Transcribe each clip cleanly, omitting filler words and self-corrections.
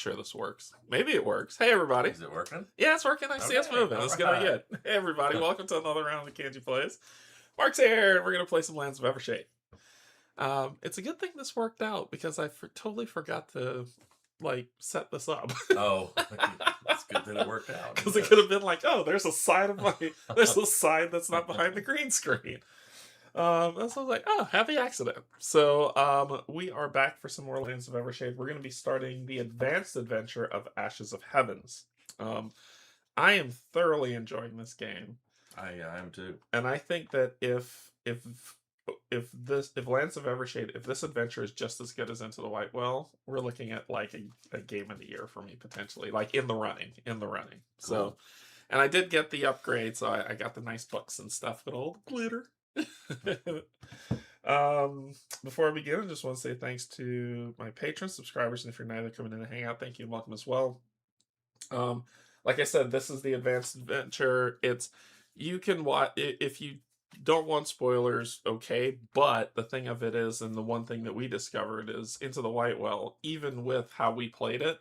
sure this works. Maybe it works. Hey, everybody. Is it working? Yeah, it's working. I see us moving. It's going to be good. Hey, everybody. Welcome to another round of Canje Plays. Mark's here, and we're going to play some Lands of Evershade. It's a good thing this worked out, because I totally forgot to, set this up. Oh, it's good that it worked out. Because it could have been like, oh, there's a side that's not behind the green screen. So I was like, oh, happy accident. So we are back for some more Lands of Evershade. We're going to be starting the advanced adventure of Ashes of Heavens. I am thoroughly enjoying this game. I am too. And I think that if Lands of Evershade, if this adventure is just as good as Into the White Well, we're looking at like a game of the year for me, potentially, like in the running. Cool. So, and I did get the upgrade, so I got the nice books and stuff with old glitter. Before I begin, I just want to say thanks to my patrons, subscribers, and if you're neither coming in to hang out, thank you and welcome as well. Like I said, this is the advanced adventure. You can watch if you don't want spoilers, okay, but the thing of it is, and the one thing that we discovered is Into the White Well, even with how we played it,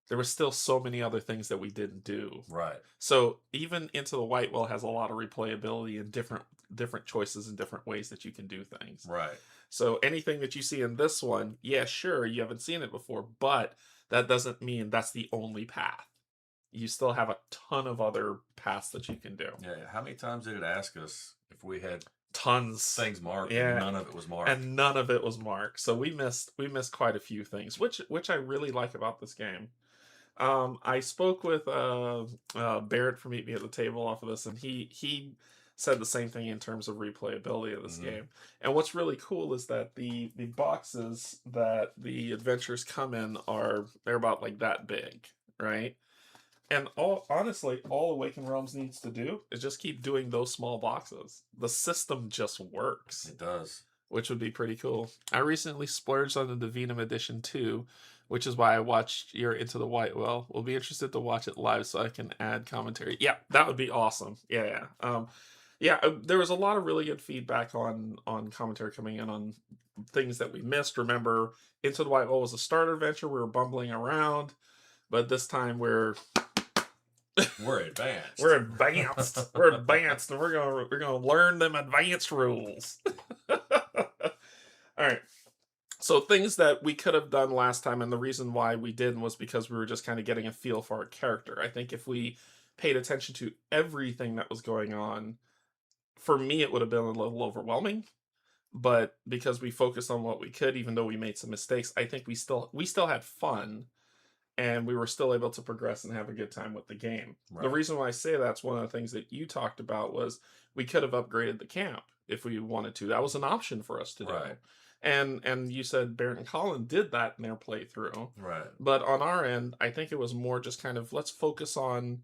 there were still so many other things that we didn't do. Right. So even Into the White Well has a lot of replayability and different choices and different ways that you can do things. Right. So anything that you see in this one, yeah, sure, you haven't seen it before, but that doesn't mean that's the only path. You still have a ton of other paths that you can do. Yeah. How many times did it ask us if we had tons things marked? Yeah. And none of it was marked. And none of it was marked. So we missed quite a few things, which I really like about this game. I spoke with Barrett from Meet Me at the Table off of this, and he said the same thing in terms of replayability of this game. And what's really cool is that the boxes that the adventures come in they're about like that big, right? And honestly, all Awakened Realms needs to do is just keep doing those small boxes. The system just works. It does. Which would be pretty cool. I recently splurged on the Divinum Edition 2, which is why I watched your Into the White Well. We'll be interested to watch it live so I can add commentary. Yeah, that would be awesome. Yeah. There was a lot of really good feedback on commentary coming in on things that we missed. Remember, Into the White Well was a starter adventure. We were bumbling around, but this time we're advanced. We're advanced. We're advanced, and we're gonna learn them advanced rules. All right. So things that we could have done last time, and the reason why we didn't was because we were just kind of getting a feel for our character. I think if we paid attention to everything that was going on, for me it would have been a little overwhelming. But because we focused on what we could, even though we made some mistakes, I think we still had fun. And we were still able to progress and have a good time with the game. Right. The reason why I say that's one of the things that you talked about was we could have upgraded the camp if we wanted to. That was an option for us to do. Right. And you said Barrett and Colin did that in their playthrough. Right. But on our end, I think it was more just kind of let's focus on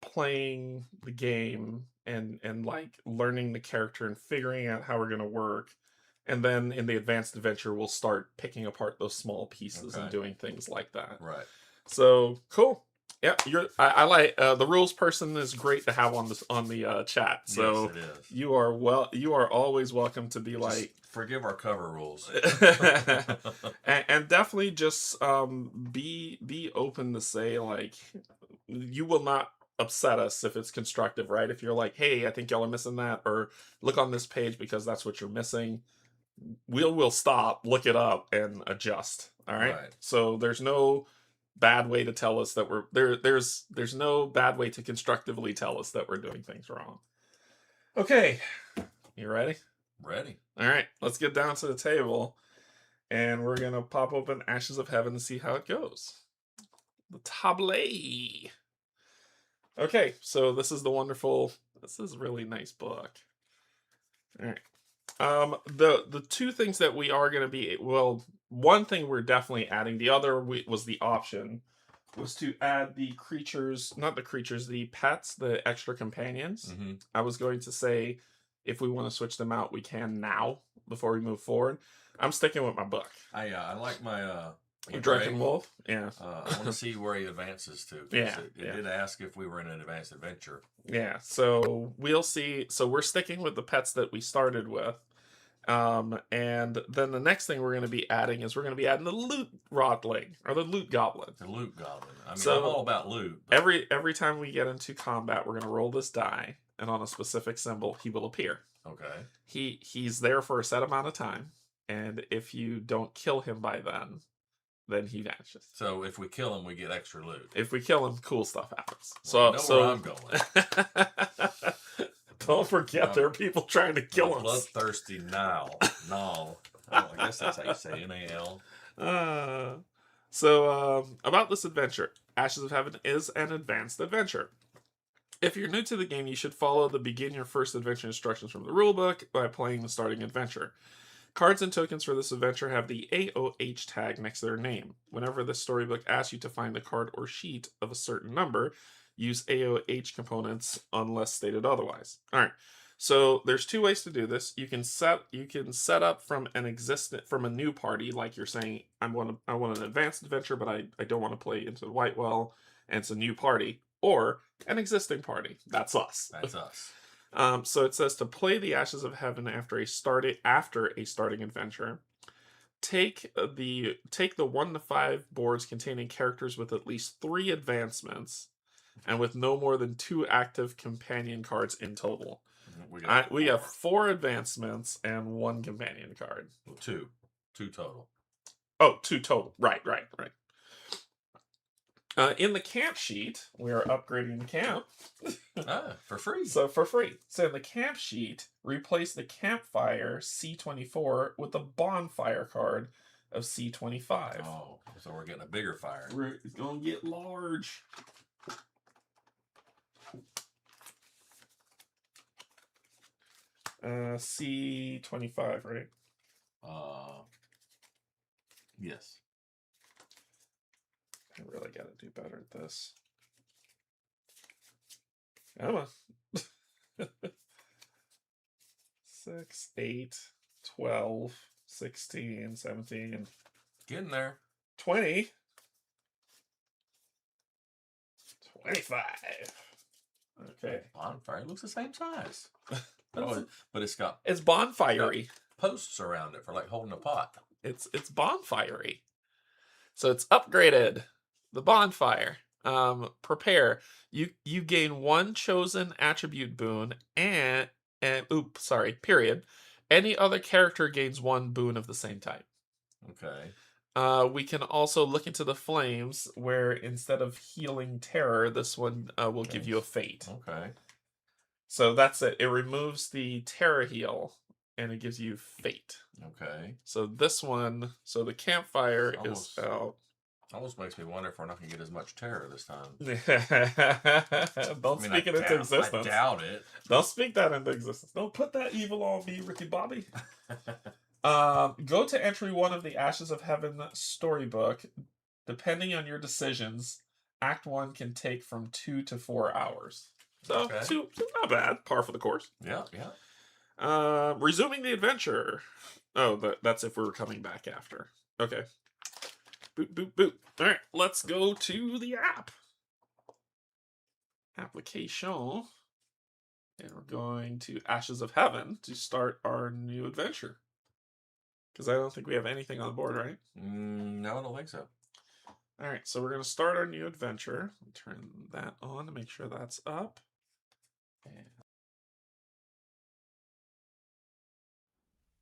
playing the game and like learning the character and figuring out how we're going to work. And then in the advanced adventure, we'll start picking apart those small pieces and doing things like that. Right. So cool. Yeah, I like the rules person is great to have on the chat. So yes, it is. You are always welcome to be like forgive our cover rules. and definitely just be open to say like you will not upset us if it's constructive, right? If you're like, hey, I think y'all are missing that, or look on this page because that's what you're missing. We'll stop, look it up, and adjust. All right. So there's no bad way to tell us that we're there's no bad way to constructively tell us that we're doing things wrong. Okay, you ready? Ready. All right, let's get down to the table, and we're gonna pop open Ashes of Heaven and see how it goes. The table. Okay, so this is a really nice book. All right. The two things that we are going to be, well, one thing we're definitely adding, the other was the option, was to add the pets, the extra companions. I was going to say, if we want to switch them out, we can now, before we move forward. I'm sticking with my book. I like my Dragon Wolf. Yeah. I want to see where he advances to. Yeah. It did ask if we were in an advanced adventure. Yeah. So we'll see. So we're sticking with the pets that we started with. And then the next thing we're going to be adding is we're going to be adding the loot rodling, or the loot goblin. The loot goblin. I mean, So, I'm all about loot. But Every time we get into combat, we're going to roll this die, and on a specific symbol, he will appear. okay. He's there for a set amount of time, and if you don't kill him by then he vanishes. So if we kill him, we get extra loot. If we kill him, cool stuff happens. Well, I know where I'm going. Don't forget, there are people trying to kill us. Bloodthirsty Nal. Nal. Oh, I guess that's how you say Nal. So, about this adventure, Ashes of Heaven is an advanced adventure. If you're new to the game, you should follow the begin your first adventure instructions from the rulebook by playing the starting adventure. Cards and tokens for this adventure have the AOH tag next to their name. Whenever the storybook asks you to find a card or sheet of a certain number, use AOH components unless stated otherwise. All right. So there's two ways to do this. You can set up from a new party, like you're saying, I want an advanced adventure, but I don't want to play into the Whitewell, and it's a new party, or an existing party. That's us. That's us. So it says to play the Ashes of Heaven after a starting adventure. Take the 1 to 5 boards containing characters with at least 3 advancements, and with no more than 2 active companion cards in total. We have 4 advancements and 1 companion card. 2 total. Oh, 2 total. Right. In the camp sheet, we are upgrading the camp. For free. So for free. So in the camp sheet, replace the campfire C24 with the bonfire card of C25. Oh, so we're getting a bigger fire. We're going to get large. C25, right? Yes. I really got to do better at this. Come on. 6, 8, 12, 16, 17. Getting there. 20. 25. Okay. Bonfire looks the same size. But it's got It's bonfire-y. Posts around it for like holding a pot. It's bonfire-y. So it's upgraded. The bonfire. Prepare. You gain 1 chosen attribute boon and period. Any other character gains 1 boon of the same type. Okay. We can also look into the flames, where instead of healing terror, this one will give you a fate. Okay. So that's it. It removes the terror heal, and it gives you fate. Okay. So this one, the campfire is out. Almost makes me wonder if we're not going to get as much terror this time. Don't speak it into existence. I doubt it. Don't speak that into existence. Don't put that evil on me, Ricky Bobby. Go to entry 1 of the Ashes of Heaven storybook. Depending on your decisions, Act 1 can take from 2 to 4 hours. So, two, not bad. Par for the course. Yeah. Resuming the adventure. Oh, that's if we were coming back after. Okay. Boot. All right, let's go to the app. Application. And we're going to Ashes of Heaven to start our new adventure. Because I don't think we have anything on the board, right? No, I don't think so. All right, so we're going to start our new adventure. Turn that on to make sure that's up.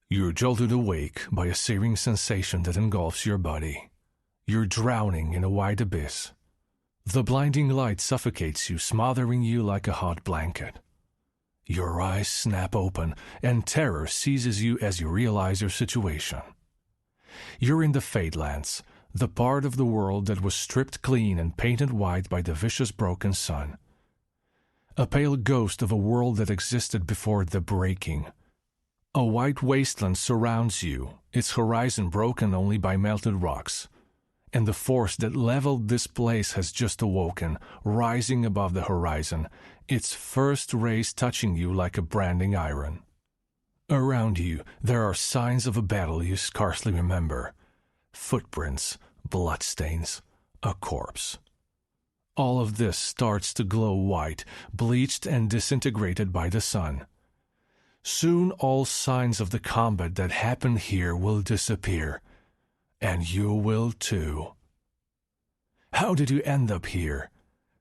You're jolted awake by a searing sensation that engulfs your body. You're drowning in a wide abyss. The blinding light suffocates you, smothering you like a hot blanket. Your eyes snap open, and terror seizes you as you realize your situation. You're in the Fadelands, the part of the world that was stripped clean and painted white by the vicious broken sun. A pale ghost of a world that existed before the breaking. A white wasteland surrounds you, its horizon broken only by melted rocks. And the force that leveled this place has just awoken, rising above the horizon, its first rays touching you like a branding iron. Around you, there are signs of a battle you scarcely remember. Footprints, bloodstains, a corpse. All of this starts to glow white, bleached and disintegrated by the sun. Soon all signs of the combat that happened here will disappear, and you will too. How did you end up here?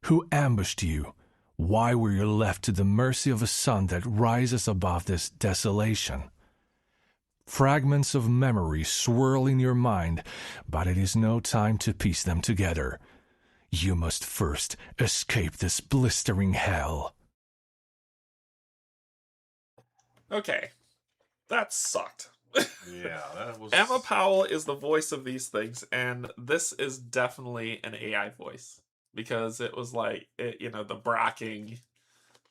Who ambushed you? Why were you left to the mercy of a sun that rises above this desolation? Fragments of memory swirl in your mind, but it is no time to piece them together. You must first escape this blistering hell. Okay. That sucked. Yeah, that was... Emma Powell is the voice of these things, and this is definitely an AI voice. Because it was like, the bracking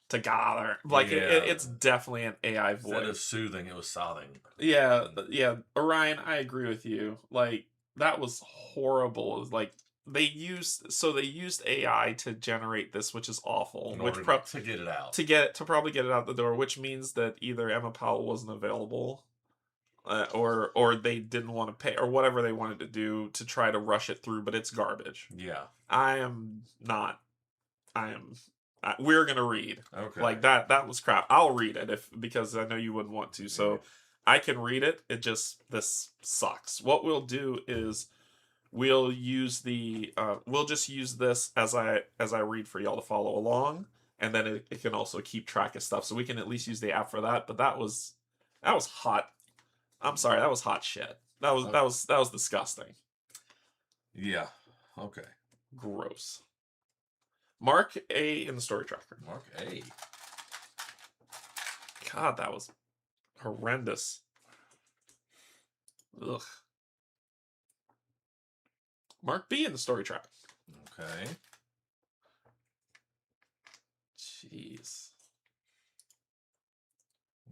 together. Like, it's definitely an AI voice. Instead of soothing, it was sobbing. Yeah. Orion, I agree with you. Like, that was horrible. It was like, they used AI to generate this, which is awful. In order to get it out. To probably get it out the door, which means that either Emma Powell wasn't available, or they didn't want to pay, or whatever they wanted to do to try to rush it through, but it's garbage. Yeah. We're gonna read. Okay. Like that was crap. I'll read it because I know you wouldn't want to. So I can read it. This sucks. What we'll do is we'll use we'll just use this as I read for y'all to follow along, and then it can also keep track of stuff. So we can at least use the app for that. But that was hot. I'm sorry, that was hot shit. That was disgusting. Yeah. Okay. Gross. Mark A in the story tracker. Mark A. God, that was horrendous. Ugh. Mark B in the story track. Okay. Jeez.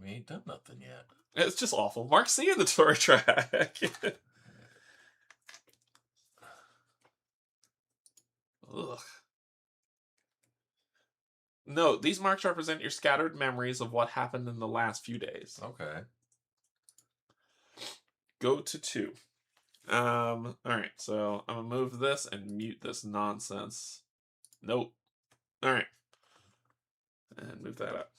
We ain't done nothing yet. It's just awful. Mark C in the story track. Ugh. No, these marks represent your scattered memories of what happened in the last few days. Okay. Go to 2. Alright, so I'm gonna move this and mute this nonsense. Nope. Alright. And move that up.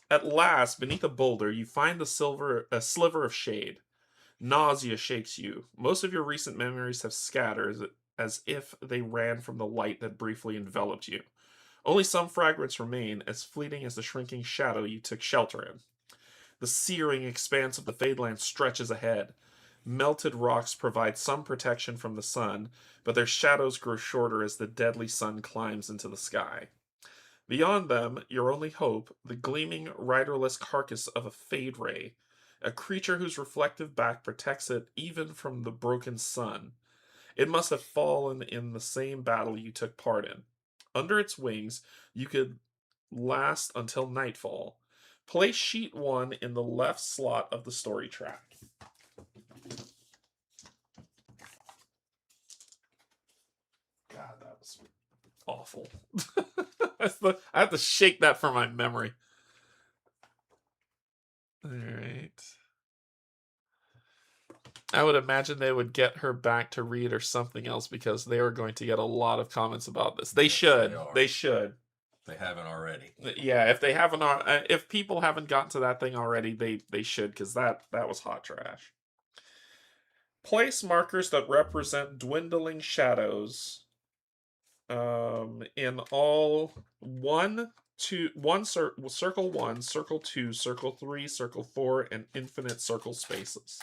At last, beneath a boulder, you find a sliver of shade. Nausea shakes you. Most of your recent memories have scattered as if they ran from the light that briefly enveloped you. Only some fragments remain, as fleeting as the shrinking shadow you took shelter in. The searing expanse of the Fadeland stretches ahead. Melted rocks provide some protection from the sun, but their shadows grow shorter as the deadly sun climbs into the sky. Beyond them, your only hope, the gleaming, riderless carcass of a Fade Ray, a creature whose reflective back protects it even from the broken sun. It must have fallen in the same battle you took part in. Under its wings, you could last until nightfall. Place sheet 1 in the left slot of the story track. God, that was awful. I have to shake that from my memory. Alright. I would imagine they would get her back to read or something else because they are going to get a lot of comments about this. They should. They should. They haven't already. Yeah, if people haven't gotten to that thing already, they should, because that was hot trash. Place markers that represent dwindling shadows in all circle 1, circle 2, circle 3, circle 4, and infinite circle spaces.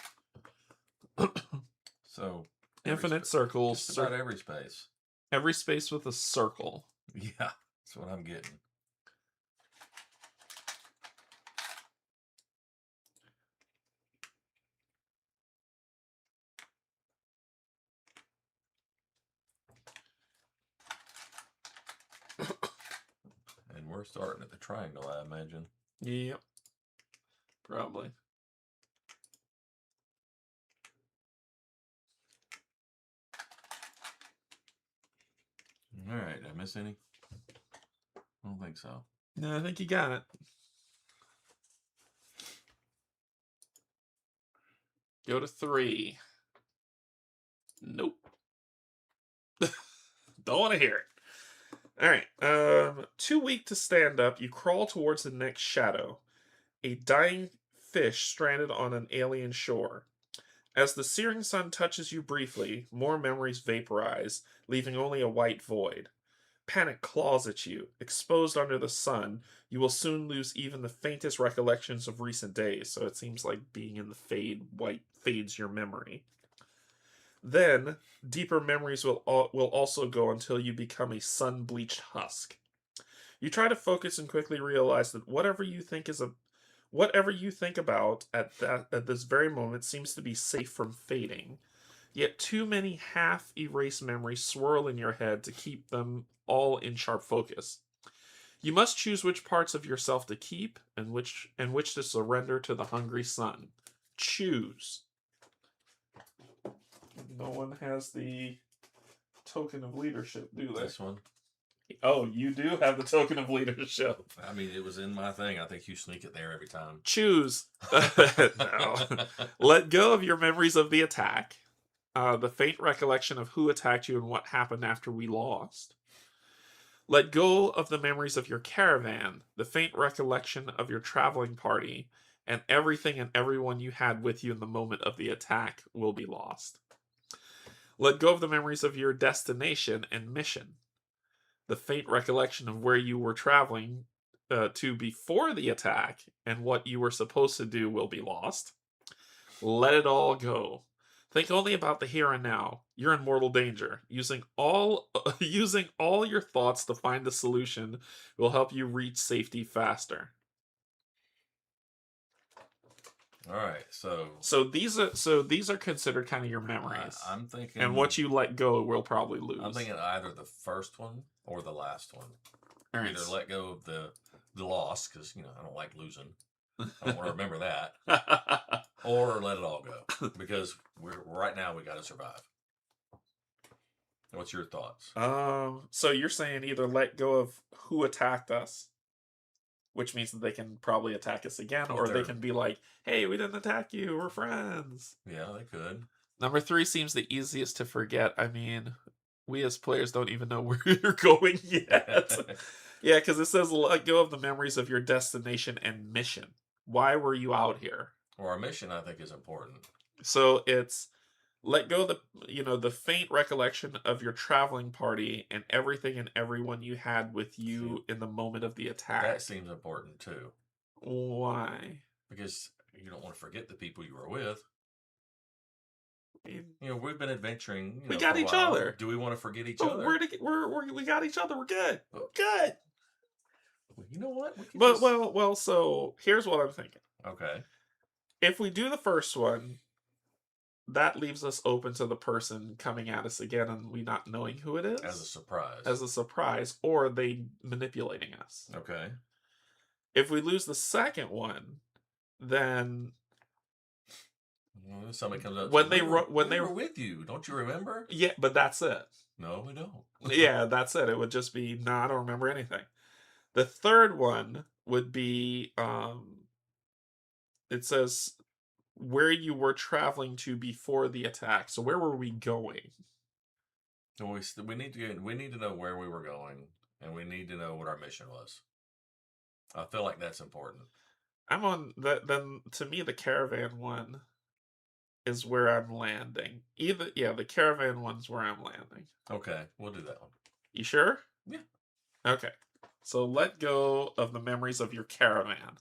So infinite circles. Just about every space. Every space with a circle. Yeah, that's what I'm getting. And we're starting at the triangle, I imagine. Yep. Probably. All right, did I miss any? I don't think so. No, I think you got it. Go to 3. Nope. Don't want to hear it. All right. Too weak to stand up, you crawl towards the next shadow. A dying fish stranded on an alien shore. As the searing sun touches you briefly, more memories vaporize, leaving only a white void. Panic claws at you. Exposed under the sun, you will soon lose even the faintest recollections of recent days, so it seems like being in the white fades your memory. Then, deeper memories will also go until you become a sun-bleached husk. You try to focus and quickly realize that whatever you think about at this very moment seems to be safe from fading. Yet too many half-erased memories swirl in your head to keep them all in sharp focus. You must choose which parts of yourself to keep and which to surrender to the hungry sun. Choose. No one has the token of leadership, do they? This one. Oh, you do have the token of leadership. I mean, it was in my thing. I think you sneak it there every time. Choose. No. Let go of your memories of the attack. The faint recollection of who attacked you and what happened after we lost. Let go of the memories of your caravan, the faint recollection of your traveling party, and everything and everyone you had with you in the moment of the attack will be lost. Let go of the memories of your destination and mission. The faint recollection of where you were traveling to before the attack and what you were supposed to do will be lost. Let it all go. Think only about the here and now. You're in mortal danger. Using all your thoughts to find the solution will help you reach safety faster. All right, so these are considered kind of your memories. I'm thinking, and what you let go will probably lose. I'm thinking either the first one or the last one. All right. Either let go of the loss, because I don't like losing. I don't want to remember that. Or let it all go, because right now we got to survive. What's your thoughts? So you're saying either let go of who attacked us, which means that they can probably attack us again, or they can be like, hey, we didn't attack you, we're friends. Yeah, they could. Number 3 seems the easiest to forget. I mean, we as players don't even know where you're going yet. Yeah, because it says let go of the memories of your destination and mission. Why were you out here? Well, our mission, I think, is important. So it's let go of the faint recollection of your traveling party and everything and everyone you had with you in the moment of the attack. That seems important too. Why? Because you don't want to forget the people you were with. We've been adventuring. We got each other. Do we want to forget each other? We got each other. We're good. We're good. Well, you know what? Well. So here's what I'm thinking. Okay. If we do the first one, that leaves us open to the person coming at us again and we not knowing who it is. As a surprise. Or they manipulating us. Okay. If we lose the second one, then somebody comes up. When they were with you, don't you remember? Yeah, but that's it. No, we don't. Yeah, that's it. It would just be, no, I don't remember anything. The third one would be, it says where you were traveling to before the attack. So where were we going? We need to know where we were going, and we need to know what our mission was. I feel like that's important. I'm on that. Then to me, the caravan one is where I'm landing. The caravan one's where I'm landing. Okay, we'll do that one. You sure? Yeah. Okay. So let go of the memories of your caravan.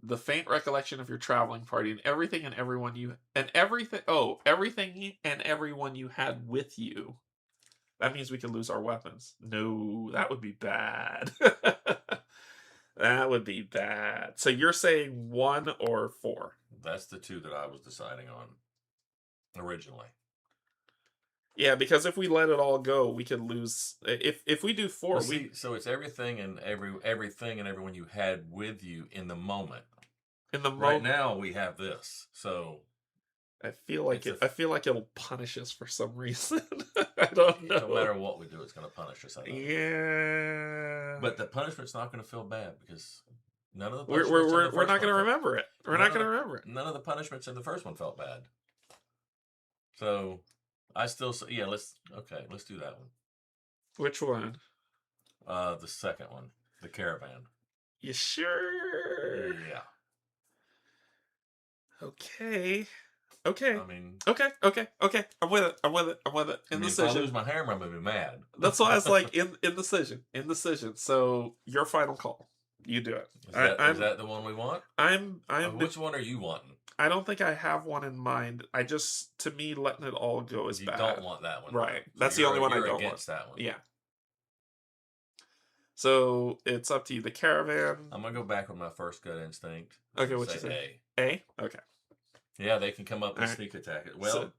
The faint recollection of your traveling party and everything and everyone you had with you. That means we can lose our weapons. No, that would be bad. That would be bad. So you're saying 1 or 4? That's the 2 that I was deciding on originally. Yeah, because if we let it all go, we could lose. If we do 4, so it's everything and everyone you had with you in the moment. Right now we have this, so I feel like it'll punish us for some reason. I don't know. No matter what we do, it's going to punish us. Yeah, but the punishment's not going to feel bad because none of the we're not going to remember it. We're not going to remember it. None of the punishments in the first one felt bad. So I still say, let's do that one. Which one? The second one, the caravan. You sure? Yeah. Okay. I mean, Okay. I'm with it. if I lose my hammer, I'm gonna be mad. That's why I was like indecision. So your final call. You do it. Is that the one we want? I'm Which one are you wanting? I don't think I have one in mind. To me, letting it all go is You bad. don't want that one, right? So That's the only one I you're don't want. against that one. Yeah. So it's up to you. The caravan. I'm gonna go back with my first gut instinct. Okay, what you say? A. A. Okay. Yeah, they can come up and All right. sneak attack it. Well,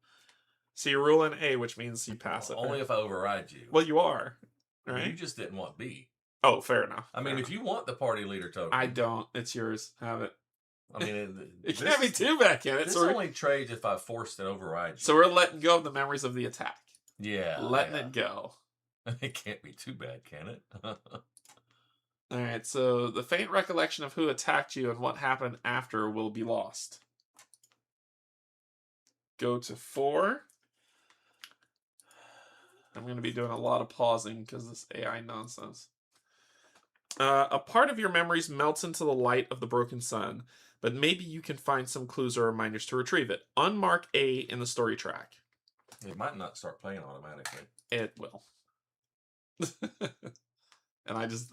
so you're ruling A, which means you pass it. Only if I override you. Well, you are. Right? You just didn't want B. Oh, fair enough. I mean, if you want the party leader token, I don't. It's yours. Have it. I mean, it can't be too bad, can it? This only trades if I forced an override you. So we're letting go of the memories of the attack. Yeah. Letting it go. It can't be too bad, can it? All right, so the faint recollection of who attacked you and what happened after will be lost. Go to 4. I'm going to be doing a lot of pausing because this AI nonsense. A part of your memories melts into the light of the broken sun, but maybe you can find some clues or reminders to retrieve it. Unmark A in the story track. It might not start playing automatically. It will. And I just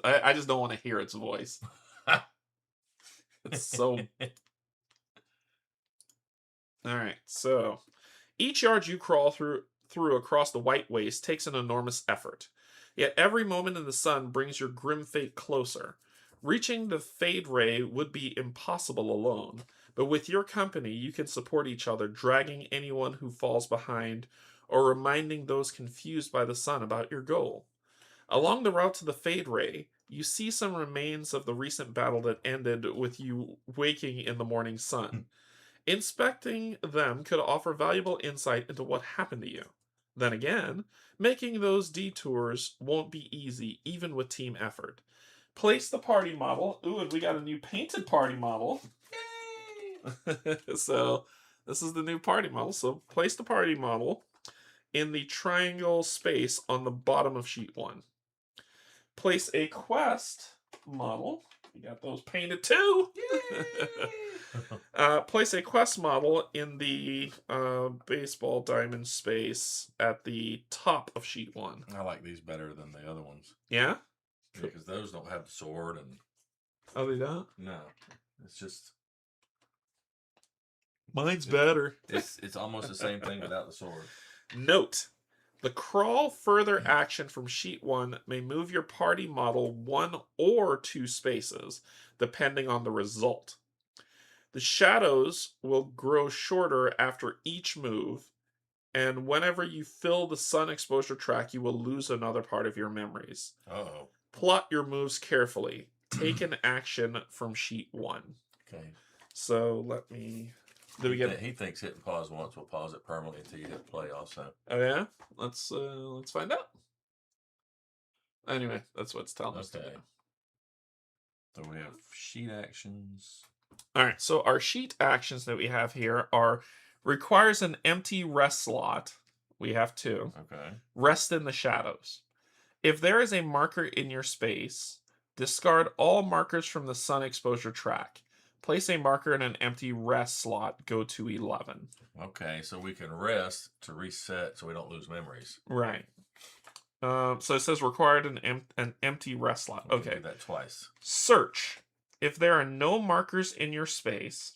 don't want to hear its voice. It's so. All right, so each yard you crawl through across the white waste takes an enormous effort. Yet every moment in the sun brings your grim fate closer. Reaching the fade ray would be impossible alone, but with your company you can support each other, dragging anyone who falls behind or reminding those confused by the sun about your goal. Along the route to the fade ray, you see some remains of the recent battle that ended with you waking in the morning sun. Inspecting them could offer valuable insight into what happened to you. Then again, making those detours won't be easy, even with team effort. Place the party model. Ooh, and we got a new painted party model. Yay! So, this is the new party model. So, place the party model in the triangle space on the bottom of sheet 1. Place a quest model. We got those painted too. Place a quest model in the baseball diamond space at the top of sheet 1. I like these better than the other ones. Yeah? Because those don't have the sword and. Oh, they don't? No, it's just. Mine's better. It's almost the same thing without the sword. Note: the crawl further action from sheet 1 may move your party model 1 or 2 spaces, depending on the result. The shadows will grow shorter after each move, and whenever you fill the sun exposure track, you will lose another part of your memories. Uh-oh. Plot your moves carefully. Take an action from sheet 1. Okay. So let me. He thinks hitting pause once will pause it permanently until you hit play. Also. Oh yeah. Let's find out. Anyway, that's what it's telling us to do. So we have sheet actions. All right. So our sheet actions that we have here are requires an empty rest slot. We have 2. Okay. Rest in the shadows. If there is a marker in your space, discard all markers from the sun exposure track. Place a marker in an empty rest slot. Go to 11. Okay, so we can rest to reset so we don't lose memories. Right. So it says required an empty rest slot. Okay. Do that twice. Search. If there are no markers in your space,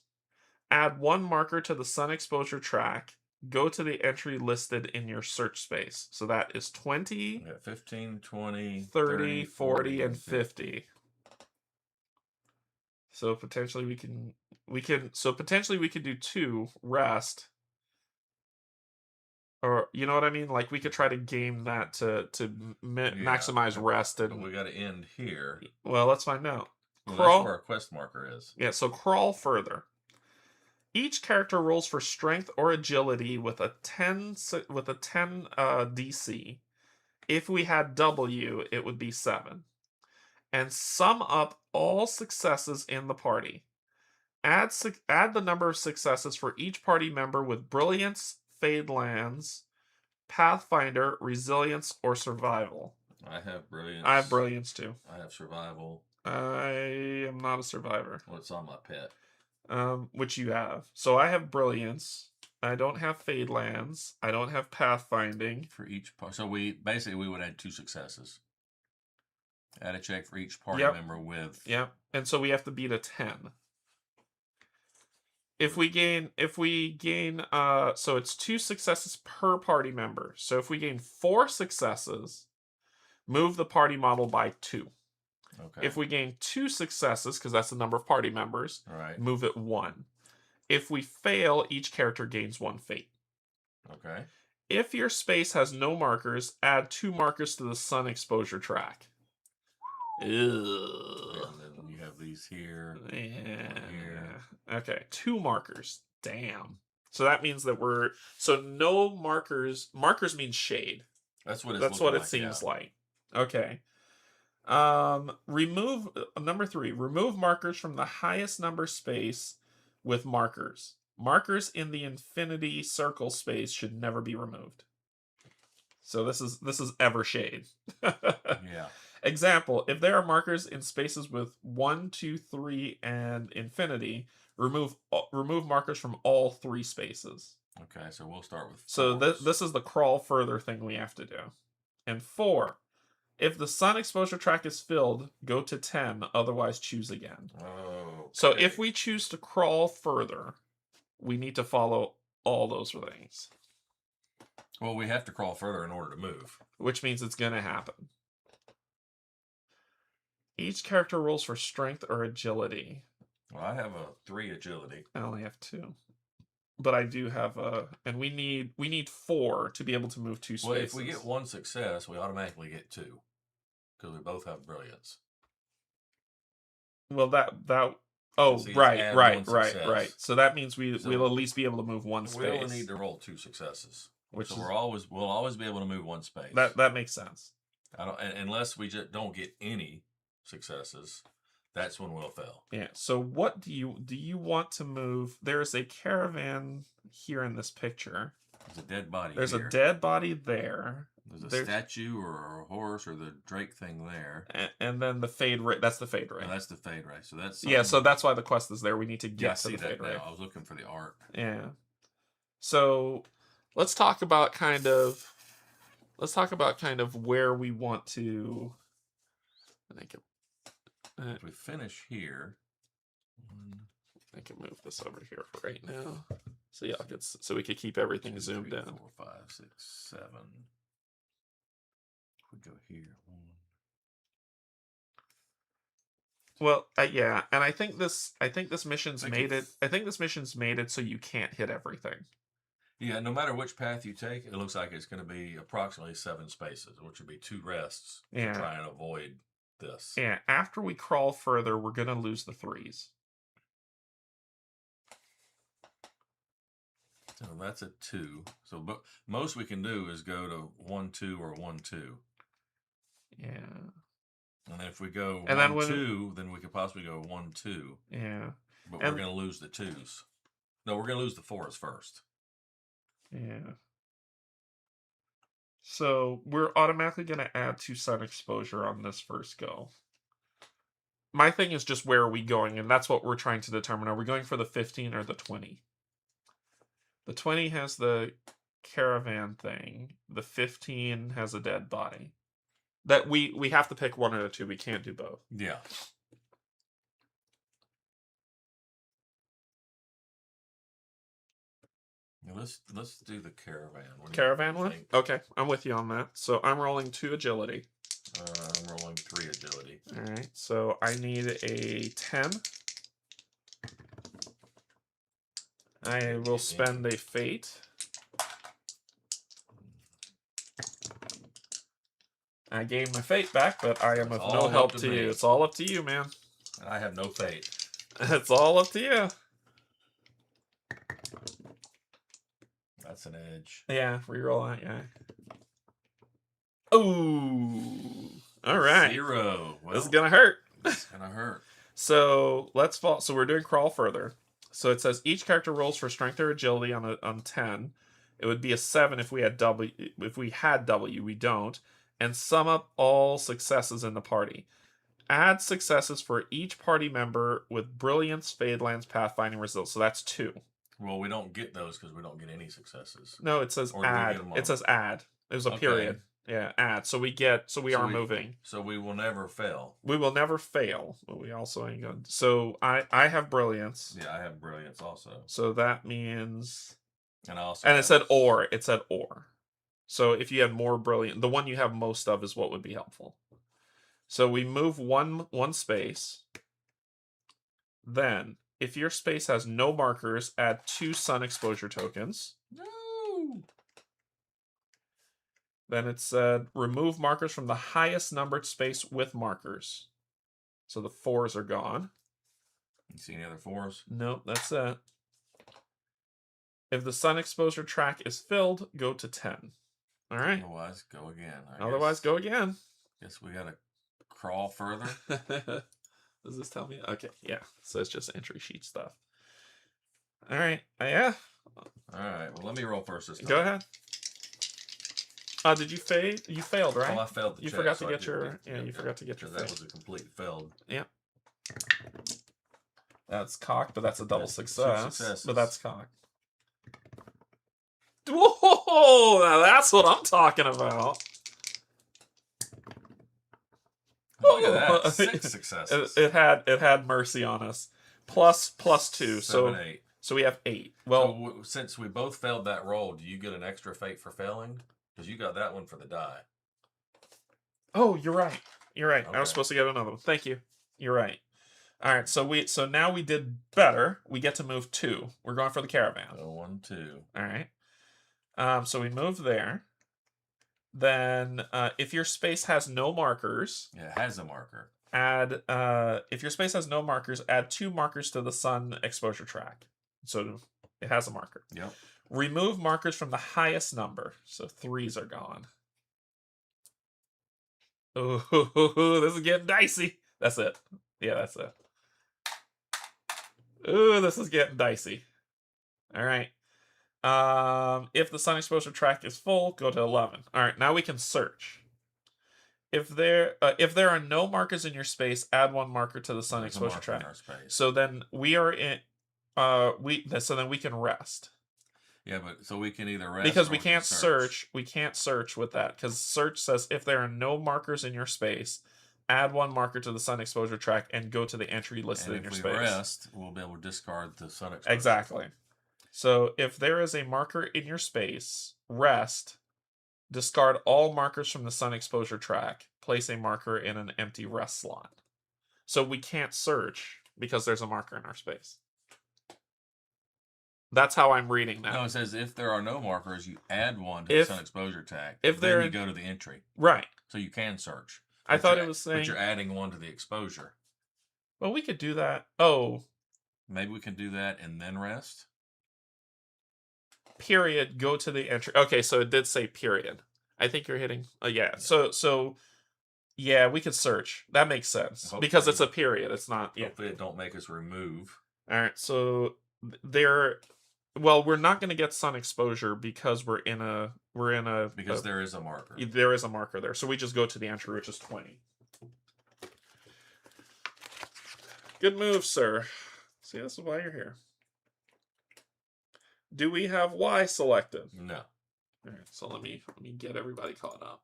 add 1 marker to the sun exposure track. Go to the entry listed in your search space. So that is 20, We got 15, 20, 30, 40, and 50. So potentially we can do 2 rest. Or you know what I mean? Like we could try to game that to maximize rest, and we got to end here. Well, let's find out. Well, Crawl. that's where our quest marker is. Yeah, so crawl further. Each character rolls for strength or agility with a 10 DC. If we had W, it would be 7. And sum up all successes in the party. Add the number of successes for each party member with Brilliance, Fade Lands, Pathfinder, Resilience, or Survival. I have Brilliance. I have Brilliance too. I have Survival. I am not a survivor. What's on my pet? Which you have. So I have brilliance. I don't have fade lands. I don't have pathfinding. For each part. So we would add 2 successes. Add a check for each party Yep. member with. Yep. And so we have to beat a 10. If we gain so it's 2 successes per party member. So if we gain 4 successes, move the party model by 2. Okay. If we gain 2 successes, because that's the number of party members, Right. move it 1. If we fail, each character gains 1 fate. Okay. If your space has no markers, add 2 markers to the sun exposure track. Ugh. And then you have these here. Yeah. Here. Okay, 2 markers. Damn. So that means that so no markers. Markers mean shade. That's what it seems like. Okay. Remove number 3. Remove markers from the highest number space with markers. Markers in the infinity circle space should never be removed. So this is Evershade. Yeah. Example: if there are markers in spaces with 1, 2, 3, and infinity, remove markers from all 3 spaces. Okay, so we'll start with. So this is the crawl further thing we have to do. And 4. If the sun exposure track is filled, go to 10, otherwise choose again. Oh. So if we choose to crawl further, we need to follow all those things. Well, we have to crawl further in order to move. Which means it's going to happen. Each character rolls for strength or agility. Well, I have a 3 agility. I only have 2. But I do have and we need 4 to be able to move 2 spaces. Well, if we get 1 success, we automatically get 2. Because we both have brilliance. Well, right. So that means we'll at least be able to move 1 space. We only need to roll 2 successes. So we'll always be able to move 1 space. That makes sense. Unless we just don't get any successes, that's when we'll fail. Yeah. So what do you want to move? There's a caravan here in this picture. There's a dead body. There's a dead body there. There's a statue or a horse or the Drake thing there. And then the fade ray. That's the fade ray. No, that's the fade ray. So that's so that's why the quest is there. We need to get to the fade ray. I was looking for the art. Yeah. So let's talk about kind of where we want to. If we finish here, I can move this over here for right now. So yeah, so we could keep everything 2, zoomed 3, in. 4, 5, 6, 7. We go here. Well, yeah, and I think this mission's made it. I think this mission's made it so you can't hit everything. Yeah, no matter which path you take, it looks like it's going to be approximately 7 spaces, which would be 2 rests to try and avoid this. Yeah, after we crawl further, we're going to lose the 3s. So that's a 2. So most we can do is go to 1, 2, or 1, 2. Yeah. And then if we go 2, then we could possibly go 1, 2. Yeah. But we're going to lose the 2s. No, we're going to lose the 4s first. Yeah. So we're automatically going to add 2 sun exposure on this first go. My thing is just where are we going, and that's what we're trying to determine. Are we going for the 15 or the 20? The 20 has the caravan thing. The 15 has a dead body. That we have to pick one of the 2. We can't do both. Yeah. Let's do the caravan. Caravan one? Okay, I'm with you on that. So I'm rolling 2 agility. I'm rolling 3 agility. All right, so I need a 10. I will spend a fate. I gained my fate back, but I am of no help to you. It's all up to you, man. And I have no fate. It's all up to you. That's an edge. Yeah, reroll that guy. Ooh. All right. 0. Well, this is gonna hurt. It's gonna hurt. So let's fall. So we're doing crawl further. So it says each character rolls for strength or agility on 10. It would be a 7 if we had W. If we had W, we don't. And sum up all successes in the party. Add successes for each party member with Brilliance, Fadelands, Pathfinding, Resilience. So that's 2. Well, we don't get those because we don't get any successes. No, it says Or do we add. get 'em It on- says add. It was a Okay. period. Yeah, add. So we are moving. So we will never fail. We will never fail, but we also ain't going. So I have Brilliance. Yeah, I have Brilliance also. So that means. And I also. And it have- said or. It said or. So if you had more Brilliant, the one you have most of is what would be helpful. So we move one space. Then, if your space has no markers, add 2 sun exposure tokens. No. Then it said remove markers from the highest numbered space with markers. So the 4s are gone. You see any other 4s? Nope, that's it. If the sun exposure track is filled, go to 10. All right. Otherwise, go again. Otherwise, go again. Guess we gotta crawl further. Does this tell me? Okay, yeah. So it's just entry sheet stuff. All right. Yeah. All right. Well, let me roll first this time. Go ahead. Did you fail? You failed, right? Well, I failed the You check, forgot so to I get did your. Yeah, you forgot to get your. That fail. was a complete failed. Yeah. That's cocked, but that's a double That's 2 success. successes. But that's cocked. Whoa! Now that's what I'm talking about. Look at that. 6 successes. It had mercy on us. Plus 2. 7, 8. So we have 8. Well, So since we both failed that roll, do you get an extra fate for failing? Because you got that one for the die. oh, you're right. You're right. I Okay. was supposed to get another one. Thank you. You're right. All right. So now we did better. We get to move 2. We're going for the caravan. So 1, 2. All right. So we move there. Then, if your space has no markers, Yeah, it has a marker. add. If your space has no markers, add 2 markers to the sun exposure track. So it has a marker. Yep. Remove markers from the highest number. So 3s are gone. Ooh, this is getting dicey. That's it. Yeah, that's it. Ooh, this is getting dicey. All right. If the sun exposure track is full, go to 11. All right, now we can search. If there are no markers in your space, add 1 marker to the sun There's a exposure marker in track. our space. So then we are in. So then we can rest Yeah, but so we can either rest because or we can can't search. We can't search with that because search says if there are no markers in your space, add 1 marker to the sun exposure track and go to the entry listed And in your if we space. rest, we'll be able to discard the sun exposure. Exactly. So if there is a marker in your space, rest, discard all markers from the sun exposure track, place a marker in an empty rest slot. So we can't search because there's a marker in our space. That's how I'm reading that. No, it says if there are no markers, you add 1 to If- the sun exposure tag. if then there- you go to the entry. Right. So you can search. I But thought you're- it was saying. But you're adding 1 to the exposure. Well, we could do that. Oh, Maybe we can do that and then rest. period. Go to the entry. Okay, so it did say period. I think you're hitting. Yeah. So yeah, we could search. That makes sense Hopefully. because it's a period. It's not. Yeah. Hopefully it don't make us remove. All right. So there. Well, we're not going to get sun exposure because we're in a. Because there is a marker. There is a marker there, so we just go to the entry, which is 20. Good move, sir. See, this is why you're here. Do we have Y selected? No. All right, so let me get everybody caught up.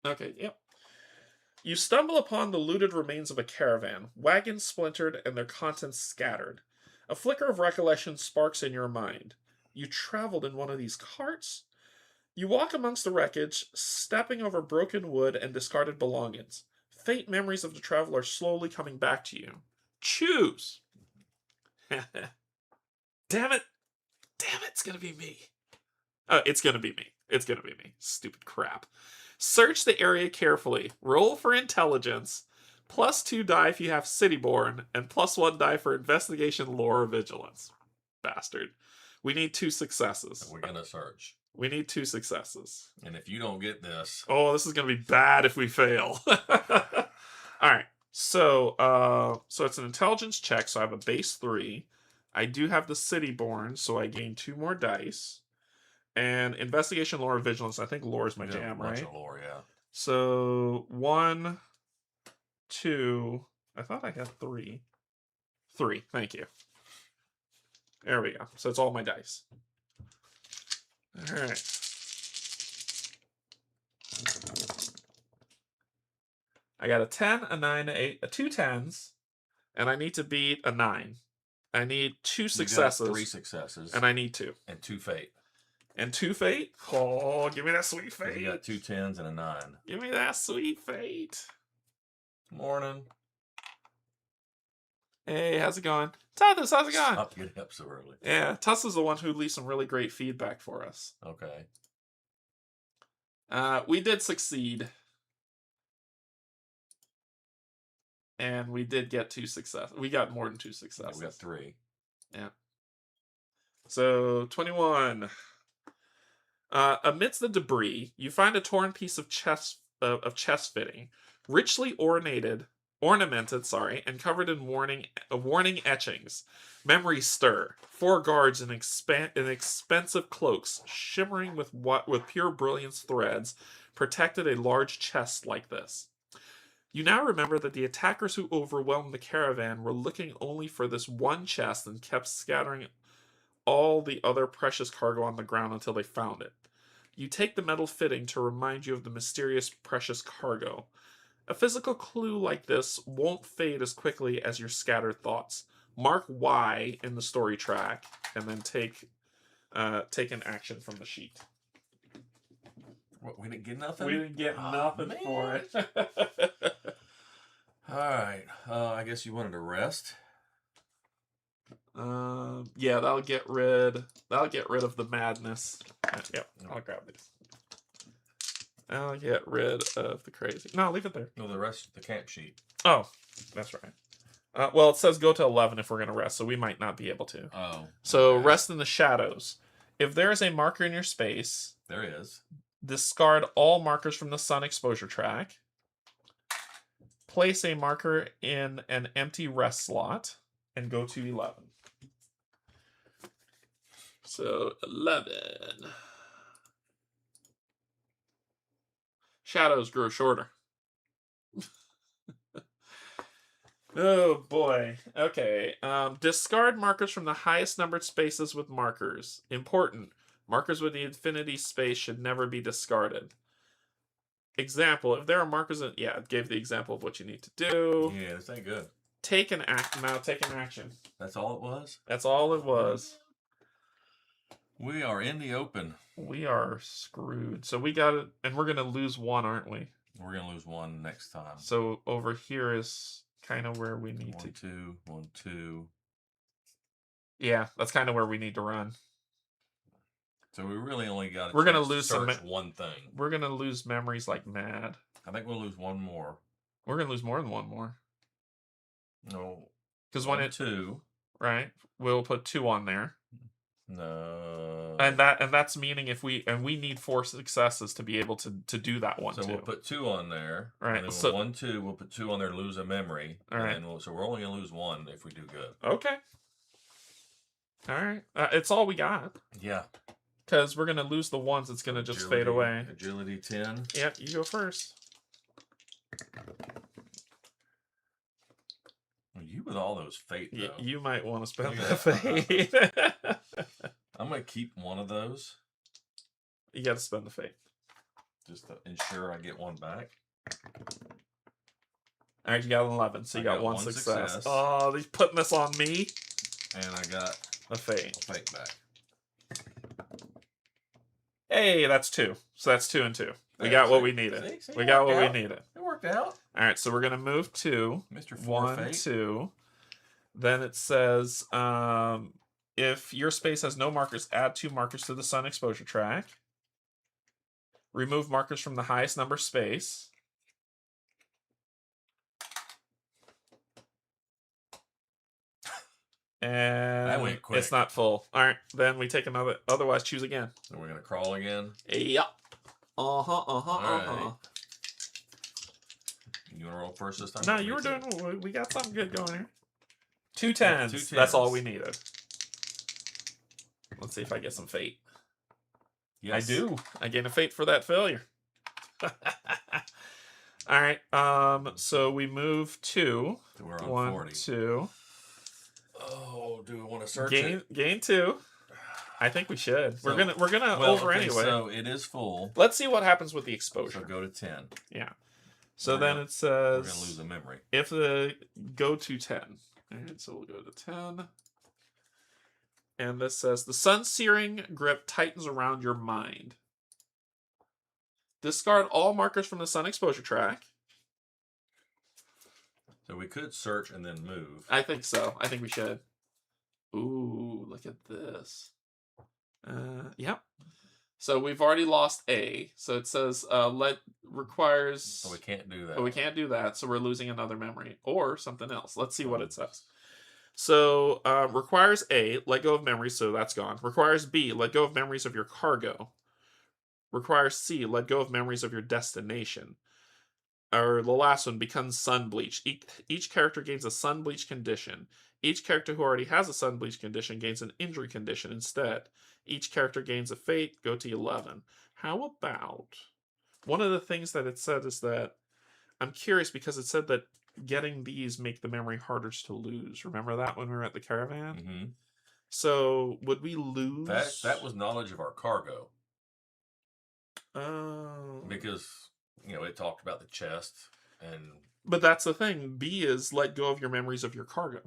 Okay, yep. You stumble upon the looted remains of a caravan, wagons splintered and their contents scattered. A flicker of recollection sparks in your mind. You traveled in one of these carts? You walk amongst the wreckage, stepping over broken wood and discarded belongings. Faint memories of the traveler slowly coming back to you. Choose! Damn it! Damn it, it's gonna be me. It's gonna be me. It's gonna be me. Stupid crap. Search the area carefully. Roll for intelligence. +2 die if you have Cityborn, and +1 die for investigation, lore, or vigilance. Bastard. We need 2 successes. We're going to search. We need 2 successes. And if you don't get this. Oh, this is going to be bad if we fail. All right. So it's an intelligence check, so I have a base 3. I do have the Cityborn, so I gain 2 more dice. And investigation, lore, vigilance. I think lore is my We got a jam, bunch right? of lore, yeah. So 1, 2. I thought I had 3. 3. Thank you. There we go. So it's all my dice. All right. I got a 10, a 9, a 8, 2 10s, and I need to beat a 9. I need 2 successes. You got 3 successes. And I need 2. And 2 fate. And 2 fate? Oh, give me that sweet fate. You got 2 10s and a 9. Give me that sweet fate. Morning. Hey, how's it going? Tuss, how's it going? Stop getting up so early. Yeah, Tuss is the one who leaves some really great feedback for us. Okay. We did succeed. And we did get 2 successes. We got more than 2 successes. Yeah, we got 3. Yeah. So, 21. Amidst the debris, you find a torn piece of chest fitting, richly ornamented, and covered in warning etchings. Memories stir. 4 guards in expensive cloaks, shimmering with pure brilliance threads, protected a large chest like this. You now remember that the attackers who overwhelmed the caravan were looking only for this one chest and kept scattering all the other precious cargo on the ground until they found it. You take the metal fitting to remind you of the mysterious precious cargo. A physical clue like this won't fade as quickly as your scattered thoughts. Mark Y in the story track, and then take an action from the sheet. What, we didn't get nothing? We didn't get nothing man. for it. All right. I guess you wanted to rest. Yeah, that'll get rid of the madness. Yep, I'll grab these. I'll get rid of the crazy. No, leave it there. No, the rest, the camp sheet. Oh, that's right. Well, it says go to 11 if we're going to rest, so we might not be able to. Oh. So okay. rest in the shadows. If there is a marker in your space, There is. discard all markers from the sun exposure track. Place a marker in an empty rest slot and go to 11. So 11. Shadows grow shorter. Oh boy. Okay. Discard markers from the highest numbered spaces with markers. Important. Markers with the infinity space should never be discarded. Example, if there are markers in... Yeah, it gave the example of what you need to do. Yeah, this ain't good. Take an act. Now take an action. That's all it was? That's all it was. We are in the open. We are screwed. So we got it, and we're going to lose 1, aren't we? We're going to lose 1 next time. So over here is kind of where we need 1, to... 2, 1, 2. Yeah, that's kind of where we need to run. So we really only got We're gonna lose search some one thing. We're going to lose memories like mad. I think we'll lose 1 more. We're going to lose more than 1 more. No. Because 1, 2. Right? We'll put 2 on there. No. And that's meaning if we need 4 successes to be able to do that one. So too. we'll put 2 on there. Right. And then So 1, 2, we'll put 2 on there, lose a memory. All right. So we're only gonna lose 1 if we do good. Okay. All right. It's all we got. Yeah. Because we're gonna lose the ones that's gonna just fade away. Agility 10. Yep. You go first. You with all those fate though. You might want to spend Yeah. that fate. I'm gonna keep 1 of those. You got to spend the fate. Just to ensure I get 1 back. All right, you got an 11, so you got 1 success. Oh, he's putting this on me. And I got a fate. a fate back. Hey, that's 2. So that's 2 and 2. We Yeah, got what see? we needed. See, We it got worked what out. we needed. It worked out. All right, so we're gonna move to Mr. 4 1, fate. 2. Then it says, if your space has no markers, add 2 markers to the sun exposure track. Remove markers from the highest number space. And That went quick. it's not full. All right, then we take another. Otherwise, choose again. So we're gonna crawl again. Yep. Right. You wanna roll first this time? No, you were doing. We got something good going here. 2 10s. 2 10s. That's all we needed. Let's see if I get some fate. Yes. I do. I gain a fate for that failure. All right. So we move to We're on 1, 40. 2. Oh, do we want to search it? Gain 2. I think we should. So, we're gonna over okay, anyway. So it is full. Let's see what happens with the exposure. So go to 10. Yeah. So We're then gonna- it says We're gonna lose the memory. if the go to 10. All right, so we'll go to 10. And this says the sun-searing grip tightens around your mind. Discard all markers from the sun exposure track. So we could search and then move. I think so. I think we should. Ooh, look at this. Yep. So we've already lost A. So it says requires. So we can't do that. But we can't do that. So we're losing another memory or something else. Let's see what it says. So requires A, let go of memories. So that's gone. Requires B, let go of memories of your cargo. Requires C, let go of memories of your destination. Or the last one becomes sun bleach. Each character gains a sun bleach condition. Each character who already has a sun bleach condition gains an injury condition instead. Each character gains a fate. Go to 11. How about one of the things that it said is that I'm curious because it said that getting these make the memory harder to lose. Remember that when we were at the caravan? Mm-hmm. So would we lose? That was knowledge of our cargo. Oh. Because, it talked about the chest and... But that's the thing. B is let go of your memories of your cargo.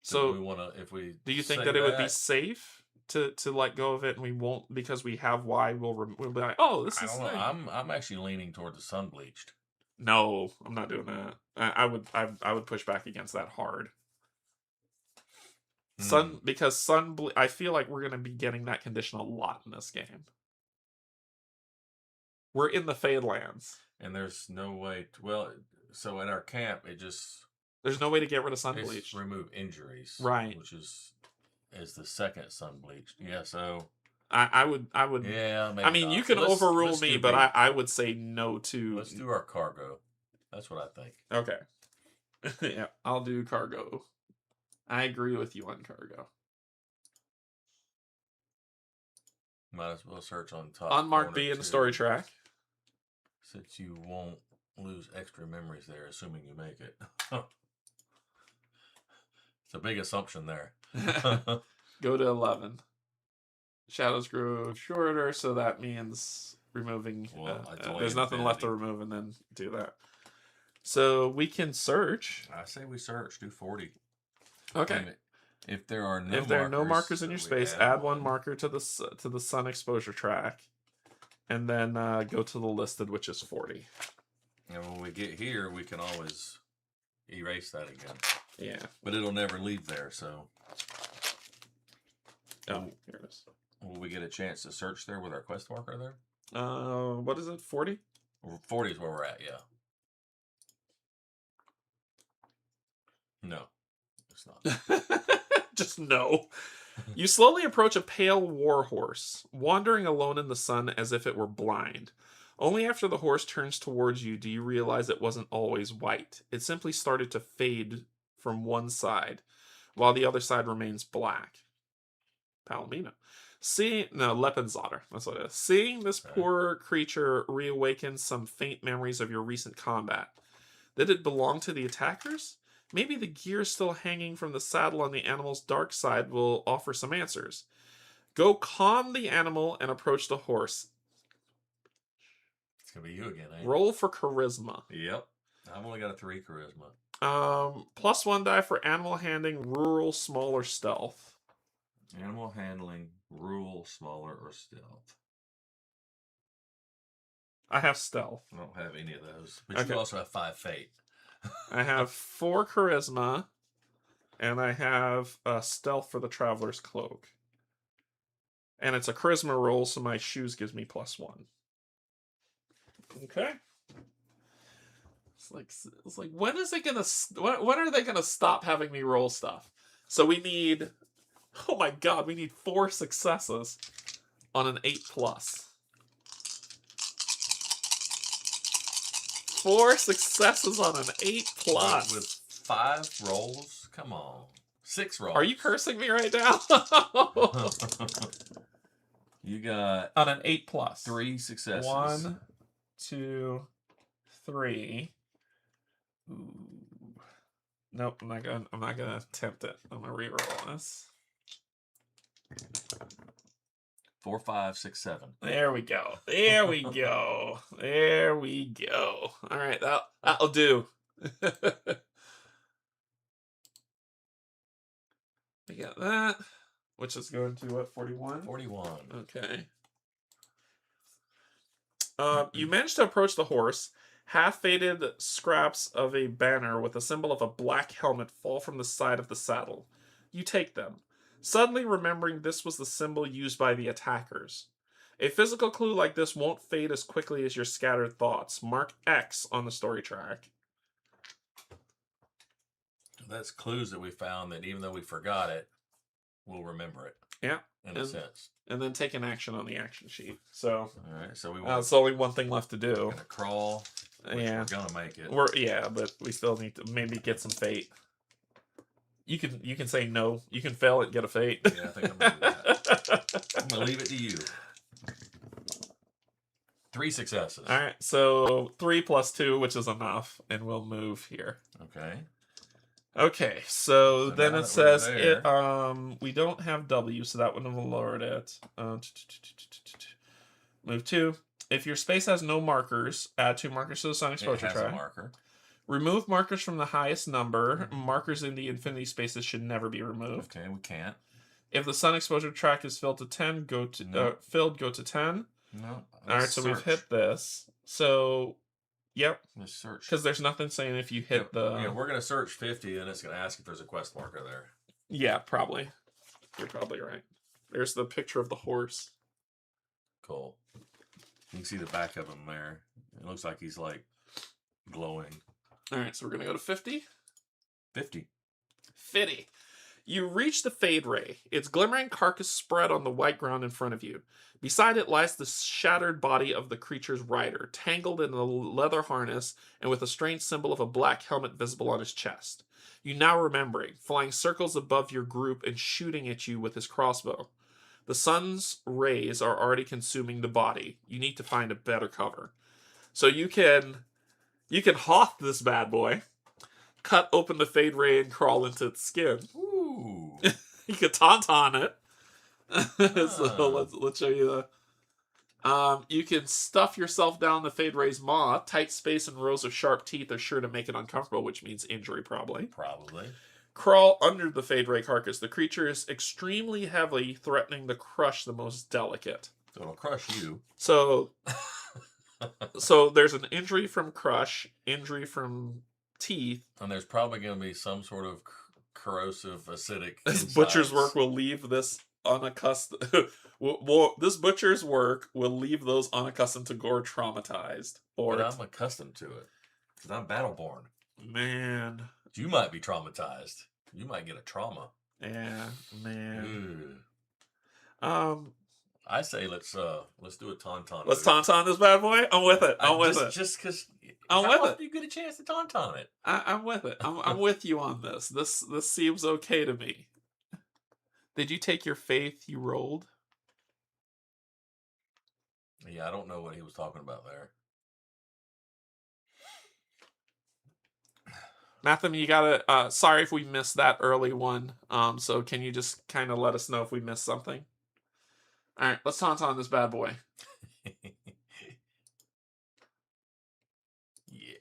So we want to, if we do you think say that it would be safe to let go of it, and we won't because we have Y? We'll be like, oh, this is. I don't know. I'm actually leaning toward the sun bleached. No, I'm not doing that. I would push back against that hard. Because I feel like we're gonna be getting that condition a lot in this game. We're in the Fade Lands, and there's no way. So at our camp, there's no way to get rid of sun bleach. Remove injuries, right? Which is the second sun bleached. Yeah, so I would. Yeah, maybe I mean, you can overrule me, but I would say no to. Let's do our cargo. That's what I think. Okay. Yeah, I'll do cargo. I agree with you on cargo. Might as well search on top. On Mark B in the story track. Since you won't lose extra memories there, assuming you make it. It's a big assumption there. Go to 11. Shadows grow shorter, so that means removing. There's nothing left to remove, and then do that. So we can search. I say we search. Do 40. Okay. If there are no markers in your space, add one marker to the sun exposure track, and then go to the listed, which is 40. And when we get here, we can always erase that again. Yeah. But it'll never leave there, so. Oh, here it is. Will we get a chance to search there with our quest marker there? What is it? 40? 40 is where we're at, yeah. No, it's not. Just no. You slowly approach a pale war horse, wandering alone in the sun as if it were blind. Only after the horse turns towards you do you realize it wasn't always white. It simply started to fade from one side, while the other side remains black. Palomino. Leppenzotter. That's what it is. Seeing this poor creature reawakens some faint memories of your recent combat. Did it belong to the attackers? Maybe the gear still hanging from the saddle on the animal's dark side will offer some answers. Go calm the animal and approach the horse. It's going to be you again, eh? Roll for charisma. Yep. I've only got a 3 charisma. +1 die for animal handling, rural, smaller, stealth. Animal handling, rural, smaller, or stealth. I have stealth. I don't have any of those. But you also have 5 fate. I have 4 charisma, and I have stealth for the traveler's cloak. And it's a charisma roll, so my shoes gives me +1. Okay. It's like when is it gonna? When are they gonna stop having me roll stuff? So we need. Oh my god, we need 4 successes on an 8+. 4 successes on an 8+. With 5 rolls? Come on. 6 rolls. Are you cursing me right now? You got On an 8+. 3 successes. 1, 2, 3. Ooh. Nope, I'm not gonna attempt it. I'm gonna reroll this. 4, 5, 6, 7. There we go. There we go. There we go. All right, that'll do. We got that, which is going to what, 41? 41. Okay. You managed to approach the horse. Half-faded scraps of a banner with a symbol of a black helmet fall from the side of the saddle. You take them, suddenly remembering this was the symbol used by the attackers. A physical clue like this won't fade as quickly as your scattered thoughts. Mark X on the story track. That's clues that we found that even though we forgot it, we'll remember it. Yeah. In a sense. And then take an action on the action sheet. So, all right, so we want it's only one thing left to do. We're gonna crawl. Yeah. We're gonna make it. But we still need to maybe get some fate. You can say no. You can fail it and get a fate. Yeah, I think I'm gonna do that. I'm gonna leave it to you. 3 successes. All right, so 3 plus 2, which is enough, and we'll move here. Okay. Okay, so then now it that says we're it. We don't have W, so that wouldn't have lowered it. Move 2. If your space has no markers, add 2 markers to the sun exposure It has track. a marker. Remove markers from the highest number. Markers in the infinity spaces should never be removed. Okay, we can't. If the sun exposure track is filled to 10, go to go to 10. No. All right, so we've hit this. So, yep. Let's search. Because there's nothing saying if you hit the... Yeah, we're going to search 50, and it's going to ask if there's a quest marker there. Yeah, probably. You're probably right. There's the picture of the horse. Cool. You can see the back of him there. It looks like he's, like, glowing. All right, so we're going to go to 50. 50. 50. You reach the Fade Ray. Its glimmering carcass spread on the white ground in front of you. Beside it lies the shattered body of the creature's rider, tangled in a leather harness and with a strange symbol of a black helmet visible on his chest. You now remembering, flying circles above your group and shooting at you with his crossbow. The sun's rays are already consuming the body. You need to find a better cover. So you can hoth this bad boy, cut open the Fade Ray and crawl into its skin. Ooh. You could tauntaun it. So let's show you the. You can stuff yourself down the Fade Ray's maw. Tight space and rows of sharp teeth are sure to make it uncomfortable, which means injury probably. Probably. Crawl under the Fade Ray carcass. The creature is extremely heavy, threatening to crush the most delicate. So it'll crush you. So there's an injury from crush, injury from teeth. And there's probably going to be some sort of corrosive, acidic. This butcher's work will leave this unaccustomed. This butcher's work will leave those unaccustomed to gore traumatized. But I'm accustomed to it because I'm battleborn. Man, You might be traumatized. You might get a trauma. yeah, man. Ugh. I say let's do a tauntaun. Let's tauntaun this bad boy. I'm with it. I'm with it. Just because. I'm with it. You get a chance to tauntaun it. I'm with it. I'm with you on this. This seems okay to me. Did you take your faith you rolled? Yeah, I don't know what he was talking about there. Mathem, you gotta. Sorry if we missed that early one. So can you just kind of let us know if we missed something? All right, let's tauntaun this bad boy. Yeah.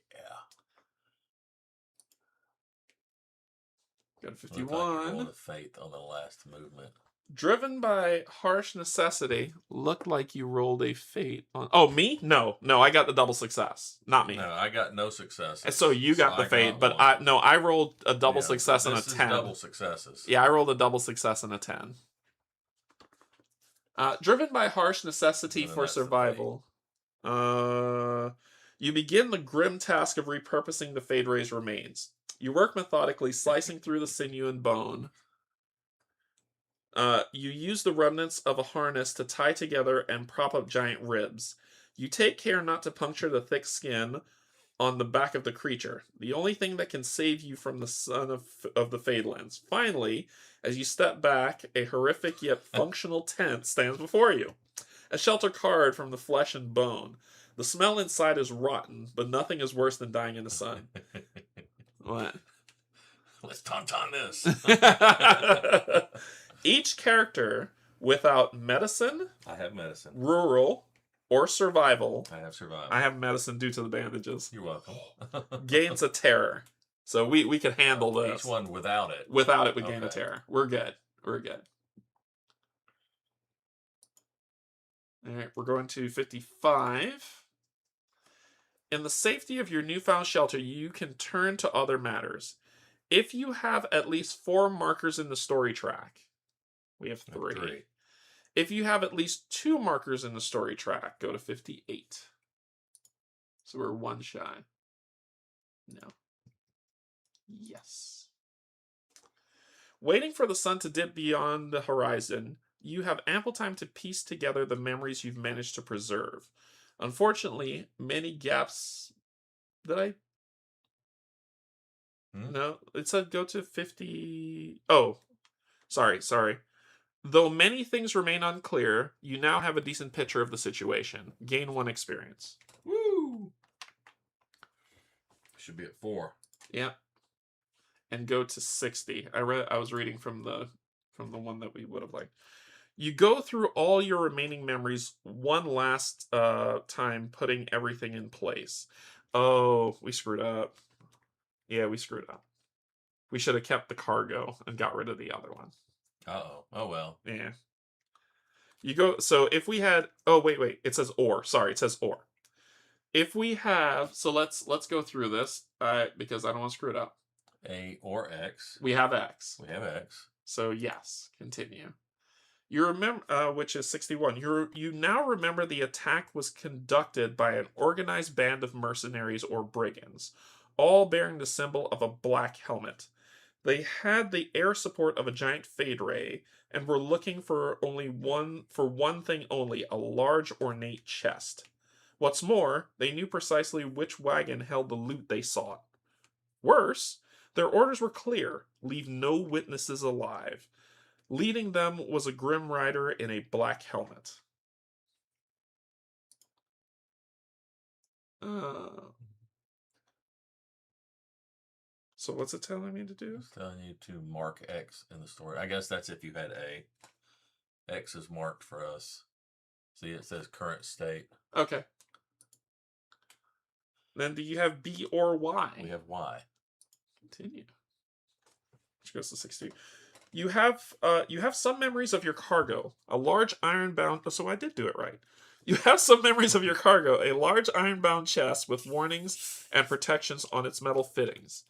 Got a Looked like 51. you're rolling a faith on the last movement. Driven by harsh necessity, looked like you rolled a fate on. Oh, me? No, I got the double success. Not me. No, I got no success. And so you got the fate, but I rolled a double success and a 10. Double successes. Yeah, I rolled a double success and a 10. Driven by harsh necessity for survival, you begin the grim task of repurposing the Fade Ray's remains. You work methodically, slicing through the sinew and bone. You use the remnants of a harness to tie together and prop up giant ribs. You take care not to puncture the thick skin, on the back of the creature, the only thing that can save you from the sun of the Fadelands. Finally, as you step back, a horrific yet functional tent stands before you. A shelter card from the flesh and bone. The smell inside is rotten, but nothing is worse than dying in the sun. What? Let's tauntaun this. Each character without medicine, I have medicine. rural, or survival. I have survived. I have medicine due to the bandages. You're welcome. Gains a terror. So we can handle this. Each one without it. Without it, we gain a terror. We're good. We're good. All right, we're going to 55. In the safety of your newfound shelter, you can turn to other matters. If you have at least 4 markers in the story track, we have 3. If you have at least 2 markers in the story track, go to 58. So we're 1 shy. No. Yes. Waiting for the sun to dip beyond the horizon, you have ample time to piece together the memories you've managed to preserve. Unfortunately, many gaps... Did I... No, it said go to 50... Oh, sorry. Though many things remain unclear, you now have a decent picture of the situation. Gain 1 experience. Woo! Should be at 4. Yeah. And go to 60. I was reading from the one that we would have liked. You go through all your remaining memories one last time, putting everything in place. Oh, we screwed up. Yeah, we screwed up. We should have kept the cargo and got rid of the other one. Uh-oh. Oh, well. Yeah. You go, so if we had, oh, wait, it says or. Sorry, it says or. If we have, so let's go through this, because I don't want to screw it up. A or X. We have X. We have X. So yes, continue. You remember, which is 61. You now remember the attack was conducted by an organized band of mercenaries or brigands, all bearing the symbol of a black helmet. They had the air support of a giant fade ray and were looking for one thing only: a large ornate chest. What's more, they knew precisely which wagon held the loot they sought. Worse, their orders were clear: leave no witnesses alive. Leading them was a grim rider in a black helmet. So what's it telling me to do? It's telling you to mark X in the story. I guess that's if you had A. X is marked for us. See, it says current state. Okay. Then do you have B or Y? We have Y. Continue. Which goes to 60. You have some memories of your cargo. A large iron-bound... So I did do it right. You have some memories of your cargo. A large iron-bound chest with warnings and protections on its metal fittings.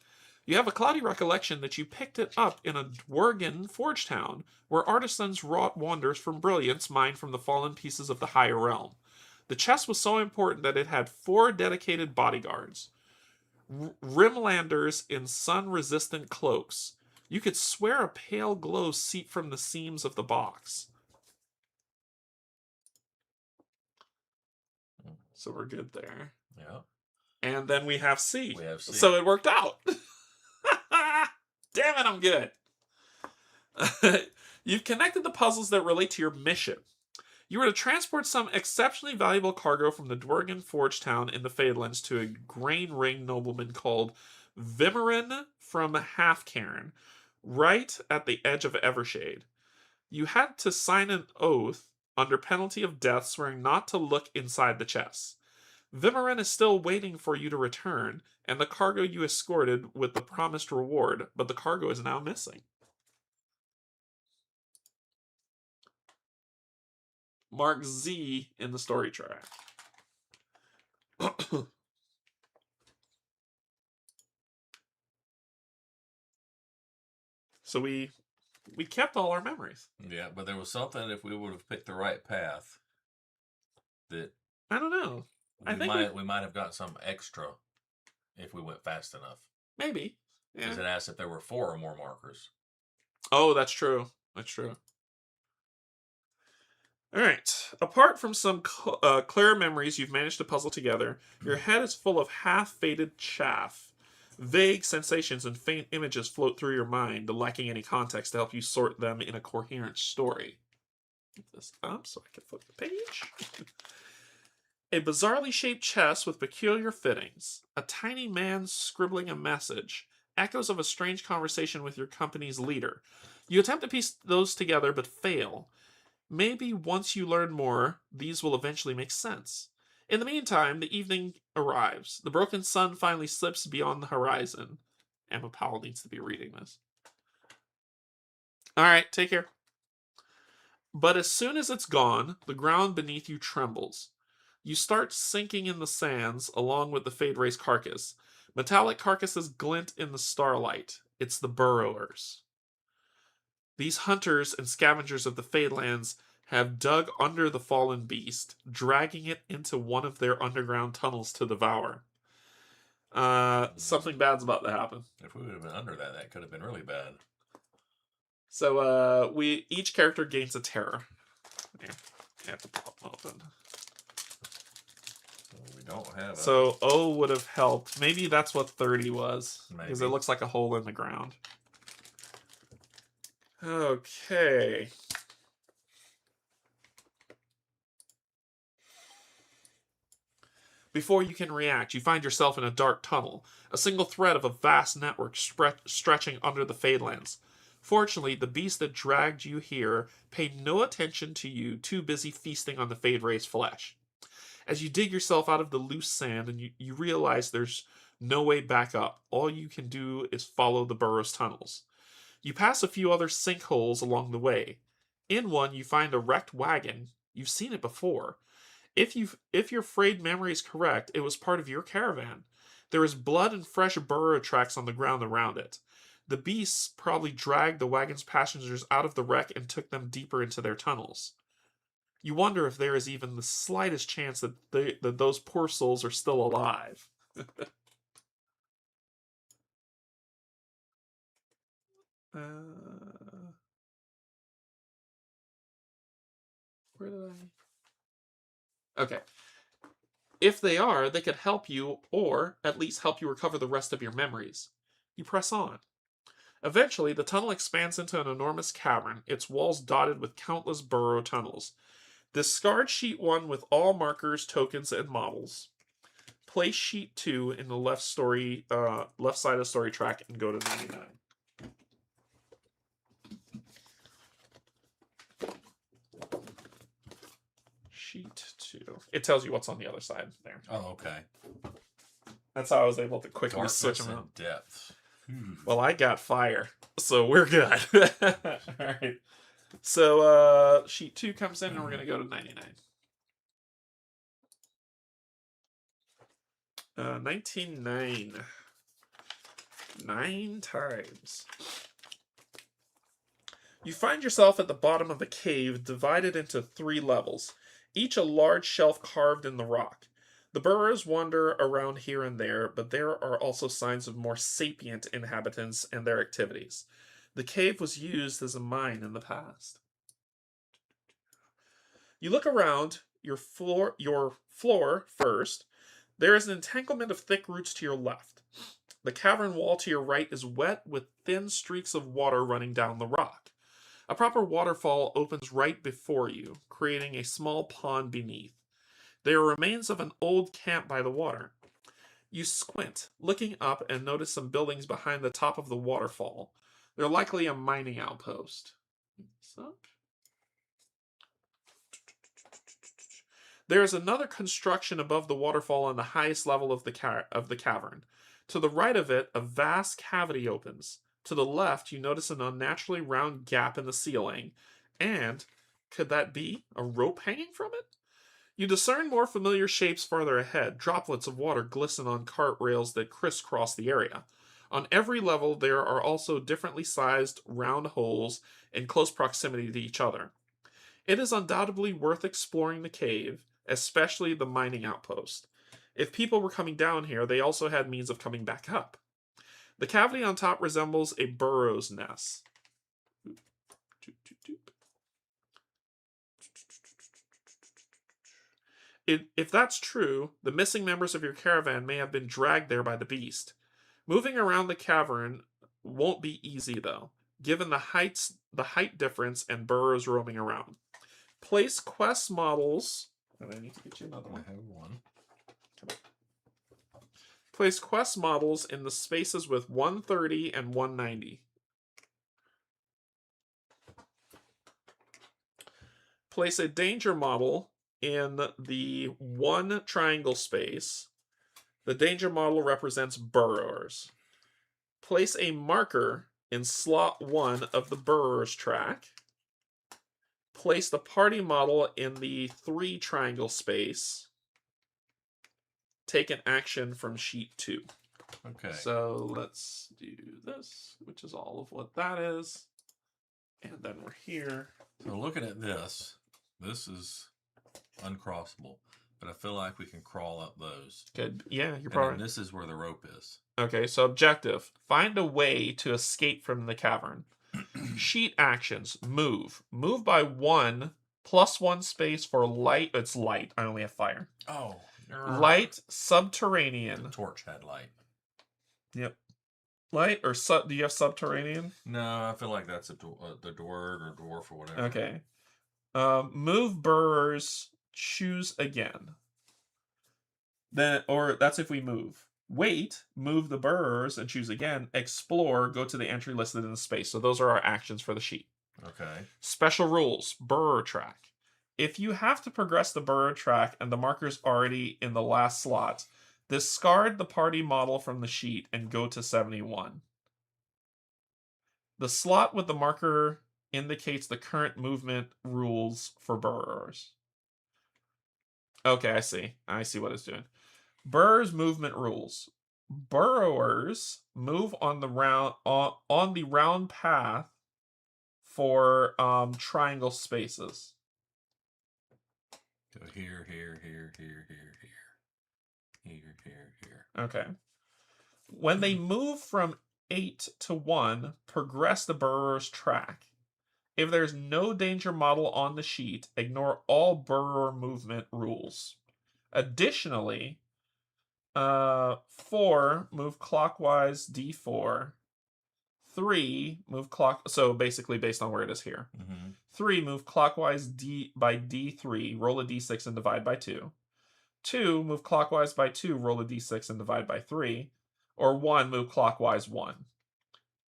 You have a cloudy recollection that you picked it up in a Dwergen forge town, where artisans wrought wonders from brilliance mined from the fallen pieces of the higher realm. The chest was so important that it had 4 dedicated bodyguards. Rimlanders in sun-resistant cloaks. You could swear a pale glow seeped from the seams of the box. So we're good there. Yeah. And then we have C. We have C. So it worked out. Damn it, I'm good. You've connected the puzzles that relate to your mission. You were to transport some exceptionally valuable cargo from the Dwergen Forge town in the Fadelands to a grain ring nobleman called Vimerin from Halfcairn, right at the edge of Evershade. You had to sign an oath under penalty of death, swearing not to look inside the chest. Vimerin is still waiting for you to return, and the cargo you escorted with the promised reward, but the cargo is now missing. Mark Z in the story track. So we kept all our memories. Yeah, but there was something, if we would have picked the right path, that I don't know. we might have got some extra if we went fast enough. Maybe. Yeah. Because it asked if there were 4 or more markers. Oh, that's true. That's true. All right. Apart from some clear memories you've managed to puzzle together, your head is full of half-faded chaff. Vague sensations and faint images float through your mind, lacking any context to help you sort them in a coherent story. Get this up so I can flip the page. A bizarrely shaped chest with peculiar fittings. A tiny man scribbling a message. Echoes of a strange conversation with your company's leader. You attempt to piece those together but fail. Maybe once you learn more, these will eventually make sense. In the meantime, the evening arrives. The broken sun finally slips beyond the horizon. Emma Powell needs to be reading this. Alright, take care. But as soon as it's gone, the ground beneath you trembles. You start sinking in the sands along with the Fade Race carcass. Metallic carcasses glint in the starlight. It's the burrowers. These hunters and scavengers of the Fadelands have dug under the fallen beast, dragging it into one of their underground tunnels to devour. Something bad's about to happen. If we would have been under that, that could have been really bad. So each character gains a terror. Here, I have to pop them open. We don't have. So O would have helped. Maybe that's what 30 was, because it Maybe. looks like a hole in the ground. Okay. Before you can react, you find yourself in a dark tunnel, a single thread of a vast network stretching under the Fadelands. Fortunately, the beast that dragged you here paid no attention to you, too busy feasting on the Fade Race flesh. As you dig yourself out of the loose sand and you realize there's no way back up, all you can do is follow the burrow's tunnels. You pass a few other sinkholes along the way. In one, you find a wrecked wagon. You've seen it before. If your frayed memory is correct, it was part of your caravan. There is blood and fresh burrow tracks on the ground around it. The beasts probably dragged the wagon's passengers out of the wreck and took them deeper into their tunnels. You wonder if there is even the slightest chance that those poor souls are still alive. Where did I... Okay. If they are, they could help you, or at least help you recover the rest of your memories. You press on. Eventually, the tunnel expands into an enormous cavern, its walls dotted with countless burrow tunnels. Discard sheet 1 with all markers, tokens, and models. Place sheet 2 in the left side of the story track and go to 99. Sheet 2. It tells you what's on the other side there. Oh, okay. That's how I was able to quickly Darkness switch them and out. depth. Well, I got fire, so we're good. All right. So sheet 2 comes in, and we're going to go to 99. 19.9. 9 times. You find yourself at the bottom of a cave divided into 3 levels, each a large shelf carved in the rock. The burrows wander around here and there, but there are also signs of more sapient inhabitants and their activities. The cave was used as a mine in the past. You look around your floor first. There is an entanglement of thick roots to your left. The cavern wall to your right is wet with thin streaks of water running down the rock. A proper waterfall opens right before you, creating a small pond beneath. There are remains of an old camp by the water. You squint, looking up, and notice some buildings behind the top of the waterfall. They're likely a mining outpost. There is another construction above the waterfall on the highest level of the cavern. To the right of it, a vast cavity opens. To the left, you notice an unnaturally round gap in the ceiling. And, could that be a rope hanging from it? You discern more familiar shapes farther ahead. Droplets of water glisten on cart rails that crisscross the area. On every level, there are also differently sized round holes in close proximity to each other. It is undoubtedly worth exploring the cave, especially the mining outpost. If people were coming down here, they also had means of coming back up. The cavity on top resembles a burrow's nest. If that's true, the missing members of your caravan may have been dragged there by the beast. Moving around the cavern won't be easy though, given the height difference and burrows roaming around. Place quest models. And I need to get you another one. I have one. Place quest models in the spaces with 130 and 190. Place a danger model in the 1 triangle space. The danger model represents burrowers. Place a marker in slot 1 of the burrowers track. Place the party model in the 3 triangle space. Take an action from sheet 2. Okay. So let's do this, which is all of what that is. And then we're here. So looking at this is uncrossable, but I feel like we can crawl up those. Good. Yeah, you're And probably. then this is where the rope is. Okay, so objective. Find a way to escape from the cavern. Sheet actions. Move. Move by 1 plus 1 space for light. It's light. I only have fire. Oh. Light, The subterranean. torch had light. Yep. Light or do you have subterranean? No, I feel like that's the dwarf or dwarf or whatever. Okay. Move burrowers. Choose again. Then, or that's if we move. Wait, move the burrowers and choose again. Explore, go to the entry listed in the space. So those are our actions for the sheet. Okay. Special rules, burrower track. If you have to progress the burrower track and the marker's already in the last slot, discard the party model from the sheet and go to 71. The slot with the marker indicates the current movement rules for burrowers. Okay, I see. I see what it's doing. Burrowers movement rules. Burrowers move on the round path for triangle spaces. Go here, here, here, here, here, here. Okay. When they move from 8 to 1, progress the burrower's track. If there's no danger model on the sheet, ignore all burrower movement rules. Additionally, 4, move clockwise D4. 3, move so basically based on where it is here. 3, move clockwise by D3, roll a D6 and divide by 2. 2, move clockwise by 2, roll a D6 and divide by 3. Or 1, move clockwise 1.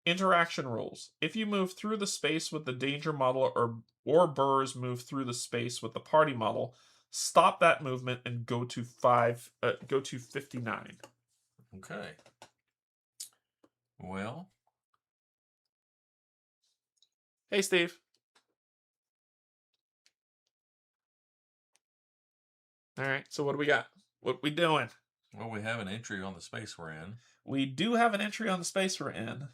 Interaction rules. If you move through the space with the danger model or burrowers move through the space with the party model, stop that movement and go to 59. Okay. Well. Hey, Steve. All right, so what do we got? What we doing? Well, we have an entry on the space we're in. We do have an entry on the space we're in.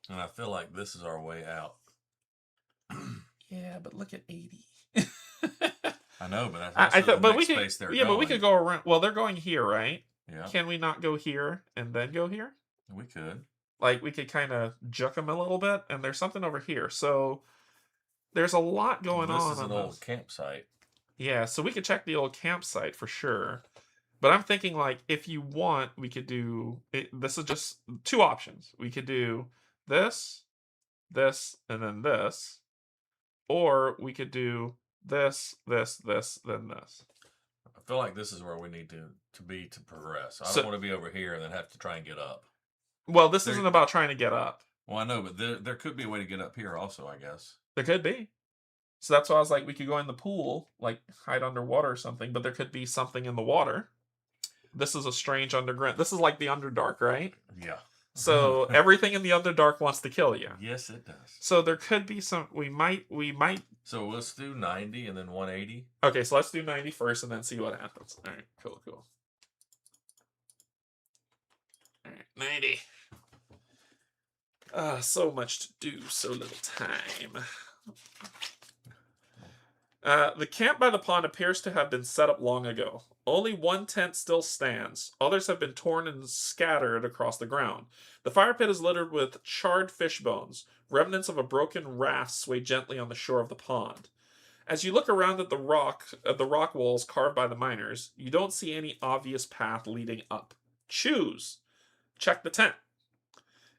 And I feel like this is our way out. Yeah, but look at 80. I know, but I thought, but we could, space they're yeah, going. but we could go around. Well, they're going here, right? Yeah. Can we not go here and then go here? We could. Like, we could kind of juke them a little bit, and there's something over here. So, there's a lot going on. This is an old campsite. Yeah, so we could check the old campsite for sure. But I'm thinking, like, if you want, we could do... this is just 2 options. We could do this, this, and then this. Or we could do this, this, this, then this. I feel like this is where we need to be to progress. I don't want to be over here and then have to try and get up. Well, this isn't about trying to get up. Well, I know, but there could be a way to get up here also, I guess. There could be. So that's why I was like, we could go in the pool, like hide underwater or something, but there could be something in the water. This is a strange underground. This is like the Underdark, right? Yeah. So everything in the Underdark wants to kill you. Yes, it does. So there could be some. We might. So let's do 90 and then 180. Okay, so let's do 90 first and then see what happens. All right, cool. All right, 90. So much to do, so little time. The camp by the pond appears to have been set up long ago. Only one tent still stands. Others have been torn and scattered across the ground. The fire pit is littered with charred fish bones. Remnants of a broken raft sway gently on the shore of the pond. As you look around at the rock walls carved by the miners, you don't see any obvious path leading up. Choose. Check the tent.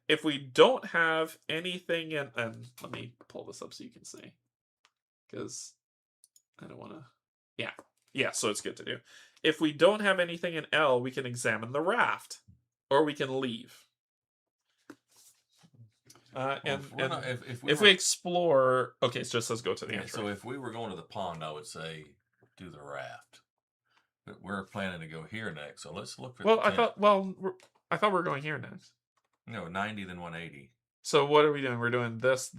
If we don't have anything in, and let me pull this up so you can see, because I don't want to. Yeah. So it's good to do. If we don't have anything in L, we can examine the raft, or we can leave. If we explore, okay, so it says go to the entry. So if we were going to the pond, I would say do the raft. But we're planning to go here next, so let's look for. I thought we were going here next. No, 90 then 180. So what are we doing? We're doing this.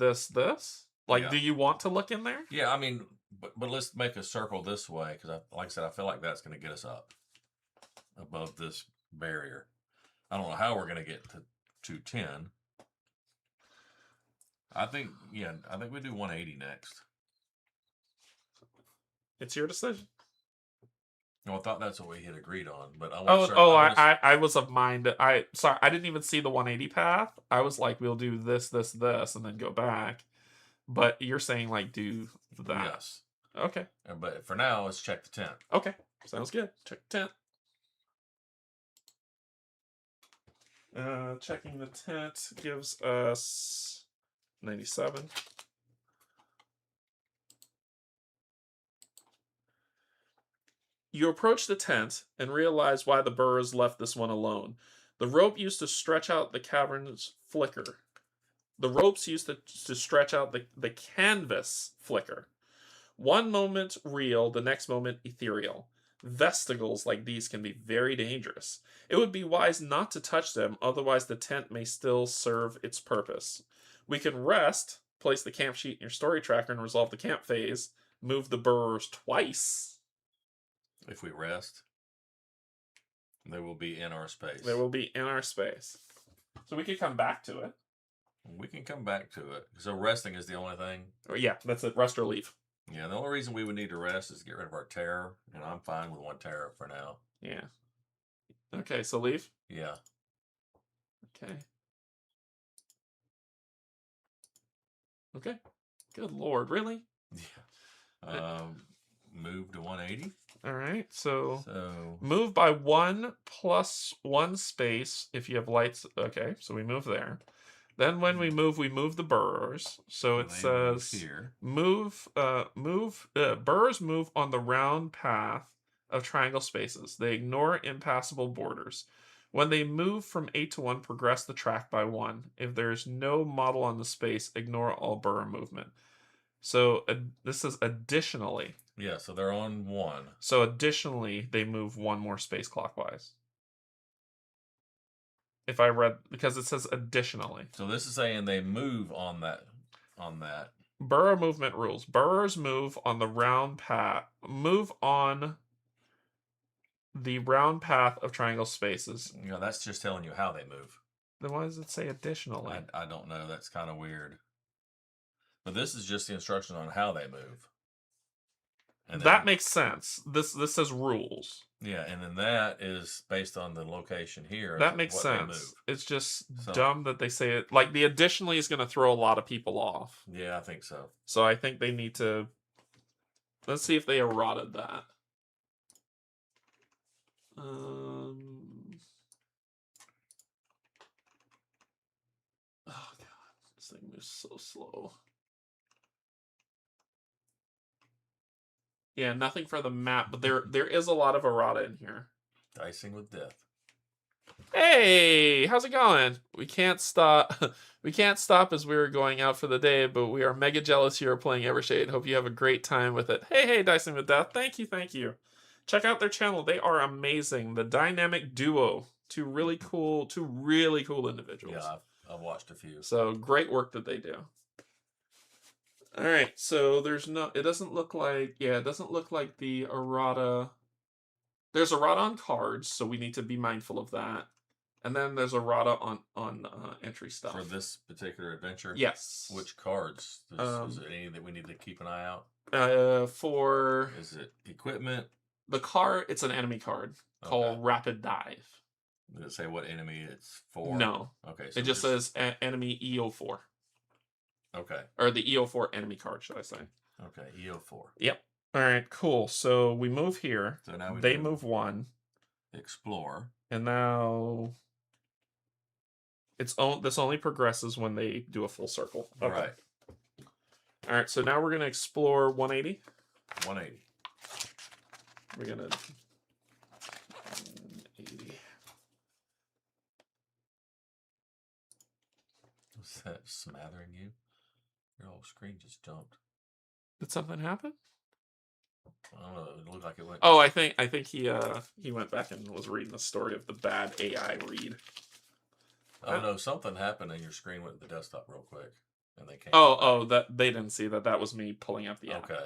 Like, Yeah. Do you want to look in there? Yeah, I mean, but let's make a circle this way because, like I said, I feel like that's going to get us up above this barrier. I don't know how we're going to get to 210. I think we do 180 next. It's your decision. No, I thought that's what we had agreed on, but I I was of mind. I didn't even see the 180 path. I was like, we'll do this, and then go back. But you're saying like do that. Yes. Okay. But for now, let's check the tent. Okay. Sounds good. Check the tent. Checking the tent gives us 97. You approach the tent and realize why the burros left this one alone. The rope used to stretch out the cavern's flicker. The ropes used to stretch out the canvas flicker. One moment real, the next moment ethereal. Vestigals like these can be very dangerous. It would be wise not to touch them, otherwise the tent may still serve its purpose. We can rest, place the camp sheet in your story tracker and resolve the camp phase. Move the burros twice. If we rest, they will be in our space. So we could come back to it. We can come back to it. So resting is the only thing? Yeah, that's it. Rest or leave. Yeah, the only reason we would need to rest is to get rid of our terror, and I'm fine with 1 terror for now. Yeah. Okay, so leave? Yeah. Okay. Okay. Good Lord, really? Yeah. Move to 180. All right, so move by 1 + 1 space if you have lights. Okay, so we move there. Then when we move the burrs. So it says here. Burrs move on the round path of triangle spaces. They ignore impassable borders. When they move from 8 to 1, progress the track by 1. If there's no model on the space, ignore all burr movement. So this is additionally. Yeah, so they're on 1. So additionally, they move 1 more space clockwise. If I read, because it says additionally. So this is saying they move on that. Burrow movement rules. Burrows move on the round path. Move on the round path of triangle spaces. You know, that's just telling you how they move. Then why does it say additionally? I don't know. That's kind of weird. But this is just the instruction on how they move. And then, that makes sense. This says rules. Yeah, and then that is based on the location here. That makes sense. It's just dumb that they say it. Like, the additionally is going to throw a lot of people off. Yeah, I think so. So I think they need to... Let's see if they eroded that. Oh, God. This thing moves so slow. Yeah, nothing for the map, but there is a lot of errata in here. Dicing with death. Hey, how's it going? We can't stop. We can't stop as we were going out for the day, but we are mega jealous you are playing Evershade. Hope you have a great time with it. Hey, Dicing with Death. Thank you. Check out their channel. They are amazing. The dynamic duo. Two really cool individuals. Yeah, I've watched a few. So great work that they do. All right, so it doesn't look like the errata. There's errata on cards, so we need to be mindful of that. And then there's errata on entry stuff. For this particular adventure? Yes. Which cards? Is there any that we need to keep an eye out? Is it equipment? The card, it's an enemy card called Rapid Dive. Does it say what enemy it's for? No. Okay. So it just says enemy EO4. Okay. Or the EO4 enemy card, should I say. Okay, EO4. Yep. All right, cool. So we move here. So now they move 1. Explore. And now this only progresses when they do a full circle. Okay. Right. All right, so now we're going to explore 180. 180. We're going to 180. Was that smattering you? Your whole screen just jumped. Did something happen? I don't know. It looked like it went. Oh, I think he went back and was reading the story of the bad AI read. Oh no, something happened and your screen went to the desktop real quick, and they came. That they didn't see that. That was me pulling up the app. Okay.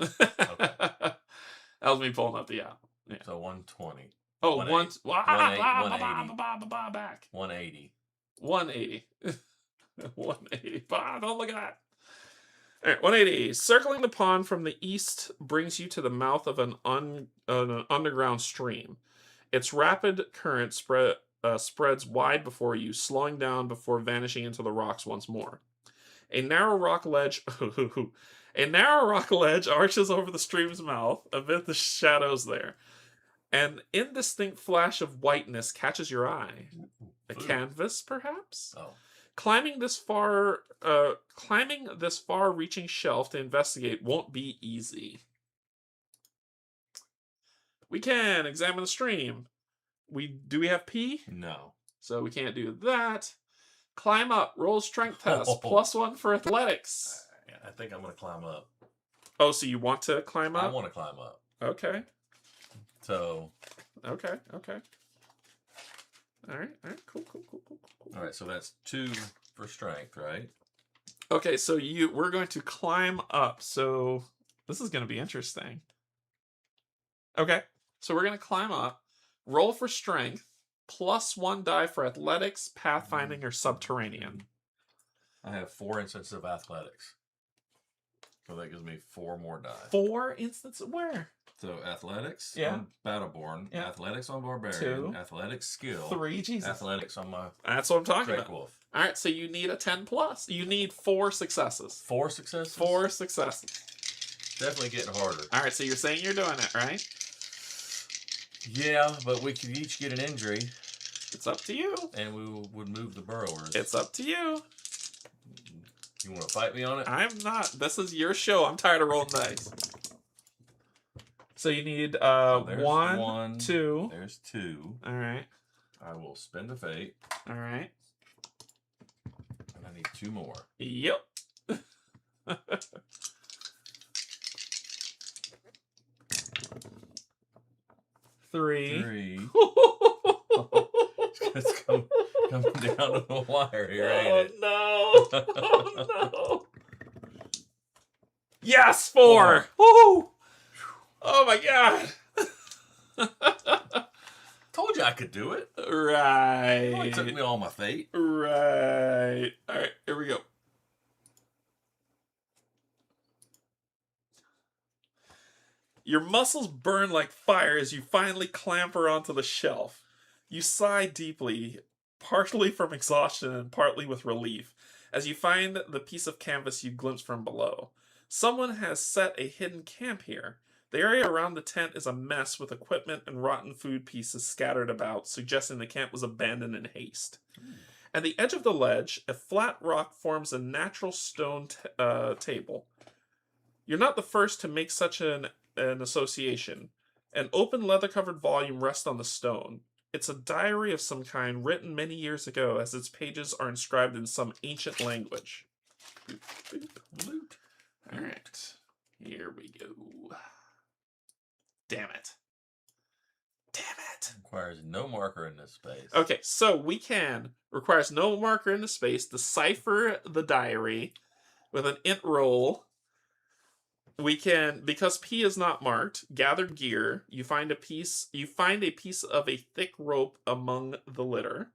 That was me pulling up the app. Yeah. So 120. Oh, 180. Back. 180. 180. 180. Don't look at that. All right, 180. Circling the pond from the east brings you to the mouth of an underground stream. Its rapid current spreads wide before you, slowing down before vanishing into the rocks once more. A narrow rock ledge arches over the stream's mouth amid the shadows there. An indistinct flash of whiteness catches your eye. A canvas, perhaps? Oh. Climbing this far-reaching shelf to investigate won't be easy. We can examine the stream. Do we have P? No. So we can't do that. Climb up. Roll strength test. +1 for athletics. I think I'm going to climb up. Oh, so you want to climb up? I want to climb up. Okay. So. Okay. All right. Cool. All right, so that's 2 for strength, right? Okay, so we're going to climb up. So this is going to be interesting. Okay, so we're going to climb up. Roll for strength. +1 die for athletics, pathfinding, or subterranean. I have 4 instances of athletics. So that gives me 4 more die. 4 instances? Where? So athletics on Battleborn, athletics on Barbarian, 2, athletics skill, 3, Jesus. athletics on my That's what I'm talking Drake about. Wolf. All right, so you need a 10+. You need 4 successes. 4 successes? 4 successes. Definitely getting harder. All right, so you're saying you're doing it, right? Yeah, but we could each get an injury. It's up to you. And we would move the burrowers. It's up to you. You want to fight me on it? I'm not. This is your show. I'm tired of rolling dice. So you need So 1, 2. There's 2. All right. I will spend a fate. All right. And I need 2 more. Yep. 3. It's coming down to the wire here, ain't it? No. Oh, no. Yes, 4. Woo! Oh, my God. Told you I could do it. Right. It took me all my fate. Right. All right, here we go. Your muscles burn like fire as you finally clamber onto the shelf. You sigh deeply, partially from exhaustion and partly with relief, as you find the piece of canvas you glimpsed from below. Someone has set a hidden camp here. The area around the tent is a mess with equipment and rotten food pieces scattered about, suggesting the camp was abandoned in haste. At the edge of the ledge, a flat rock forms a natural stone table. You're not the first to make such an association. An open leather-covered volume rests on the stone. It's a diary of some kind written many years ago, as its pages are inscribed in some ancient language. Loot. All right, here we go. Damn it. Requires no marker in this space. Okay, so we requires no marker in the space, decipher the diary with an int roll. We can, because P is not marked, gather gear. You find a piece of a thick rope among the litter,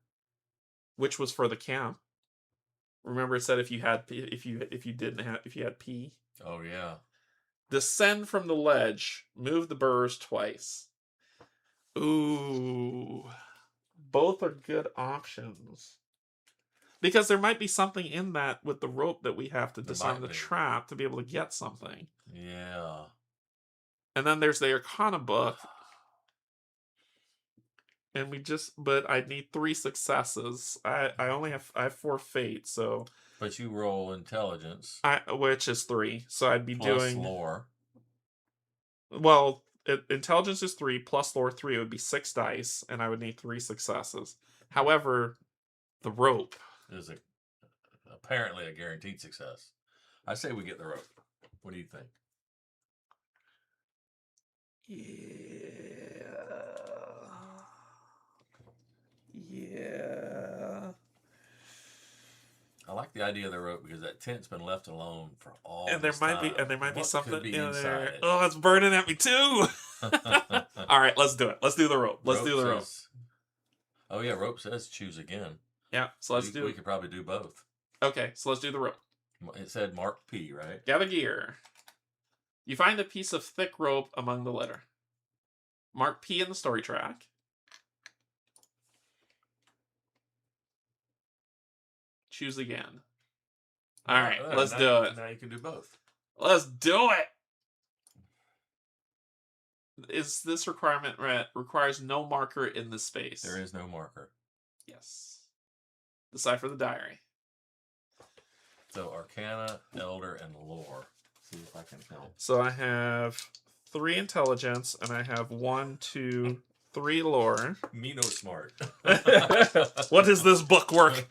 which was for the camp. Remember, it said if you had P. Oh yeah. Descend from the ledge. Move the burrs twice. Ooh, both are good options. Because there might be something in that with the rope that we have to There disarm might the be. trap to be able to get something. Yeah. And then there's the Arcana book. And but I need 3 successes. I have 4 fate, so But you roll intelligence which is 3. So I'd be plus doing lore. well. Intelligence is 3 plus lore 3. It would be 6 dice, and I would need 3 successes. However, the rope Is apparently a guaranteed success. I say we get the rope. What do you think? Yeah. I like the idea of the rope because that tent's been left alone for all And this time. there might be What something could be in inside there. it? Oh, it's burning at me too. All right, let's do it. Let's do the rope. Let's do the rope. Oh yeah, rope says choose again. Yeah, so let's We could probably do both. Okay, so let's do the rope. It said mark P, right? Gather gear. You find a piece of thick rope among the litter. Mark P in the story track. Choose again. All right, let's do it. Now you can do both. Let's do it. Is this requirement requires no marker in the space? There is no marker. Yes. Decipher the diary. So Arcana, Elder, and Lore. See if I can help. So I have 3 intelligence, and I have 1, 2, 3 lore. Me no smart. What is this book work?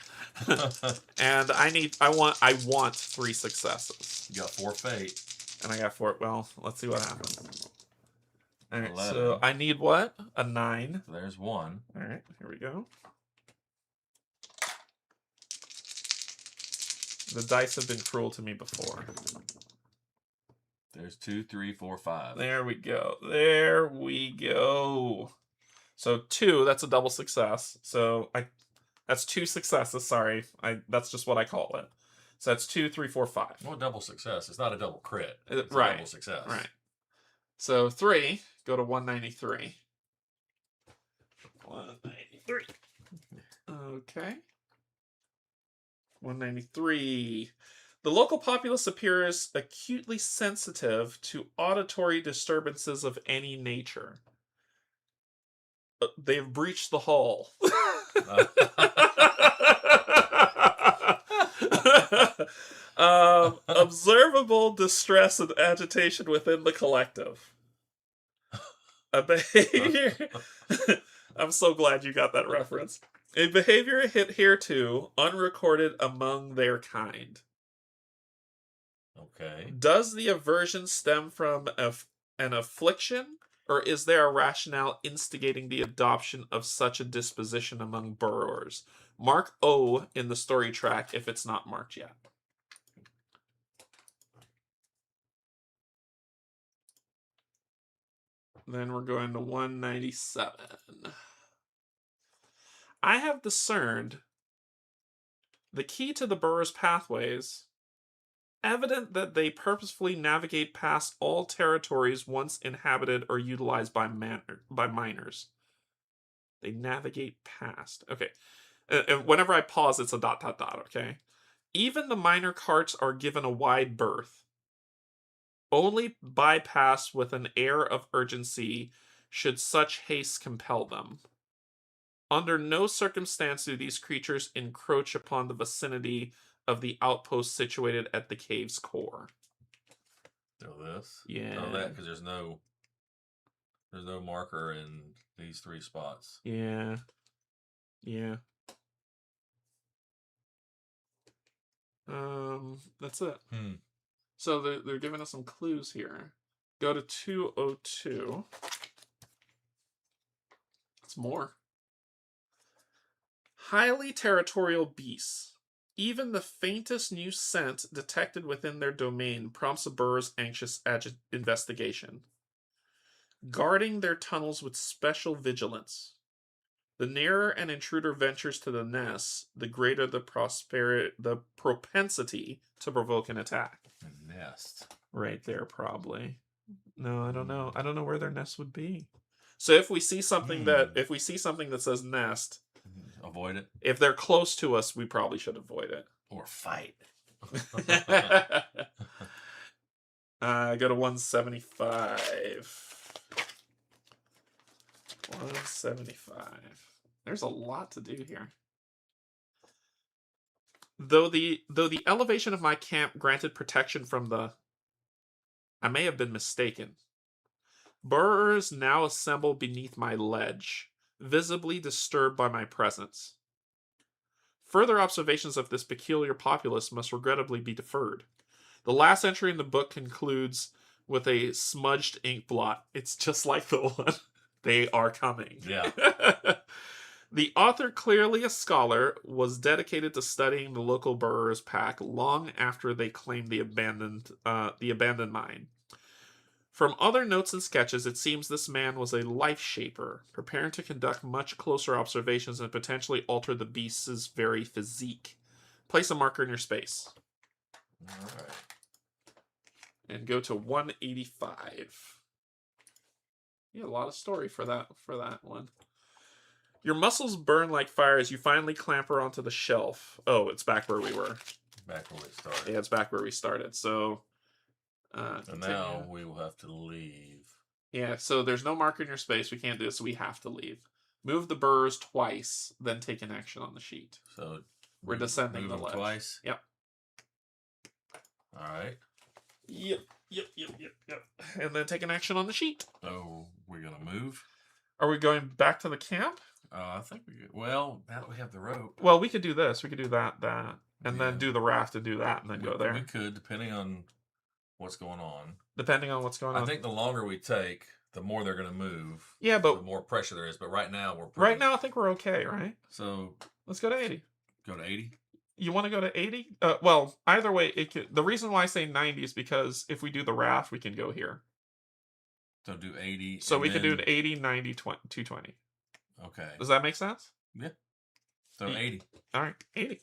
And I want 3 successes. You got 4 fate. And I got 4. Well, let's see what happens. All right, 11. so I need what? A 9. So there's 1. All right, here we go. The dice have been cruel to me before. There's 2, 3, 4, 5. There we go. There we go. So 2, that's a double success. So that's 2 successes. Sorry, that's just what I call it. So that's 2, 3, 4, 5. Well, double success. It's not a double crit. It's Right. a double success. Right. So 3, go to 193. 193. Okay. 193. The local populace appears acutely sensitive to auditory disturbances of any nature. They've breached the hull. Observable distress and agitation within the collective. A behavior. I'm so glad you got that reference. A behavior hit hereto unrecorded among their kind. Okay. Does the aversion stem from an affliction, or is there a rationale instigating the adoption of such a disposition among burrowers? Mark O in the story track if it's not marked yet. Then we're going to 197. I have discerned the key to the burrowers' pathways, evident that they purposefully navigate past all territories once inhabited or utilized by miners. They navigate past. Okay. And whenever I pause, it's a ... okay? Even the miner carts are given a wide berth. Only bypass with an air of urgency should such haste compel them. Under no circumstance do these creatures encroach upon the vicinity of the outpost situated at the cave's core. So this? Yeah. Oh, that because there's no marker in these 3 spots. Yeah. Yeah. That's it. So they're giving us some clues here. Go to 202. It's more. Highly territorial beasts. Even the faintest new scent detected within their domain prompts a burrower's anxious investigation. Guarding their tunnels with special vigilance. The nearer an intruder ventures to the nest, the greater the propensity to provoke an attack. A nest. Right there, probably. No, I don't know. I don't know where their nest would be. So if we see something that says nest, Avoid it If they're close to us, we probably should avoid it. or fight. Go to 175. 175. There's a lot to do here. Though the elevation of my camp granted protection from the... I may have been mistaken. Burrowers now assemble beneath my ledge, visibly disturbed by my presence. Further observations of this peculiar populace must regrettably be deferred. The last entry in the book concludes with a smudged ink blot. It's just like the one. They are coming. Yeah. The author, clearly a scholar, was dedicated to studying the local burrowers pack long after they claimed the abandoned mine. From other notes and sketches, it seems this man was a life shaper, preparing to conduct much closer observations and potentially alter the beast's very physique. Place a marker in your space. All right. And go to 185. Yeah, a lot of story for that one. Your muscles burn like fire as you finally clamber onto the shelf. Oh, it's back where we were. Back where we started. Yeah, it's back where we started. So, So now we will have to leave. Yeah, so there's no marker in your space. We can't do this, so we have to leave. Move the burrs twice, then take an action on the sheet. So we're descending the them ledge. Twice? Yep. All right. Yep. And then take an action on the sheet. So we're going to move? Are we going back to the camp? I think we could. Well, now that we have the rope. Well, we could do this. We could do that, and then do the raft and do that, and then go there. We could, depending on what's going on. Depending on what's going on. I think the longer we take, the more they're going to move. Yeah, but the more pressure there is. But right now, right now, I think we're okay, right? So let's go to 80. Go to 80. You want to go to 80? Well, either way, it could. The reason why I say 90 is because if we do the raft, we can go here. So do 80. So we could do an 80, 90, 20, 220. Okay. Does that make sense? Yeah. So 80. All right, 80.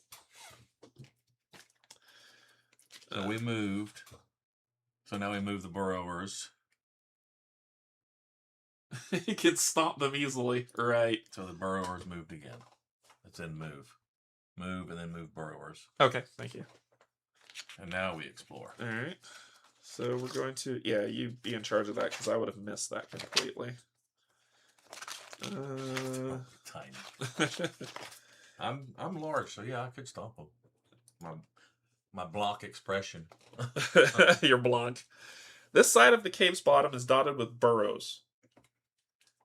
So we moved. So now we move the burrowers. You can stomp them easily. Right. So the burrowers moved again. It's in move. Move and then move burrowers. Okay, thank you. And now we explore. All right. So we're going to... Yeah, you be in charge of that because I would have missed that completely. Tiny. I'm large, so yeah, I could stomp them. My block expression. Your block. This side of the cave's bottom is dotted with burrows.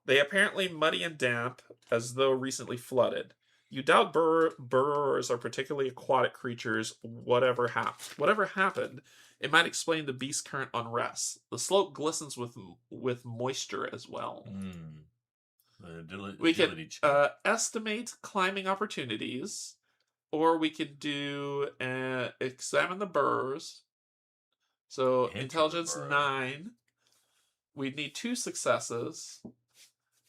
They apparently muddy and damp, as though recently flooded. You doubt burrowers are particularly aquatic creatures. Whatever happened, it might explain the beast's current unrest. The slope glistens with moisture as well. We can estimate climbing opportunities, or we could do examine the burrs. So intelligence 9. We'd need 2 successes.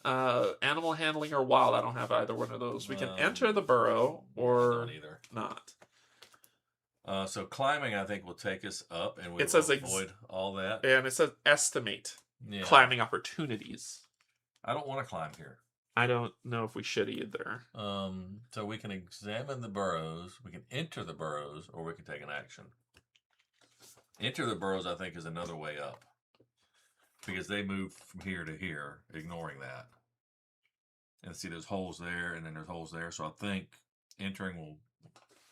Animal handling or wild. I don't have either one of those. We can enter the burrow or not. So climbing, I think, will take us up, and we will avoid all that. And it says estimate climbing opportunities. I don't want to climb here. I don't know if we should either. So we can examine the burrows, we can enter the burrows, or we can take an action. Enter the burrows, I think, is another way up. Because they move from here to here, ignoring that. And see, there's holes there, and then there's holes there. So I think entering will...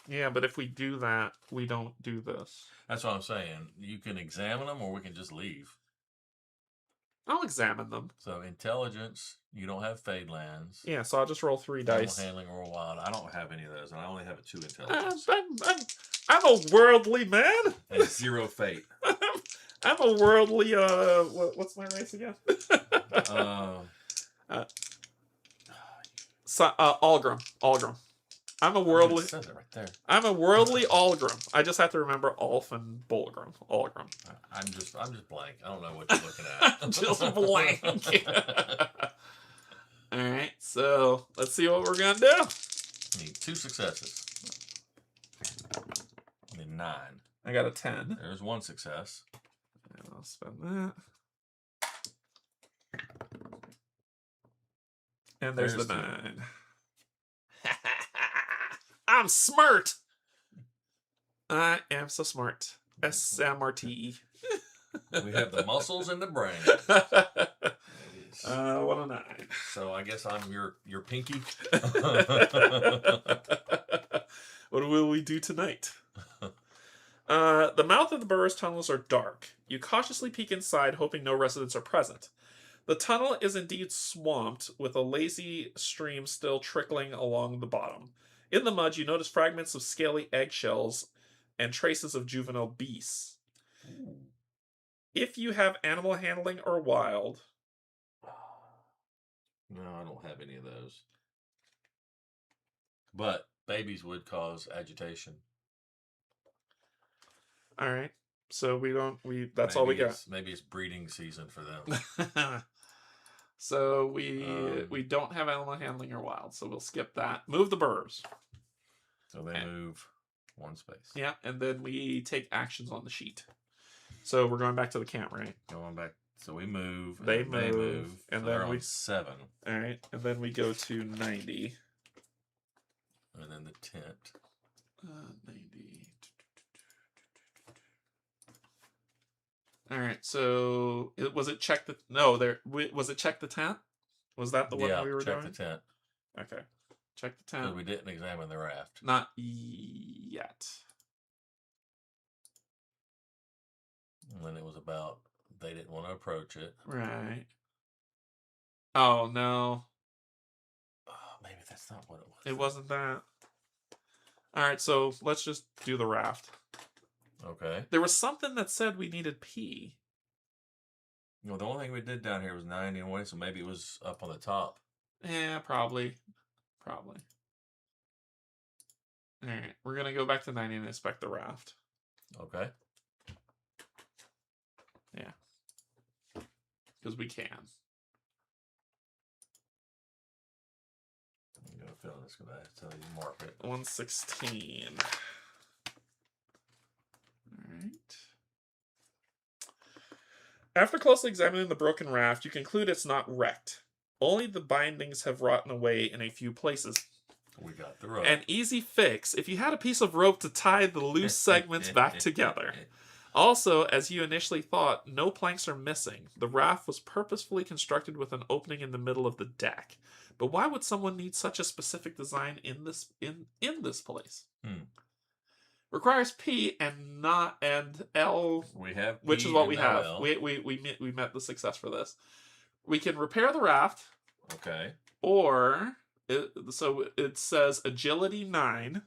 Yeah, but if we do that, we don't do this. That's what I'm saying. You can examine them, or we can just leave. I'll examine them. So intelligence, you don't have fade lands. Yeah, so I'll just roll 3 dice. Handling or wild. I don't have any of those, and I only have a 2 intelligence. I'm a worldly man. And 0 fate. I'm a worldly. What's my race again? Algrim. I'm a worldly. It says it right there. I'm a worldly Algrim. I just have to remember Alf and Bulgrim. Algrim. I'm just blank. I don't know what you're looking at. I'm just blank. All right, so let's see what we're gonna do. Need 2 successes. I need 9. I got a 10. There's 1 success. And I'll spend that. And there's the 9. I'm smart. I am so smart. SMRT. We have the muscles and the brain. 109. So I guess I'm your pinky. What will we do tonight? The mouth of the burrow's tunnels are dark. You cautiously peek inside, hoping no residents are present. The tunnel is indeed swamped, with a lazy stream still trickling along the bottom. In the mud, you notice fragments of scaly eggshells and traces of juvenile beasts. If you have animal handling or wild... No, I don't have any of those. But babies would cause agitation. All right. So that's all we got. Maybe it's breeding season for them. So we don't have animal handling or wild, so we'll skip that. Move the burrs. So they move one space. Yeah, and then we take actions on the sheet. So we're going back to the camp, right? Going back. So we move. They move. And so then they're we... on 7. All right. And then we go to 90. And then the tent. 90. All right. So was it check the... No, was it check the tent? Was that the one we were doing? Yeah, check the tent. Okay. Check the tent. Because we didn't examine the raft. Not yet. And then it was about they didn't want to approach it. Right. Oh, no. Oh, maybe that's not what it was. It wasn't that. All right, so let's just do the raft. Okay. There was something that said we needed pee. Well, the only thing we did down here was 90 anyway, so maybe it was up on the top. Yeah, probably. Probably. All right, we're going to go back to 90 and inspect the raft. Okay. Yeah. Because we can. I'm going to feel this because I have to tell you mark it. 116. Alright. After closely examining the broken raft, you conclude it's not wrecked. Only the bindings have rotten away in a few places. We got the rope. An easy fix if you had a piece of rope to tie the loose segments back together. Also, as you initially thought, no planks are missing. The raft was purposefully constructed with an opening in the middle of the deck. But why would someone need such a specific design in this place? Requires P and L. We have P, which is what we have. L. We met the success for this. We can repair the raft. Okay. Or so it says agility 9.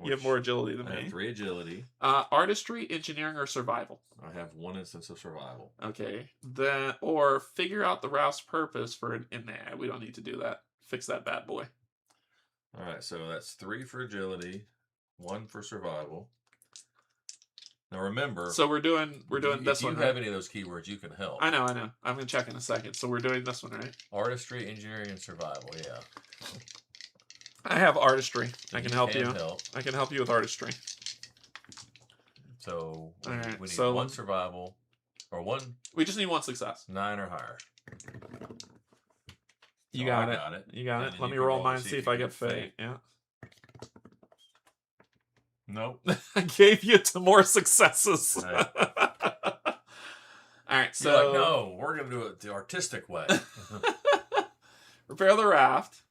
You have more agility than I me. have 3 agility. Artistry, engineering, or survival. I have 1 instance of survival. Okay. Then or figure out the raft's purpose for an. Nah, we don't need to do that. Fix that bad boy. All right, so that's 3 for agility, 1 for survival. Now remember. So we're doing this one. If you have any of those keywords, you can help. I know. I'm gonna check in a second. So we're doing this one, right? Artistry, engineering, and survival. Yeah. I have artistry. I can help you. Help. I can help you with artistry. So all right, we need so 1 survival, or 1. We just need 1 success. 9 or higher. You got it. You got it. Let me roll mine. See if I get fate. Yeah. Nope. I gave you 2 more successes. Right. All right. So you're like, no, we're gonna do it the artistic way. Repair the raft.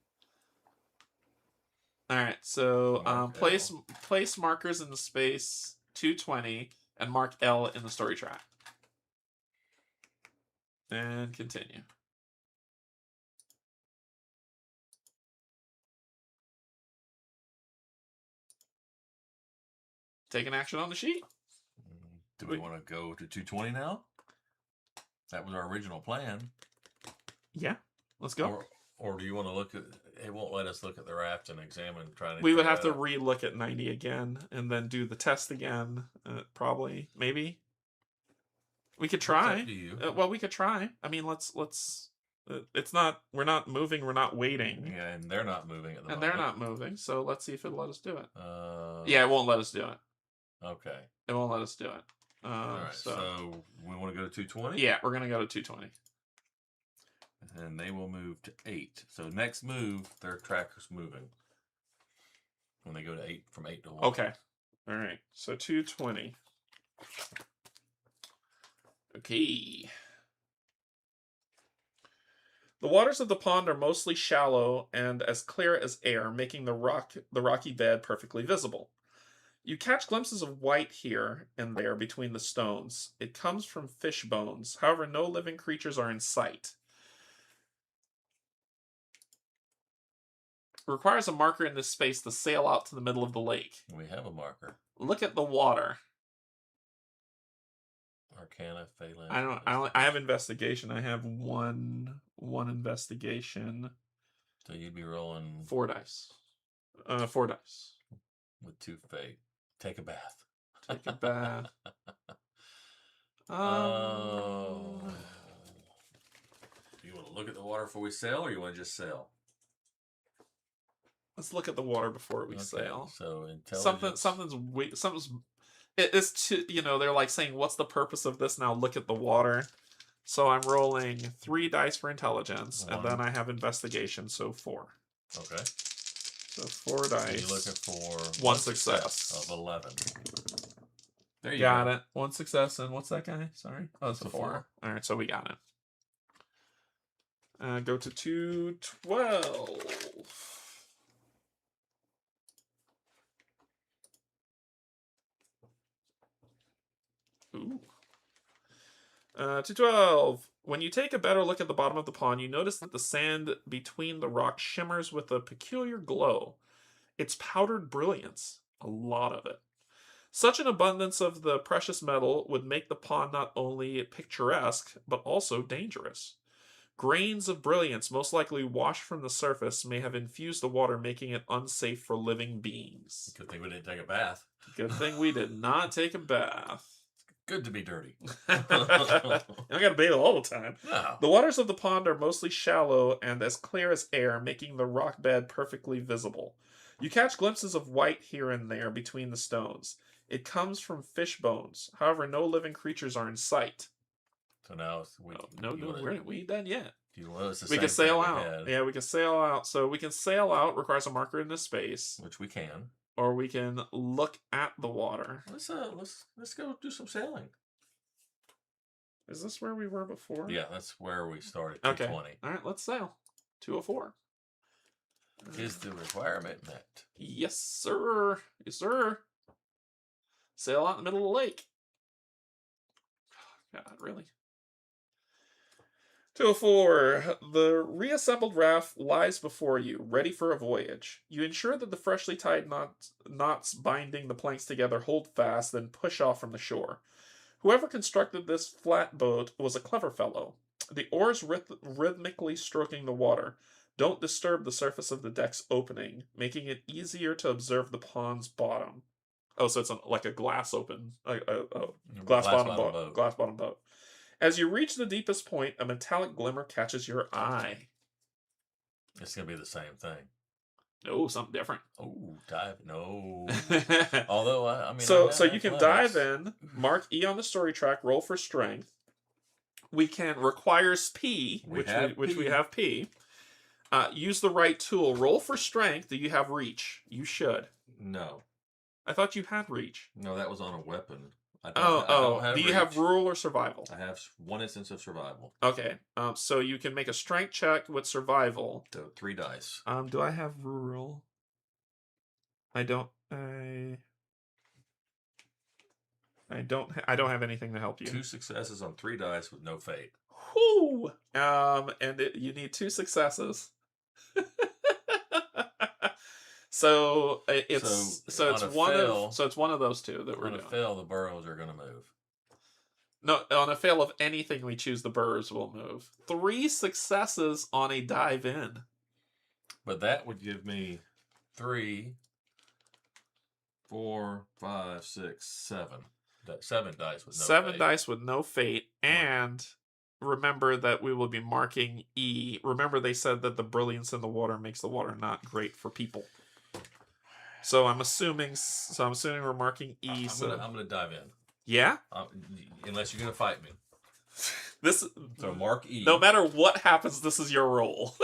All right. So place markers in the space 220 and mark L in the story track. And continue. Take an action on the sheet. Do we want to go to 220 now? That was our original plan. Yeah, let's go. Or do you want to look at? It won't let us look at the raft and examine. We would have to re-look at 90 again and then do the test again. Probably, maybe. We could try. It's up to you. Well, we could try. I mean, let's. It's not. We're not moving. We're not waiting. Yeah, and they're not moving at the moment. And they're not moving. So let's see if it'll let us do it. Yeah, it won't let us do it. Okay. It won't let us do it. All right. So we want to go to 220. Yeah, we're gonna go to 220. And they will move to 8. So next move, their tracker's moving. when they go to 8 from 8 to 1. Okay. All right. So 220. Okay. The waters of the pond are mostly shallow and as clear as air, making the rocky bed perfectly visible. You catch glimpses of white here and there between the stones. It comes from fish bones. However, no living creatures are in sight. It requires a marker in this space to sail out to the middle of the lake. We have a marker. Look at the water. Arcana, Phalanx. I have investigation. I have one investigation. So you'd be rolling 4 dice. 4 dice. with 2 fate. Take a bath. Take a bath. Oh. You want to look at the water before we sail, or you want to just sail? Let's look at the water before we sail. So intelligence. Something's. It's too, they're like saying, "What's the purpose of this?" Now look at the water. So I'm rolling 3 dice for intelligence, and then I have investigation, so 4. Okay. So 4 dice. You're looking for 1 success of 11. There you got go. it. 1 success, and what's that guy? Sorry. Oh, it's a 4. All right, so we got it. Go to 212. Ooh. 212. When you take a better look at the bottom of the pond, you notice that the sand between the rocks shimmers with a peculiar glow. It's powdered brilliance. A lot of it. Such an abundance of the precious metal would make the pond not only picturesque, but also dangerous. Grains of brilliance, most likely washed from the surface, may have infused the water, making it unsafe for living beings. Good thing we didn't take a bath. Good thing we did not take a bath. Good to be dirty. I gotta bathe all the time. No. The waters of the pond are mostly shallow and as clear as air, making the rock bed perfectly visible. You catch glimpses of white here and there between the stones. It comes from fish bones. However, no living creatures are in sight. So now we ain't done yet. We can sail out. Yeah, we can sail out. So we can sail out. Requires a marker in this space, which we can. Or we can look at the water. Let's go do some sailing. Is this where we were before? Yeah, that's where we started. Okay. 220. All right, let's sail. 204. Is the requirement met? Yes, sir. Yes, sir. Sail out in the middle of the lake. God, really? 204. The reassembled raft lies before you, ready for a voyage. You ensure that the freshly tied knots binding the planks together hold fast, then push off from the shore. Whoever constructed this flat boat was a clever fellow. The oars rhythmically stroking the water don't disturb the surface of the deck's opening, making it easier to observe the pond's bottom. Oh, so it's like a glass bottom boat. Glass bottom boat. As you reach the deepest point, a metallic glimmer catches your eye. It's gonna be the same thing. No, something different. Oh, dive! No. Although I mean, so you can dive in, mark E on the story track, roll for strength. We can requires P, which we have P. Use the right tool. Roll for strength. Do you have reach? You should. No. I thought you had reach. No, that was on a weapon. I don't have Do you reach. Have rule or survival? I have 1 instance of survival. Okay. So you can make a strength check with survival. So 3 dice. Do I have rule? I don't. I don't have anything to help you. 2 successes on 3 dice with no fate. Whoo! You need 2 successes. So it's one of those 2 that we're doing. On a fail, the burrows are going to move. No, on a fail of anything we choose, the burrows will move. 3 successes on a dive in. But that would give me 3, 4, 5, 6, 7. 7 dice with no 7 fate. Dice with no fate, and remember that we will be marking E. Remember they said that the brilliance in the water makes the water not great for people. So I'm assuming we're marking E. I'm gonna dive in. Yeah. Unless you're gonna fight me. So mark E. No matter what happens, this is your roll.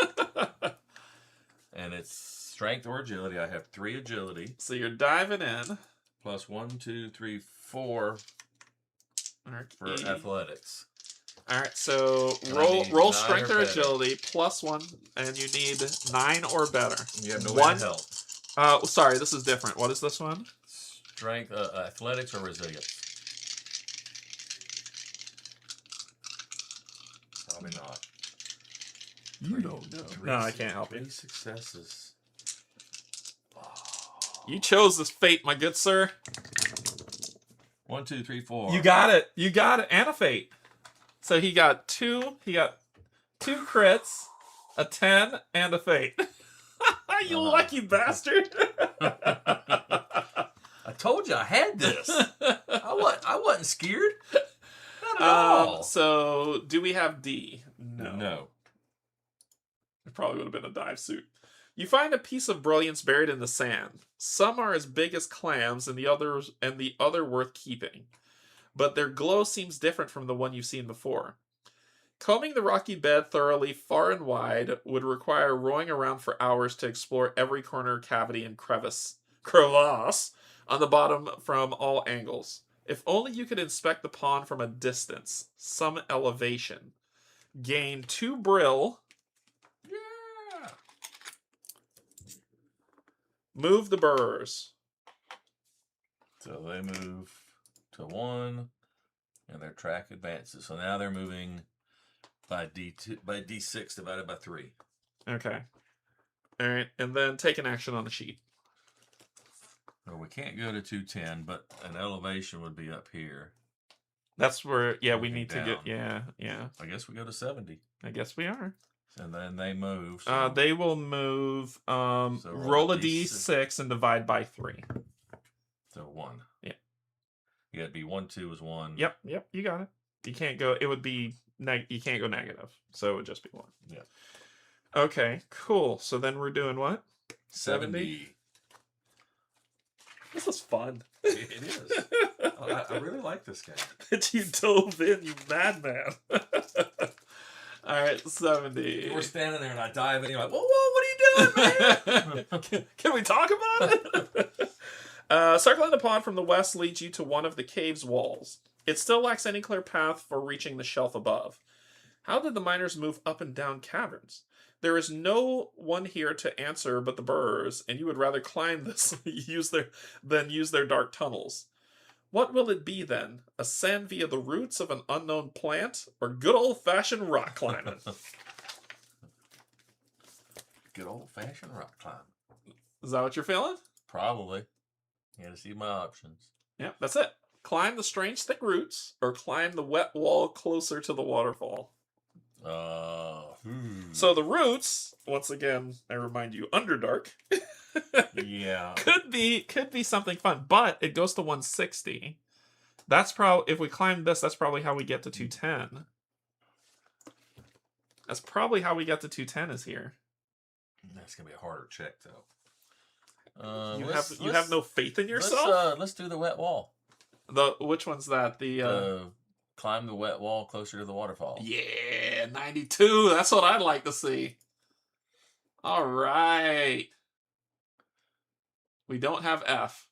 And it's strength or agility. I have 3 agility. So you're diving in. Plus 1, 2, 3, 4 for athletics. All right, so And roll 9 strength or better. agility plus 1, and you need 9 or better. You have no way to help. Sorry, this is different. What is this one? Strength, athletics, or resilience? Probably not. You don't know. No, I can't help you. 3 successes. You chose this fate, my good sir. 1, 2, 3, 4. You got it. You got it. And a fate. So he got two crits, a 10, and a fate. You lucky bastard. I told you I had this. I wasn't scared. Not at all. So do we have D? No. It probably would have been a dive suit. You find a piece of brilliance buried in the sand. Some are as big as clams, and the other worth keeping. But their glow seems different from the one you've seen before. Combing the rocky bed thoroughly far and wide would require rowing around for hours to explore every corner, cavity, and crevasse on the bottom from all angles. If only you could inspect the pond from a distance, some elevation. Gain 2 brill. Yeah. Move the burrs. So they move to 1, and their track advances. So now they're moving by D6 divided by 3. Okay. All right, and then take an action on the sheet. Well, we can't go to 210, but an elevation would be up here. That's where, we Moving need to down. get, yeah. I guess we go to 70. I guess we are. And then they move. So, They will move, roll a D6 and divide by 3. so 1. Yeah. Yeah, it'd be 1, 2 is 1. Yep, you got it. You can't go, it would be, you can't go negative, so it would just be 1. Yeah. Okay, cool. So then we're doing what? 70. This is fun. It is. I really like this game. You dove in, you madman. All right, 70. We're standing there and I dive in. You're like, whoa, what are you doing, man? Can we talk about it? Circling the pond from the west leads you to one of the cave's walls. It still lacks any clear path for reaching the shelf above. How did the miners move up and down caverns? There is no one here to answer but the burrs, and you would rather climb this than use their dark tunnels. What will it be then? Ascend via the roots of an unknown plant, or good old-fashioned rock climbing? Good old-fashioned rock climbing. Is that what you're feeling? Probably. You gotta see my options. Yeah, that's it. Climb the strange thick roots, or climb the wet wall closer to the waterfall. So the roots, once again, I remind you, Underdark. Yeah. Could be something fun, but it goes to 160. That's probably, if we climb this, that's probably how we get to 210. That's probably how we get to 210 is here. That's gonna be a harder check though. You have no faith in yourself? Let's do the wet wall. Which one's that? Climb the wet wall closer to the waterfall. Yeah, 92. That's what I'd like to see. All right. We don't have F.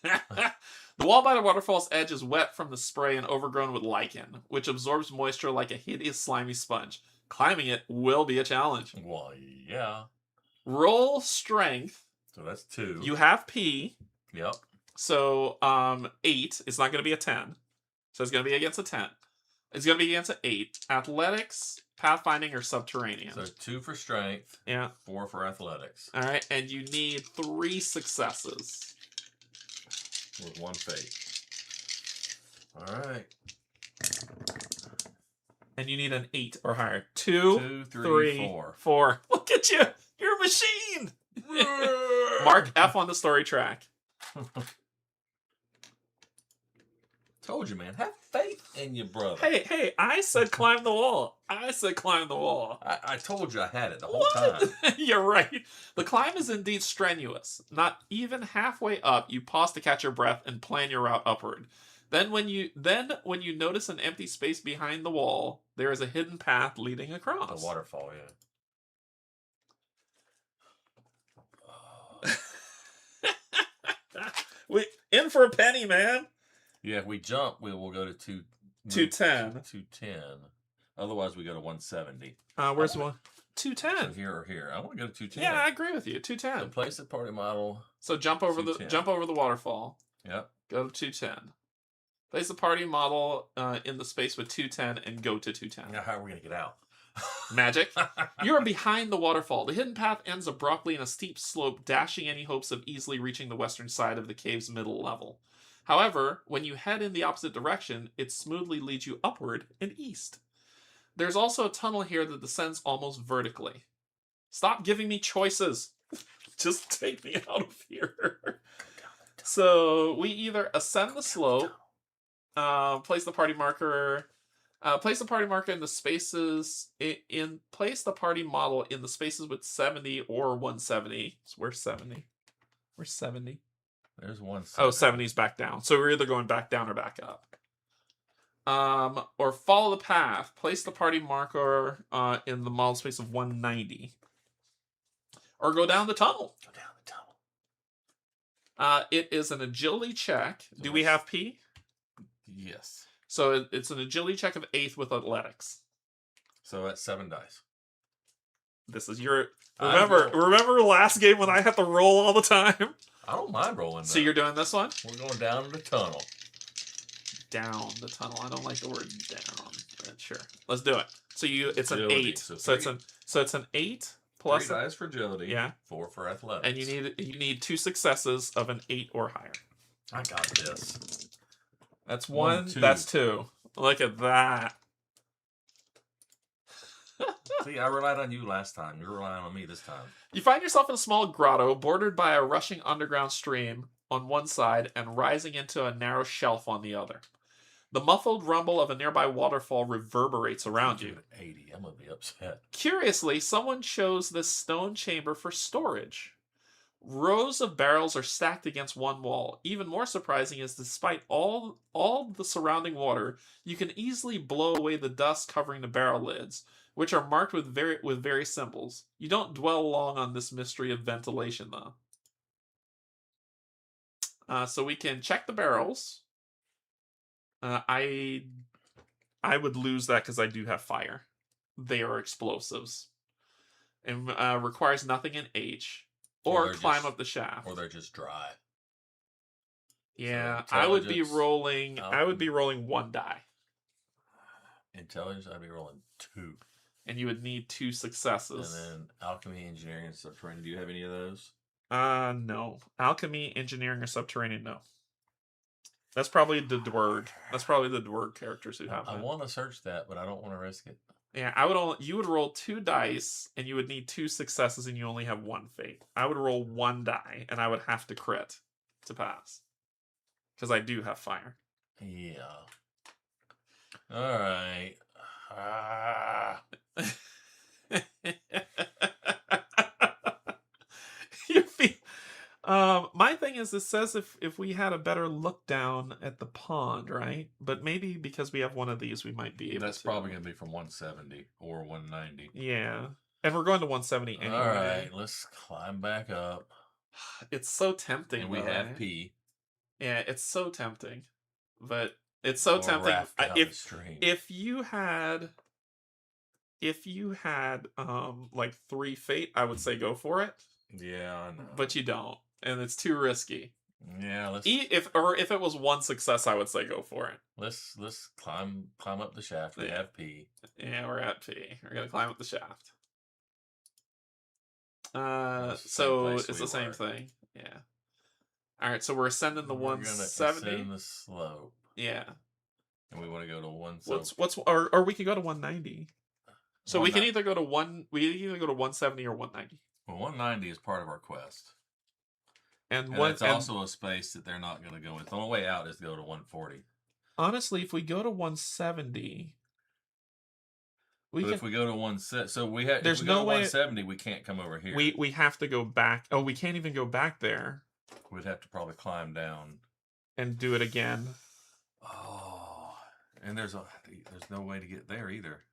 The wall by the waterfall's edge is wet from the spray and overgrown with lichen, which absorbs moisture like a hideous slimy sponge. Climbing it will be a challenge. Well, yeah. Roll strength. So that's 2. You have P. Yep. So 8. It's not going to be a 10. So it's going to be against a 10. It's going to be against an 8. Athletics, pathfinding, or subterranean. So 2 for strength. Yeah. 4 for athletics. All right, and you need 3 successes. With 1 fate. All right. And you need an 8 or higher. 2, 3, 4. Look at you. You're a machine. Mark F on the story track. Told you, man. Have faith in your brother. Hey, I said climb the wall. I told you I had it the whole What? time. You're right. The climb is indeed strenuous. Not even halfway up, you pause to catch your breath and plan your route upward. Then when you notice an empty space behind the wall, there is a hidden path leading across. The waterfall, yeah. We in for a penny, man. Yeah, if we jump, we will go to 210. 210. Otherwise, we go to 170. Where's one? So 210. here or here. I want to go to 210. Yeah, I agree with you. So 210. place the party model. So jump over the 210. waterfall. Yep. Go to 210. Place the party model in the space with 210 and go to 210. Now, how are we going to get out? Magic. You are behind the waterfall. The hidden path ends abruptly in a steep slope, dashing any hopes of easily reaching the western side of the cave's middle level. However, when you head in the opposite direction, it smoothly leads you upward and east. There's also a tunnel here that descends almost vertically. Stop giving me choices. Just take me out of here. So we either ascend the slope, place the party marker in the spaces place the party model in the spaces with 70 or 170. So where's 70? Where's 70? There's 170. Oh, 70's back down. So we're either going back down or back up. Or follow the path. Place the party marker in the model space of 190. Or go down the tunnel. Go down the tunnel. It is an agility check. Do we have P? Yes. So it's an agility check of 8th with athletics. So that's 7 dice. This is your... Remember last game when I had to roll all the time? I don't mind rolling. So you're doing this one? We're going down the tunnel. Down the tunnel. I don't like the word down. But sure. Let's do it. So it's an Agility. 8. So it's an 8 plus 3 dice for agility. Yeah. 4 for athletics. And you need 2 successes of an 8 or higher. I got this. That's 1. 2. That's 2. Look at that. See, I relied on you last time. You're relying on me this time. You find yourself in a small grotto bordered by a rushing underground stream on one side and rising into a narrow shelf on the other. The muffled rumble of a nearby waterfall reverberates around you. 80. I'm going to be upset. Curiously, someone chose this stone chamber for storage. Rows of barrels are stacked against one wall. Even more surprising is despite all the surrounding water, you can easily blow away the dust covering the barrel lids, which are marked with various symbols. You don't dwell long on this mystery of ventilation, though. So we can check the barrels. I would lose that because I do have fire. They are explosives. And requires nothing in H. Or climb up the shaft. Or they're just dry. Yeah, so I would be rolling 1 die. Intelligence, I'd be rolling 2. And you would need 2 successes. And then alchemy, engineering, and subterranean. Do you have any of those? No. Alchemy, engineering, or subterranean, no. That's probably the Dwerg. That's probably the Dwerg characters who have I that. want to search that, but I don't want to risk it. Yeah, you would roll 2 dice, and you would need 2 successes, and you only have 1 fate. I would roll 1 die, and I would have to crit to pass. Because I do have fire. Yeah. All right. My thing is, it says if we had a better look down at the pond, right? But maybe because we have one of these, we might be able That's to. probably going to be from 170 or 190. Yeah. And we're going to 170 anyway. All right, let's climb back up. It's so tempting. And we have P. Yeah, it's so tempting. But it's so tempting. If you had like 3 fate, I would say go for it. Yeah, I know. But you don't. And it's too risky. Yeah, if it was 1 success, I would say go for it. Let's climb up the shaft. We have P. Yeah, we're at P. We're gonna climb up the shaft. So it's the same thing. Yeah. All right, so we're ascending the 170. Ascend the slope. Yeah. And we want to go to 170. Or we could go to 190. So we can either go to 170 or 190. Well, 190 is part of our quest. And it's also a space that they're not going to go in. The only way out is to go to 140. Honestly, if we go to 170, if we go to 170, so we have. There's if we go no to way 170, we can't come over here. We have to go back. Oh, we can't even go back there. We'd have to probably climb down and do it again. Oh, and there's no way to get there either.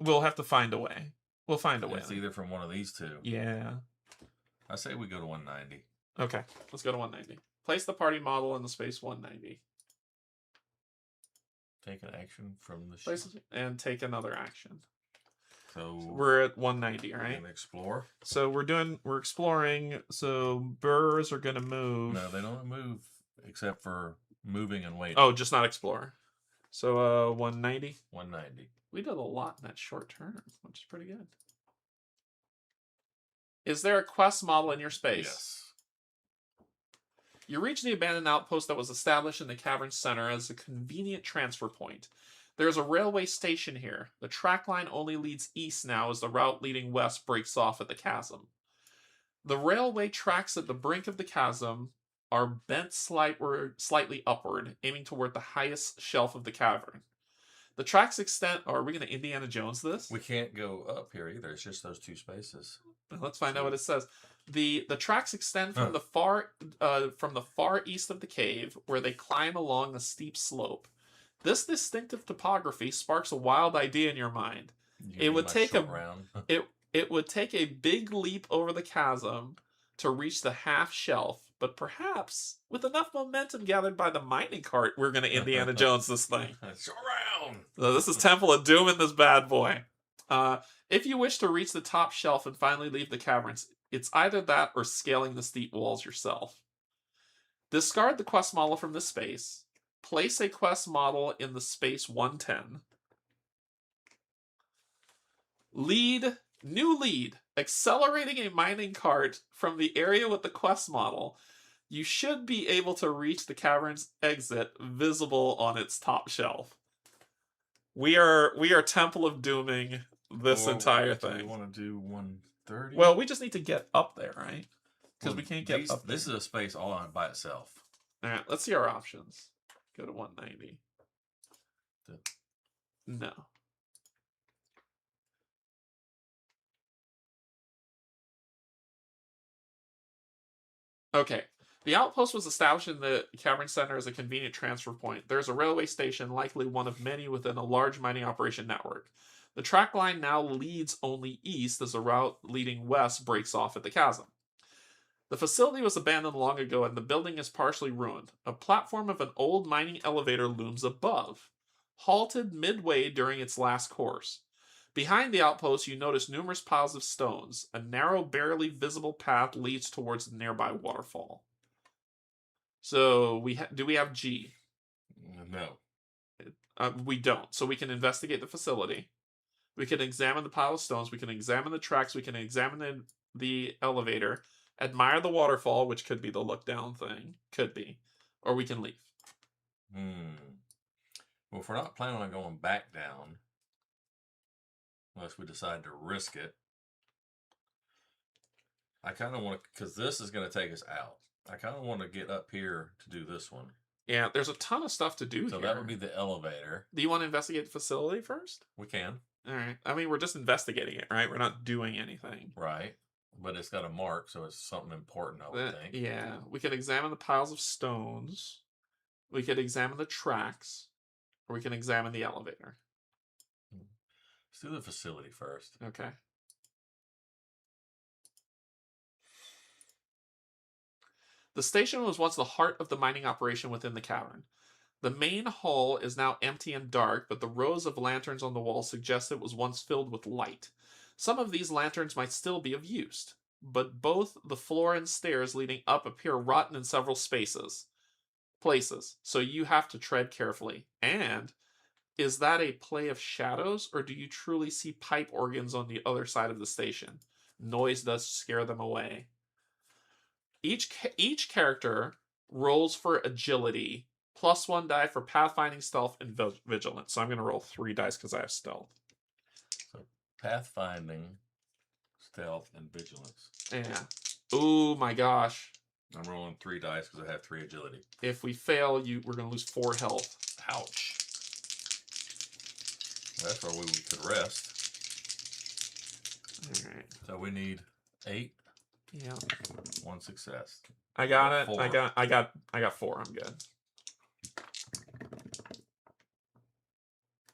We'll have to find a way. We'll find a way. It's either from one of these two. Yeah. I say we go to 190. Okay, let's go to 190. Place the party model in the space 190. Take an action from the Place and take another action. So We're at 190, right? And explore. So we're exploring. So burrs are gonna move. No, they don't move except for moving and waiting. Oh, just not explore. So 190. 190. We did a lot in that short term, which is pretty good. Is there a quest model in your space? Yes. You reach the abandoned outpost that was established in the cavern center as a convenient transfer point. There is a railway station here. The track line only leads east now as the route leading west breaks off at the chasm. The railway tracks at the brink of the chasm are bent slightly upward, aiming toward the highest shelf of the cavern. The tracks extend... Are we going to Indiana Jones this? We can't go up here either. It's just those two spaces. Let's find out what it says. The tracks extend from the far east of the cave, where they climb along a steep slope. This distinctive topography sparks a wild idea in your mind. It would take it would take a big leap over the chasm to reach the half shelf, but perhaps with enough momentum gathered by the mining cart, we're going to Indiana Jones this thing. It's around. So this is Temple of Doom in this bad boy. If you wish to reach the top shelf and finally leave the caverns, it's either that or scaling the steep walls yourself. Discard the quest model from this space. Place a quest model in the space 110. New lead. Accelerating a mining cart from the area with the quest model. You should be able to reach the cavern's exit visible on its top shelf. We are Temple of Dooming this entire thing. We want to do 130? Well, we just need to get up there, right? Because we can't get up there. This is a space all on by itself. All right, let's see our options. Go to 190. No. Okay. The outpost was established in the cavern center as a convenient transfer point. There's a railway station, likely one of many within a large mining operation network. The track line now leads only east as the route leading west breaks off at the chasm. The facility was abandoned long ago and the building is partially ruined. A platform of an old mining elevator looms above, halted midway during its last course. Behind the outpost, you notice numerous piles of stones. A narrow, barely visible path leads towards the nearby waterfall. So, do we have G? No. We don't. So we can investigate the facility. We can examine the pile of stones. We can examine the tracks. We can examine the elevator. Admire the waterfall, which could be the look down thing. Could be. Or we can leave. Well, if we're not planning on going back down, unless we decide to risk it, I kind of want to, because this is going to take us out. I kind of want to get up here to do this one. Yeah, there's a ton of stuff to do here. So that would be the elevator. Do you want to investigate the facility first? We can. All right. I mean, we're just investigating it, right? We're not doing anything. Right. But it's got a mark, so it's something important, I would think. Yeah. We could examine the piles of stones. We could examine the tracks. Or we can examine the elevator. Let's do the facility first. Okay. The station was once the heart of the mining operation within the cavern. The main hall is now empty and dark, but the rows of lanterns on the wall suggest it was once filled with light. Some of these lanterns might still be of use, but both the floor and stairs leading up appear rotten in several places, so you have to tread carefully. And is that a play of shadows, or do you truly see pipe organs on the other side of the station? Noise does scare them away. Each character rolls for agility, +1 die for pathfinding, stealth, and vigilance. So I'm going to roll 3 dice because I have stealth. So pathfinding, stealth, and vigilance. Yeah. Oh my gosh. I'm rolling 3 dice because I have 3 agility. If we fail, we're going to lose 4 health. Ouch. That's where we could rest. All right. So we need 8. Yeah. 1 success. I got it. 4. I got 4. I'm good.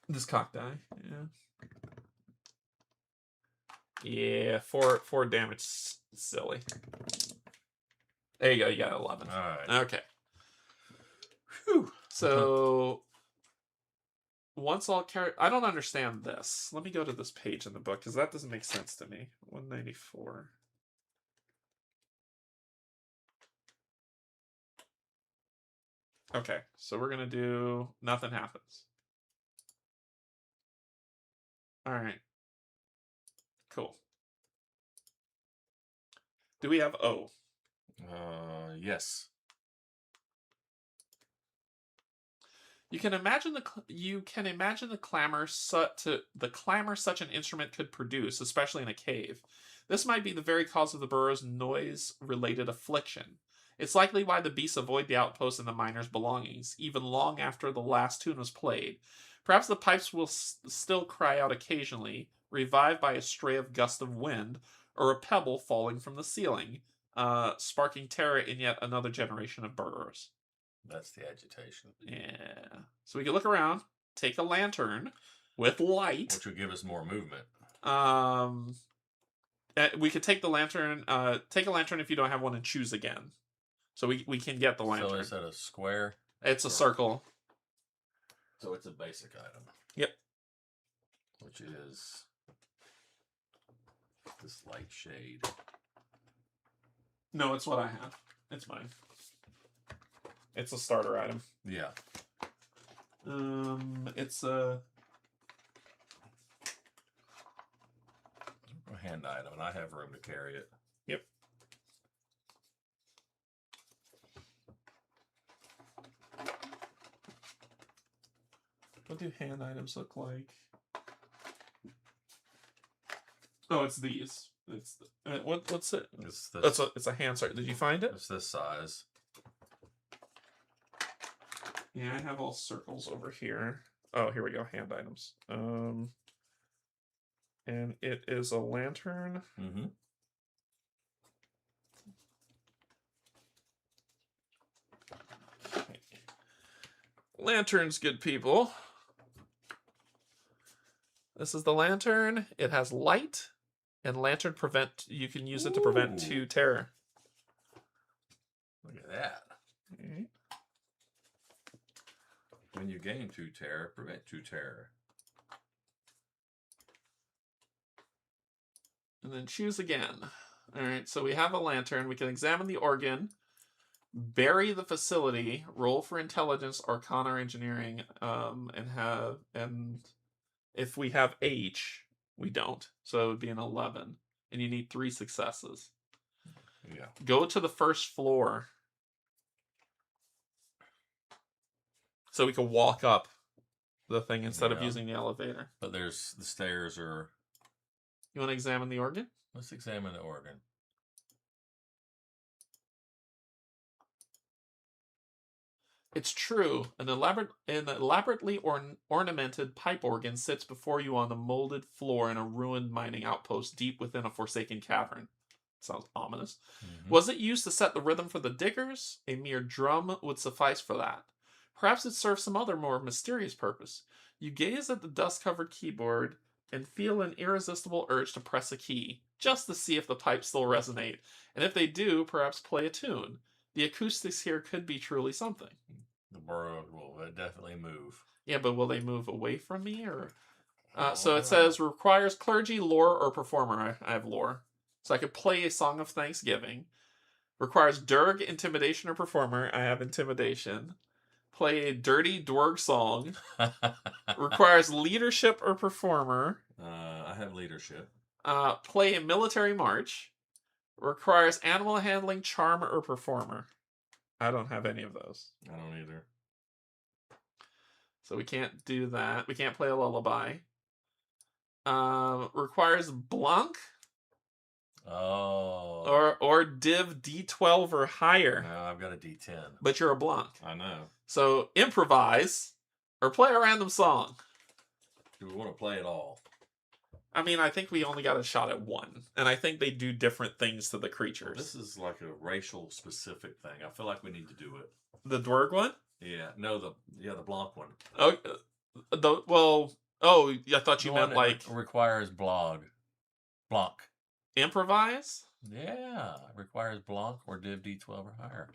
This cock die. Yeah. Yeah, 4 damage. Silly. There you go. You got 11. All right. Okay. Whew. So once all I don't understand this. Let me go to this page in the book because that doesn't make sense to me. 194. Okay, so we're gonna do nothing happens. All right. Cool. Do we have O? Yes. You can imagine the clamor such an instrument could produce, especially in a cave. This might be the very cause of the burrow's noise-related affliction. It's likely why the beasts avoid the outpost and the miners' belongings, even long after the last tune was played. Perhaps the pipes will still cry out occasionally, revived by a stray of gust of wind, or a pebble falling from the ceiling, sparking terror in yet another generation of burrowers. That's the agitation. Yeah. So we can look around, take a lantern with light. Which would give us more movement. We could take the lantern, take a lantern if you don't have one and choose again. So we can get the lantern. So is that a square? It's a circle. So it's a basic item. Yep. Which is this light shade. No, it's what I have. It's mine. It's a starter item. Yeah. It's a hand item, and I have room to carry it. Yep. What do hand items look like? Oh, it's these. It's what's it? It's this. It's a hand sight. Did you find it? It's this size. Yeah, I have all circles over here. Oh, here we go. Hand items. And it is a lantern. Mm-hmm. Okay. Lanterns, good people. This is the lantern. It has light, and lantern you can use it to prevent 2 terror. Look at that. Okay. When you gain 2 terror, prevent 2 terror. And then choose again. All right, so we have a lantern. We can examine the organ, bury the facility, roll for intelligence, arcana, or engineering, and if we have H, we don't. So it would be an 11, and you need 3 successes. Yeah. Go to the first floor. So we can walk up the thing instead of using the elevator. But there's the stairs are... You want to examine the organ? Let's examine the organ. It's true. An elaborately ornamented pipe organ sits before you on the molded floor in a ruined mining outpost deep within a forsaken cavern. Sounds ominous. Mm-hmm. Was it used to set the rhythm for the diggers? A mere drum would suffice for that. Perhaps it serves some other more mysterious purpose. You gaze at the dust-covered keyboard and feel an irresistible urge to press a key, just to see if the pipes still resonate, and if they do, perhaps play a tune. The acoustics here could be truly something. The burrow will definitely move. Yeah, but will they move away from me? Or so it says, requires clergy, lore, or performer. I have lore. So I could play a song of thanksgiving. Requires Durg, intimidation, or performer. I have intimidation. Play a dirty Dwerg song. Requires leadership or performer. I have leadership. Play a military march. Requires animal handling, charm, or performer. I don't have any of those. I don't either. So we can't do that. We can't play a lullaby. Requires Blanc. Oh. Or Div D12 or higher. No, I've got a D10. But you're a Blanc. I know. So improvise or play a random song. Do we want to play it all? I mean, I think we only got a shot at one. And I think they do different things to the creatures. Well, this is like a racial specific thing. I feel like we need to do it. The Dwerg one? Yeah. No, the Blanc one. Oh, I thought you meant like... requires Blanc. Improvise? Yeah, it requires Blanc or Div D12 or higher.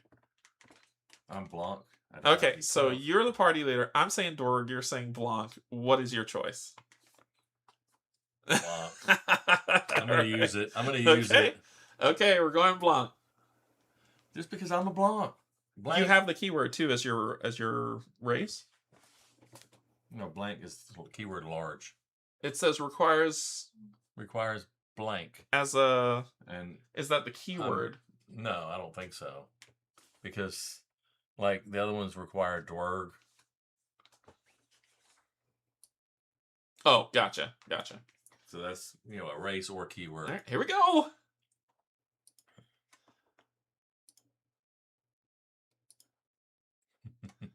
I'm Blanc. I have Okay, so D12. you're the party leader. I'm saying Dorg, you're saying Blanc. What is your choice? Blanc. I'm gonna use it. I'm gonna use it. Okay, we're going Blanc. Just because I'm a Blanc. Blank. You have the keyword too as your race. No, blank is the keyword large. It says requires Blank. as a. And Is that the keyword? no, I don't think so. Because like the other ones require Dwerg. Oh, gotcha. So that's a race or keyword. All right, here we go.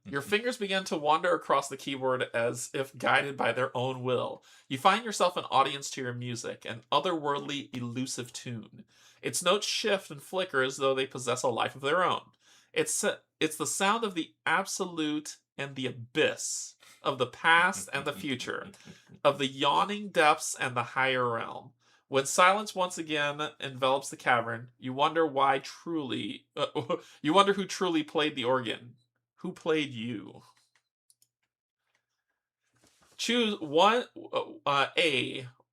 Your fingers begin to wander across the keyboard as if guided by their own will. You find yourself an audience to your music, an otherworldly, elusive tune. Its notes shift and flicker as though they possess a life of their own. It's the sound of the absolute and the abyss, of the past and the future, of the yawning depths and the higher realm. When silence once again envelops the cavern, you wonder why truly. You wonder who truly played the organ. Who played you? Choose one.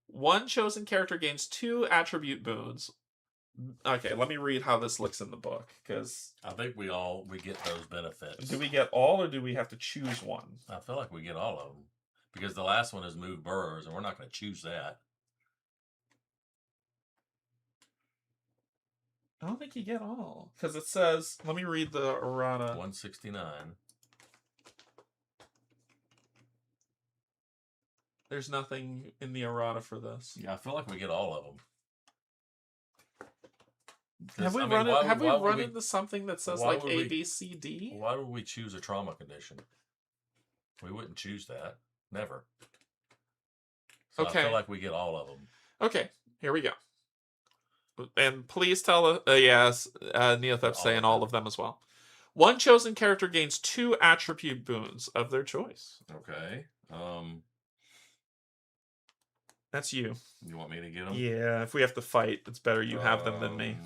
One chosen character gains 2 attribute boons. Okay, let me read how this looks in the book, because I think we get those benefits. do we get all, or do we have to choose one? I feel like we get all of them. Because the last one is move burrows, and we're not going to choose that. I don't think you get all, because it says, let me read the errata. 169. There's nothing in the errata for this. Yeah, I feel like we get all of them. Have we run into something that says like A, B, C, D? Why would we choose a trauma condition? We wouldn't choose that. Never. So Okay. I feel like we get all of them. Okay, here we go. And please tell yes, Neothep's saying all of them as well. One chosen character gains 2 attribute boons of their choice. Okay. That's you. You want me to get them? Yeah, if we have to fight, it's better you have them than me.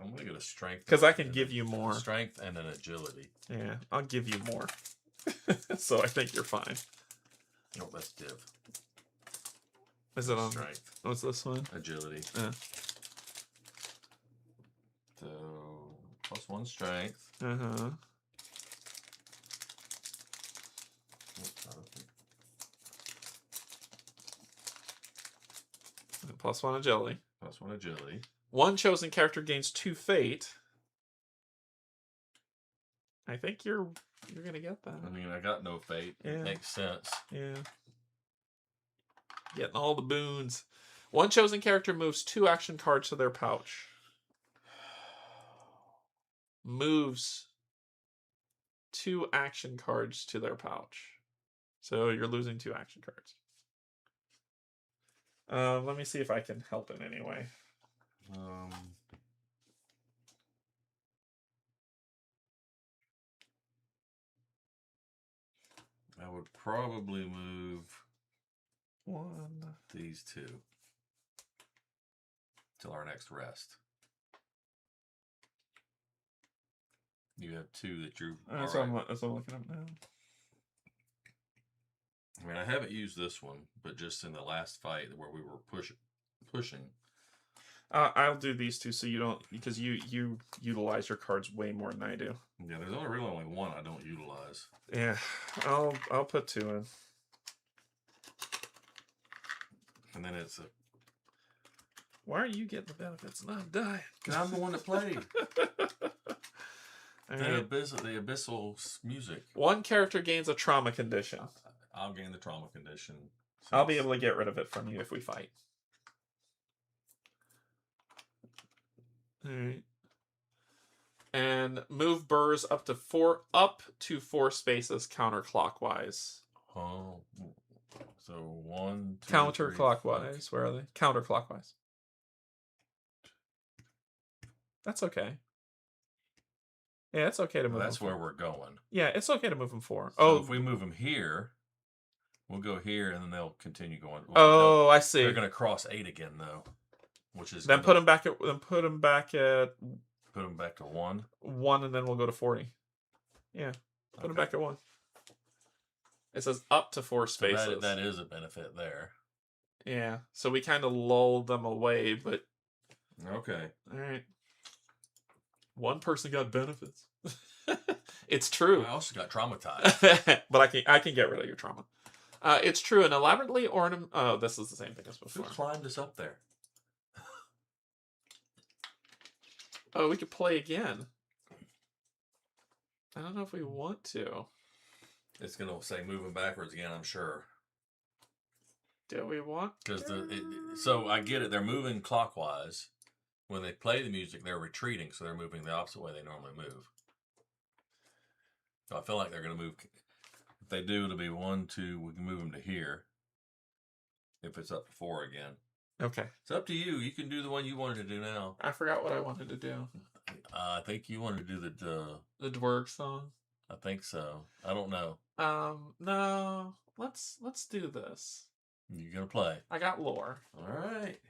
I'm gonna get a strength. Because I can give you more. Strength and an agility. Yeah, I'll give you more. So I think you're fine. Oh, that's div. Is it on strength? What's this one? Agility. Yeah. So +1 strength. Uh-huh. +1 agility. +1 agility. One chosen character gains 2 fate. I think you're gonna get that. I mean, I got no fate. Yeah. It makes sense. Yeah. Getting all the boons. One chosen character moves 2 action cards to their pouch. Moves 2 action cards to their pouch. So you're losing 2 action cards. Let me see if I can help in any way. I would probably move 1. these 2 till our next rest. You have 2 that you're. That's what I'm looking up now. I mean, I haven't used this one, but just in the last fight where we were pushing. I'll do these 2 so you don't, because you utilize your cards way more than I do. Yeah, there's really only one I don't utilize. Yeah, I'll put 2 in. And then it's Why are you getting the benefits and I'm dying? because I'm the one that played. All the right. abyssal music. One character gains a trauma condition. I'll gain the trauma condition. I'll be able to get rid of it from you if we fight. All right. And move burrs up to 4 spaces counterclockwise. Oh, so 1, 2, Counterclockwise. Where are they? Counterclockwise. That's okay. Yeah, it's okay to move. That's them where forward. we're going. Yeah, it's okay to move them forward. So if we move them here, we'll go here, and then they'll continue going. I see. They're going to cross 8 again, though. which is Then gonna- put him back at. Then put him back at put him back to 1. 1, and then we'll go to 40. Yeah, put him Okay. back at 1. It says up to 4 So spaces. that is a benefit there. Yeah, so we kind of lulled them away, but Okay. all right. One person got benefits. It's true. I also got traumatized. But I can get rid of your trauma. It's true. An elaborately ornament. Oh, this is the same thing as Who before. climbed us up there? Oh, we could play again. I don't know if we want to. It's gonna say moving backwards again, I'm sure. Do we want? Because so I get it. They're moving clockwise. When they play the music, they're retreating, so they're moving the opposite way they normally move. So I feel like they're gonna move. If they do, it'll be 1, 2. We can move them to here. If it's up to 4 again, Okay. it's up to you. You can do the one you wanted to do now. I forgot what I wanted to do. I think you wanted to do The Dwerg song. I think so. I don't know. No. Let's do this. You're gonna play. I got lore. All right.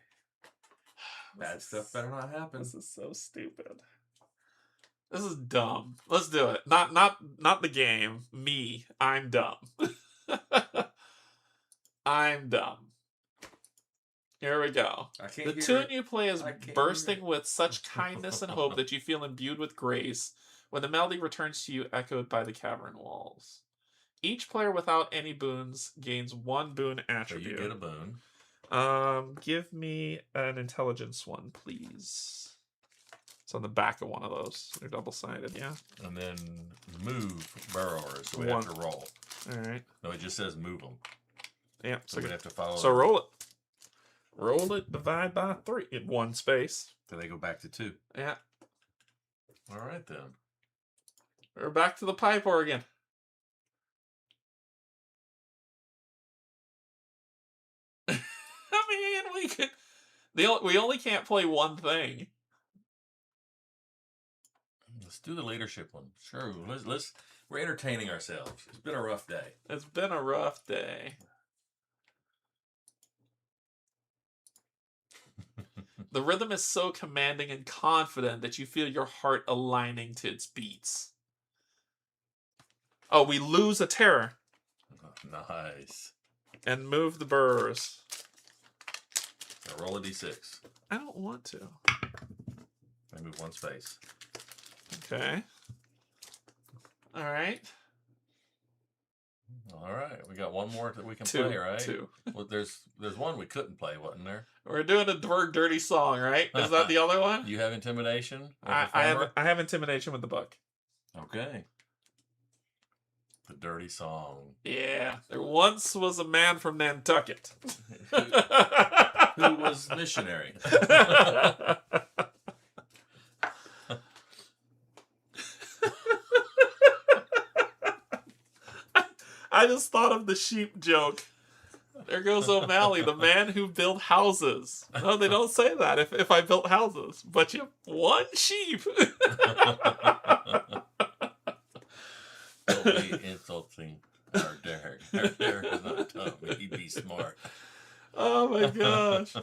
Bad stuff better not happen. This is so stupid. This is dumb. Let's do it. Not the game. Me. I'm dumb. I'm dumb. Here we go. I can't The hear tune it. you play is I can't bursting hear with such kindness and hope that you feel imbued with grace when the melody returns to you echoed by the cavern walls. Each player without any boons gains 1 boon So attribute. you get a boon. Give me an intelligence one, please. It's on the back of one of those. They're double-sided, yeah? And then move burrowers, so we 1. have to roll. Alright. No, it just says move them. Yeah, So we have to follow. so roll it. Roll it, divide by 3 in 1 space. So they go back to 2. Yeah. All right then. We're back to the pipe organ. I mean, we could. We only can't play one thing. Let's do the leadership one. Sure. Let's. We're entertaining ourselves. It's been a rough day. It's been a rough day. The rhythm is so commanding and confident that you feel your heart aligning to its beats. Oh, we lose a terror Nice. and move the burrs. Now roll a d6. I don't want to. I move 1 space. Okay. All right. All right. We got 1 more that we can 2. play, right? 2. Well, there's 1 we couldn't play, wasn't there? We're doing a Dwerg dirty song, right? Is that the other one? You have intimidation. I have intimidation with the book. Okay. The dirty song. Yeah. There once was a man from Nantucket. Who was missionary? I just thought of the sheep joke. There goes O'Malley, the man who built houses. No, they don't say that if I built houses. But you have 1 sheep. Don't be insulting our Derek. Our Derek is not dumb. He'd be smart. Oh my gosh.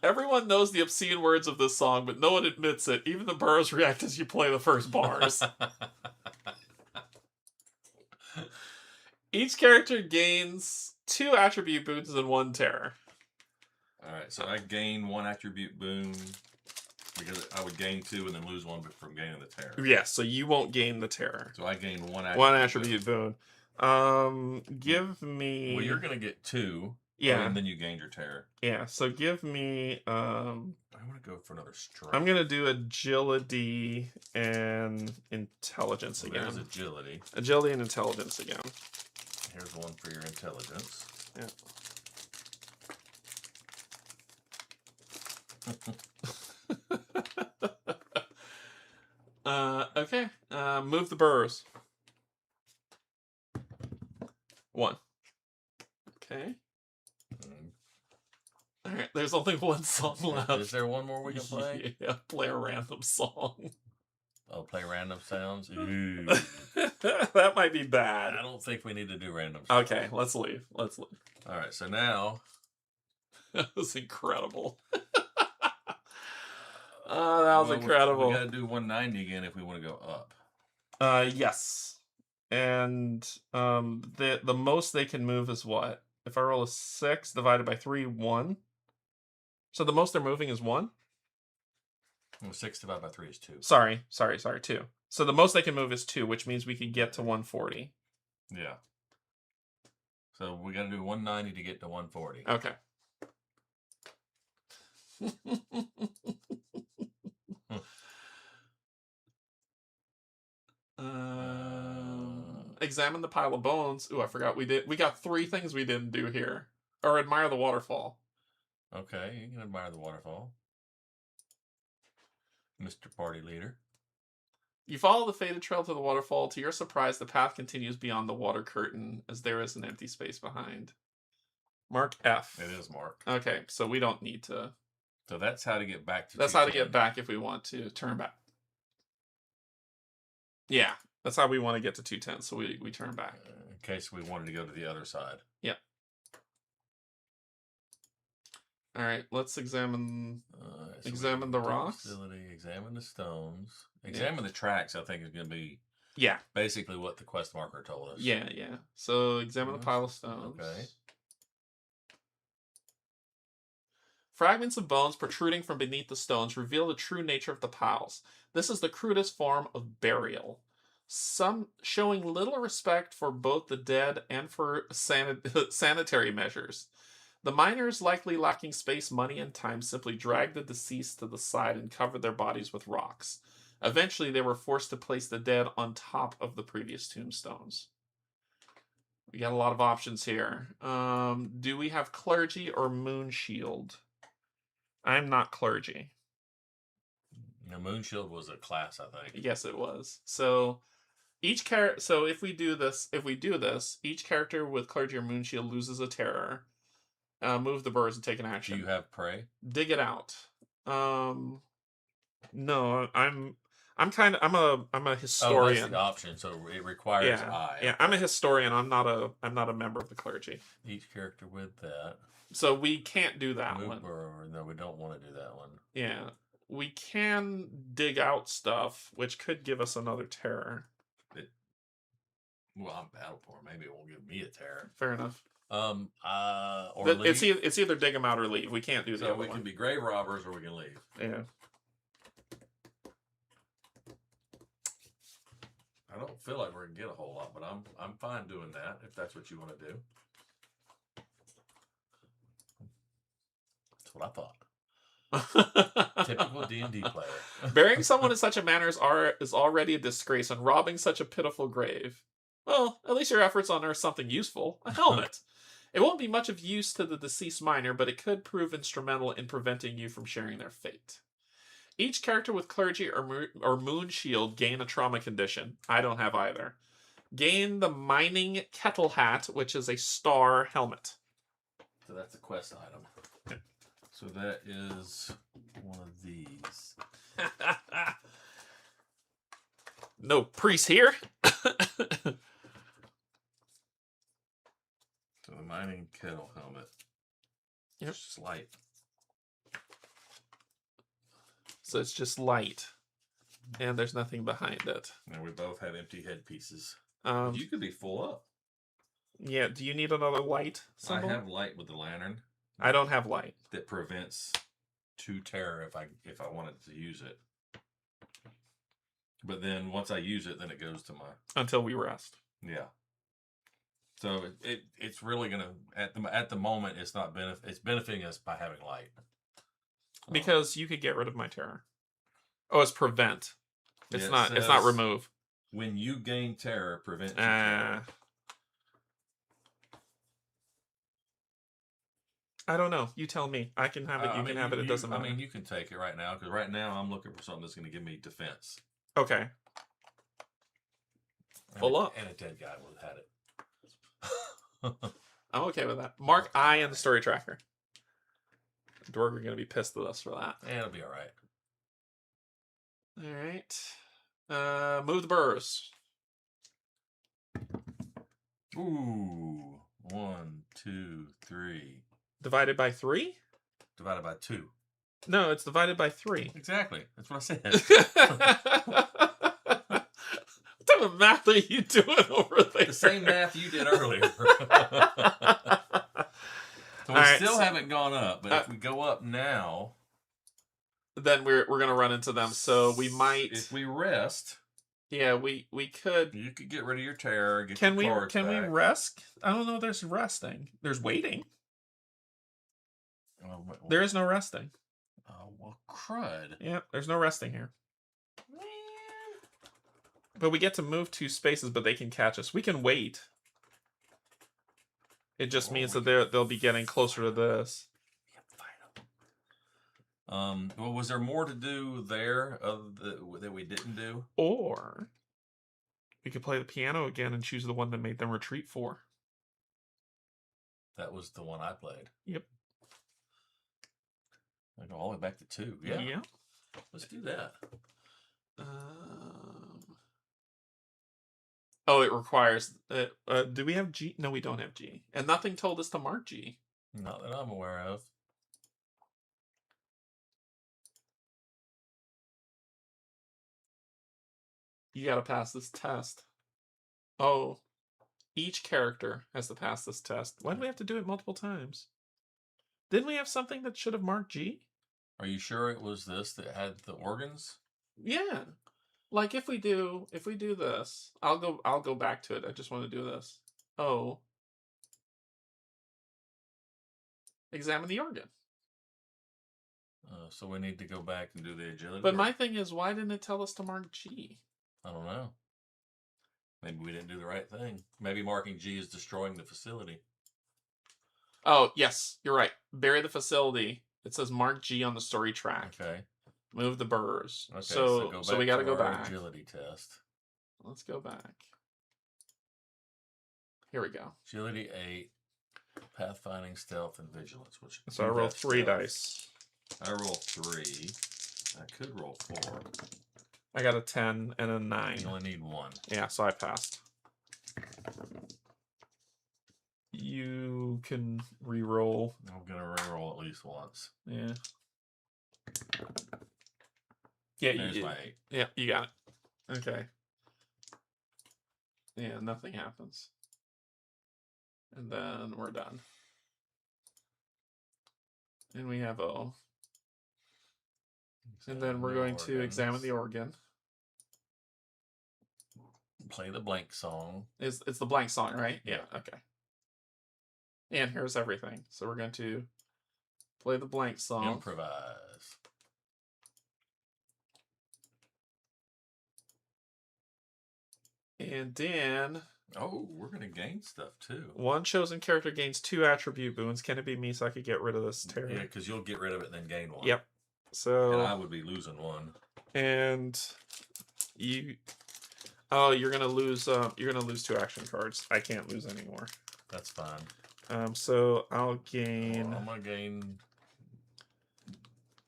Everyone knows the obscene words of this song, but no one admits it. Even the burros react as you play the first bars. Each character gains 2 attribute boons and 1 terror. All right, so I gain 1 attribute boon because I would gain 2 and then lose 1 from gaining the terror. Yes, so you won't gain the terror. So I gain 1 attribute. 1 attribute boon. Give me. Well, you're gonna get 2. Yeah. And then you gained your terror. Yeah. So give me. I want to go for another strength. I'm gonna do agility and intelligence again. There's agility. Agility and intelligence again. Here's 1 for your intelligence. Yeah. Okay. Move the burrs. 1. Okay. All right. There's only 1 song left. Is there 1 more we can play? Yeah. Play a random song. Oh, play random sounds? Ooh. That might be bad. I don't think we need to do random sounds. Okay. Let's leave. Let's leave. All right, so now That was incredible. Oh, that was incredible. We got to do 190 again if we want to go up. Yes. And the most they can move is what? If I roll a 6 divided by 3, 1. So the most they're moving is 1? Well, 6 divided by 3 is 2. Sorry, 2. So the most they can move is 2, which means we could get to 140. Yeah. So we got to do 190 to get to 140. Okay. Examine the pile of bones. Ooh, I forgot we got 3 things we didn't do here. Or admire the waterfall. Okay, you can admire the waterfall. Mr. Party Leader. You follow the faded trail to the waterfall. To your surprise, the path continues beyond the water curtain as there is an empty space behind. Mark F. It is Mark. Okay, so we don't need to. So that's how to get back to That's how to get back if we want to turn back. Yeah, that's how we want to get to 210, so we turn back. In case we wanted to go to the other side. Yep. All right, let's examine examine the rocks. Facility, examine the stones. Examine the tracks, I think, is going to be basically what the quest marker told us. Yeah. So examine the pile of stones. Okay. Fragments of bones protruding from beneath the stones reveal the true nature of the piles. This is the crudest form of burial. Some showing little respect for both the dead and for sanitary measures. The miners, likely lacking space, money, and time, simply dragged the deceased to the side and covered their bodies with rocks. Eventually, they were forced to place the dead on top of the previous tombstones. We got a lot of options here. Do we have clergy or moon shield? I'm not clergy. The moon shield was a class, I think. Yes, it was. So each character. So if we do this, each character with clergy or moon shield loses a terror. Move the birds and take an action. Do you have prey? Dig it out. No, I'm a historian. Oh, that's the option. So it requires eye. Yeah, I'm a historian. I'm not a member of the clergy. Each character with that. So we can't do that Move one. No, we don't want to do that one. Yeah, we can dig out stuff, which could give us another terror. Well, I'm battle poor. Maybe it won't give me a terror. Fair enough. Or It's leave. it's either dig them out or leave. We can't do the So other we one. can be grave robbers or we can leave. Yeah. I don't feel like we're gonna get a whole lot, but I'm fine doing that if that's what you want to do. That's what I thought. Typical D&D player. Burying someone in such a manner is already a disgrace, and robbing such a pitiful grave. Well, at least your efforts unearth something useful. A helmet. It won't be much of use to the deceased miner, but it could prove instrumental in preventing you from sharing their fate. Each character with clergy or moon shield gain a trauma condition. I don't have either. Gain the mining kettle hat, which is a star helmet. So that's a quest item. So that is one of these. No priest here. So the mining kettle helmet. Yep. It's just light. So it's just light. And there's nothing behind it. And we both have empty headpieces. Um, You could be full up. yeah, do you need another light symbol? I have light with the lantern. I don't have light. That prevents 2 terror if I wanted to use it. But then once I use it, then it goes to my Until we rest. yeah. So it's really gonna at the moment it's not it's benefiting us by having light. Because you could get rid of my terror. Oh, it's prevent. It's Yeah, not. It's not remove. When you gain terror, prevent 2 terror. I don't know. You tell me. I can have it. You can have it. It doesn't matter. I mean, you can take it right now because right now I'm looking for something that's going to give me defense. Okay. Full up. And a dead guy would have had it. I'm okay with that. Mark I in the story tracker. Dwarg are going to be pissed at us for that. Yeah, it'll be all right. All right. Move the burrs. Ooh. 1, 2, 3. Divided by 3? Divided by 2. No, it's divided by 3. Exactly. That's what I said. What type of math are you doing over there? The same math you did earlier. So we All right, still so- haven't gone up, but if we go up now, then we're gonna run into them. So we might. if we rest, Yeah, we could. you could get rid of your terror. Get Can we your cards can we back. rest? I don't know. There's resting. There's waiting. Oh, There is no resting. oh, well, crud. Yeah, there's no resting here. But we get to move 2 spaces, but they can catch us. We can wait. It just means that they'll be getting closer to this. Well, was there more to do there that we didn't do? Or we could play the piano again and choose the one that made them retreat 4. That was the one I played. Yep. I go all the way back to 2. Yeah. Yeah. Let's do that. Oh, it requires. Do we have G? No, we don't have G. And nothing told us to mark G. Not that I'm aware of. You got to pass this test. Oh, each character has to pass this test. Why do we have to do it multiple times? Didn't we have something that should have marked G? Are you sure it was this that had the organs? Yeah. Like if we do this, I'll go back to it. I just want to do this. Oh. Examine the organ. So we need to go back and do the agility. But my thing is, why didn't it tell us to mark G? I don't know. Maybe we didn't do the right thing. Maybe marking G is destroying the facility. Oh, yes, you're right. Bury the facility. It says mark G on the story track. Okay. Move the burrs. Okay. So we got to go our back. Agility test. Let's go back. Here we go. Agility 8, pathfinding, stealth, and vigilance. Which So I roll 3 dice. I roll 3. I could roll 4. I got a 10 and a 9. You only need 1. Yeah, so I passed. You can re-roll. I'm gonna re-roll at least once. Yeah. Yeah, There's you my 8. Yeah, you got it. Okay. Yeah, nothing happens. And then we're done. And we have O. And then we're going to examine the organ. Play the blank song. It's the blank song, right? Yeah, okay. And here's everything. So we're going to play the blank song. Improvise. And then Oh, we're gonna gain stuff too. one chosen character gains 2 attribute boons. Can it be me so I could get rid of this terror? Yeah, because you'll get rid of it and then gain 1. Yep. So And I would be losing 1. and you you're gonna lose 2 action cards. I can't lose anymore. That's fine. So I'll gain. Well, I'm gonna gain.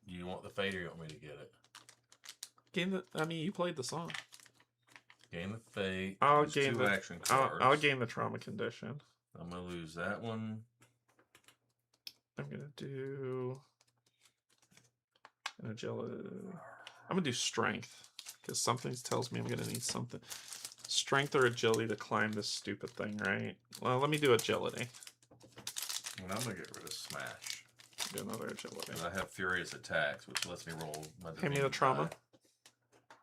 You want the fate or you want me to get it? Gain the. I mean, you played the song. Gain the fate. I'll There's gain 2 the. action cards. I'll gain the trauma condition. I'm gonna lose that one. I'm gonna do an agility. I'm gonna do strength because something tells me I'm gonna need something. Strength or agility to climb this stupid thing, right? Well, let me do agility. And I'm gonna get rid of smash. Do another agility. And I have furious attacks, which lets me roll my. Hand me the defeat trauma. die.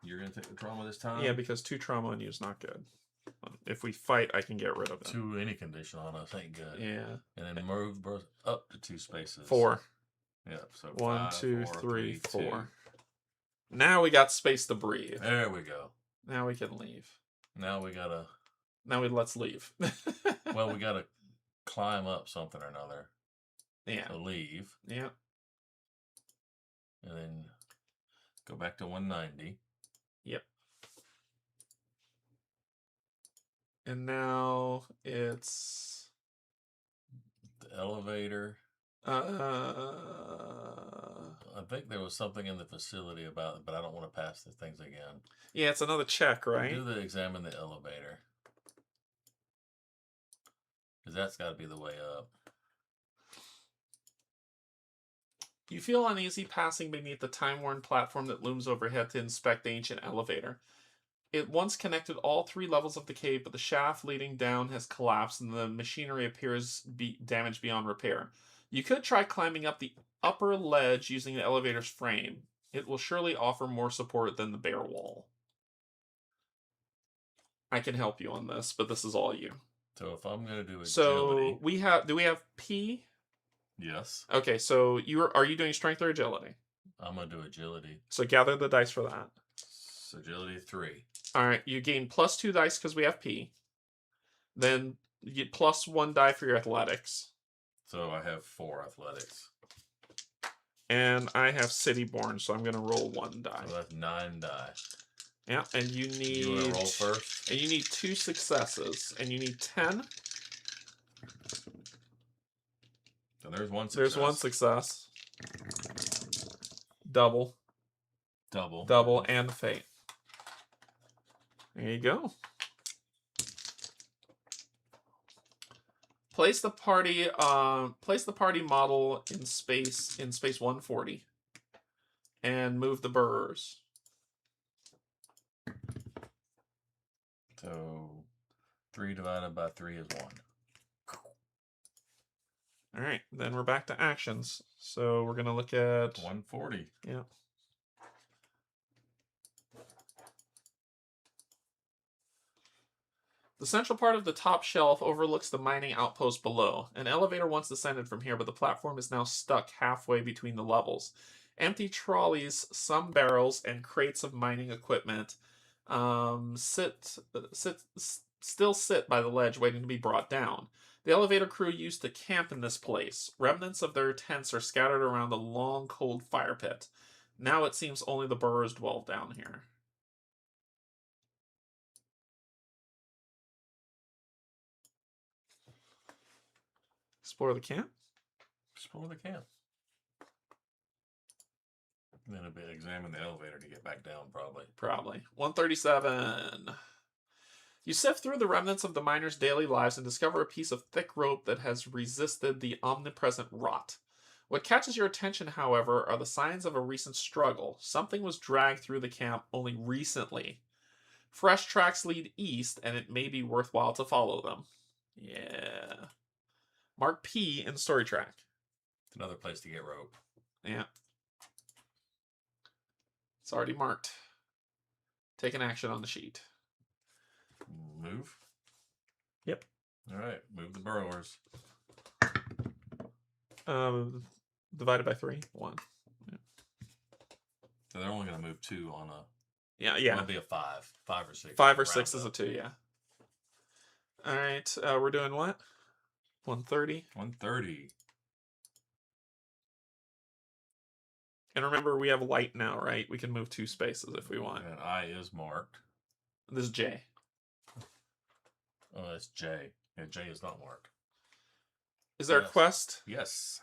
You're gonna take the trauma this time. Yeah, because 2 trauma on you is not good. If we fight, I can get rid of it. 2 any condition on us ain't good. Yeah. And then move both up to 2 spaces. 4. Yep. So 1, 5, 2, 4, 3, 2. 4. Now we got space to breathe. There we go. Now we can leave. Now we gotta. Let's leave. Well, we gotta climb up something or another yeah. to leave, Yeah. and then go back to 190. Yep. And now it's The elevator. I think there was something in the facility about it, but I don't want to pass the things again. yeah, it's another check, right? Do the examine the elevator. Because that's got to be the way up. You feel uneasy passing beneath the time-worn platform that looms overhead to inspect the ancient elevator. It once connected all 3 levels of the cave, but the shaft leading down has collapsed and the machinery appears damaged beyond repair. You could try climbing up the upper ledge using the elevator's frame. It will surely offer more support than the bare wall. I can help you on this, but this is all you. So if I'm going to do agility... So do we have P? Yes. Okay, so are you doing strength or agility? I'm going to do agility. So gather the dice for that. So agility 3. Alright, you gain +2 dice because we have P. Then you get +1 die for your athletics. So I have 4 athletics. And I have city born, so I'm going to roll 1 die. So that's 9 die. Yeah, and you need... You want to roll first? And you need 2 successes. And you need 10. So there's 1 success. There's 1 success. Double. Double. And fate. There you go. Place the party model in space 140. And move the burrs. So 3 divided by 3 is 1. Alright, then we're back to actions. So we're gonna look at 140. Yeah. The central part of the top shelf overlooks the mining outpost below. An elevator once descended from here, but the platform is now stuck halfway between the levels. Empty trolleys, some barrels, and crates of mining equipment still sit by the ledge waiting to be brought down. The elevator crew used to camp in this place. Remnants of their tents are scattered around the long, cold fire pit. Now it seems only the burros dwell down here. Explore the camp? Explore the camp. And then examine the elevator to get back down, probably. Probably. 137. You sift through the remnants of the miners' daily lives and discover a piece of thick rope that has resisted the omnipresent rot. What catches your attention, however, are the signs of a recent struggle. Something was dragged through the camp only recently. Fresh tracks lead east, and it may be worthwhile to follow them. Yeah. Mark P in story track. It's another place to get rope. Yeah. It's already marked. Take an action on the sheet. Move? Yep. Alright, move the burrowers. Divided by 3. 1. Yeah. So they're only going to move 2 on a... Yeah. It'll be a 5. 5 or 6. 5 or 6 is a 2, yeah. Alright, we're doing what? 130? 130. And remember, we have light now, right? We can move 2 spaces if we want. And I is marked. This is J. Oh, that's J. Yeah, J is not marked. Is there a quest? Yes.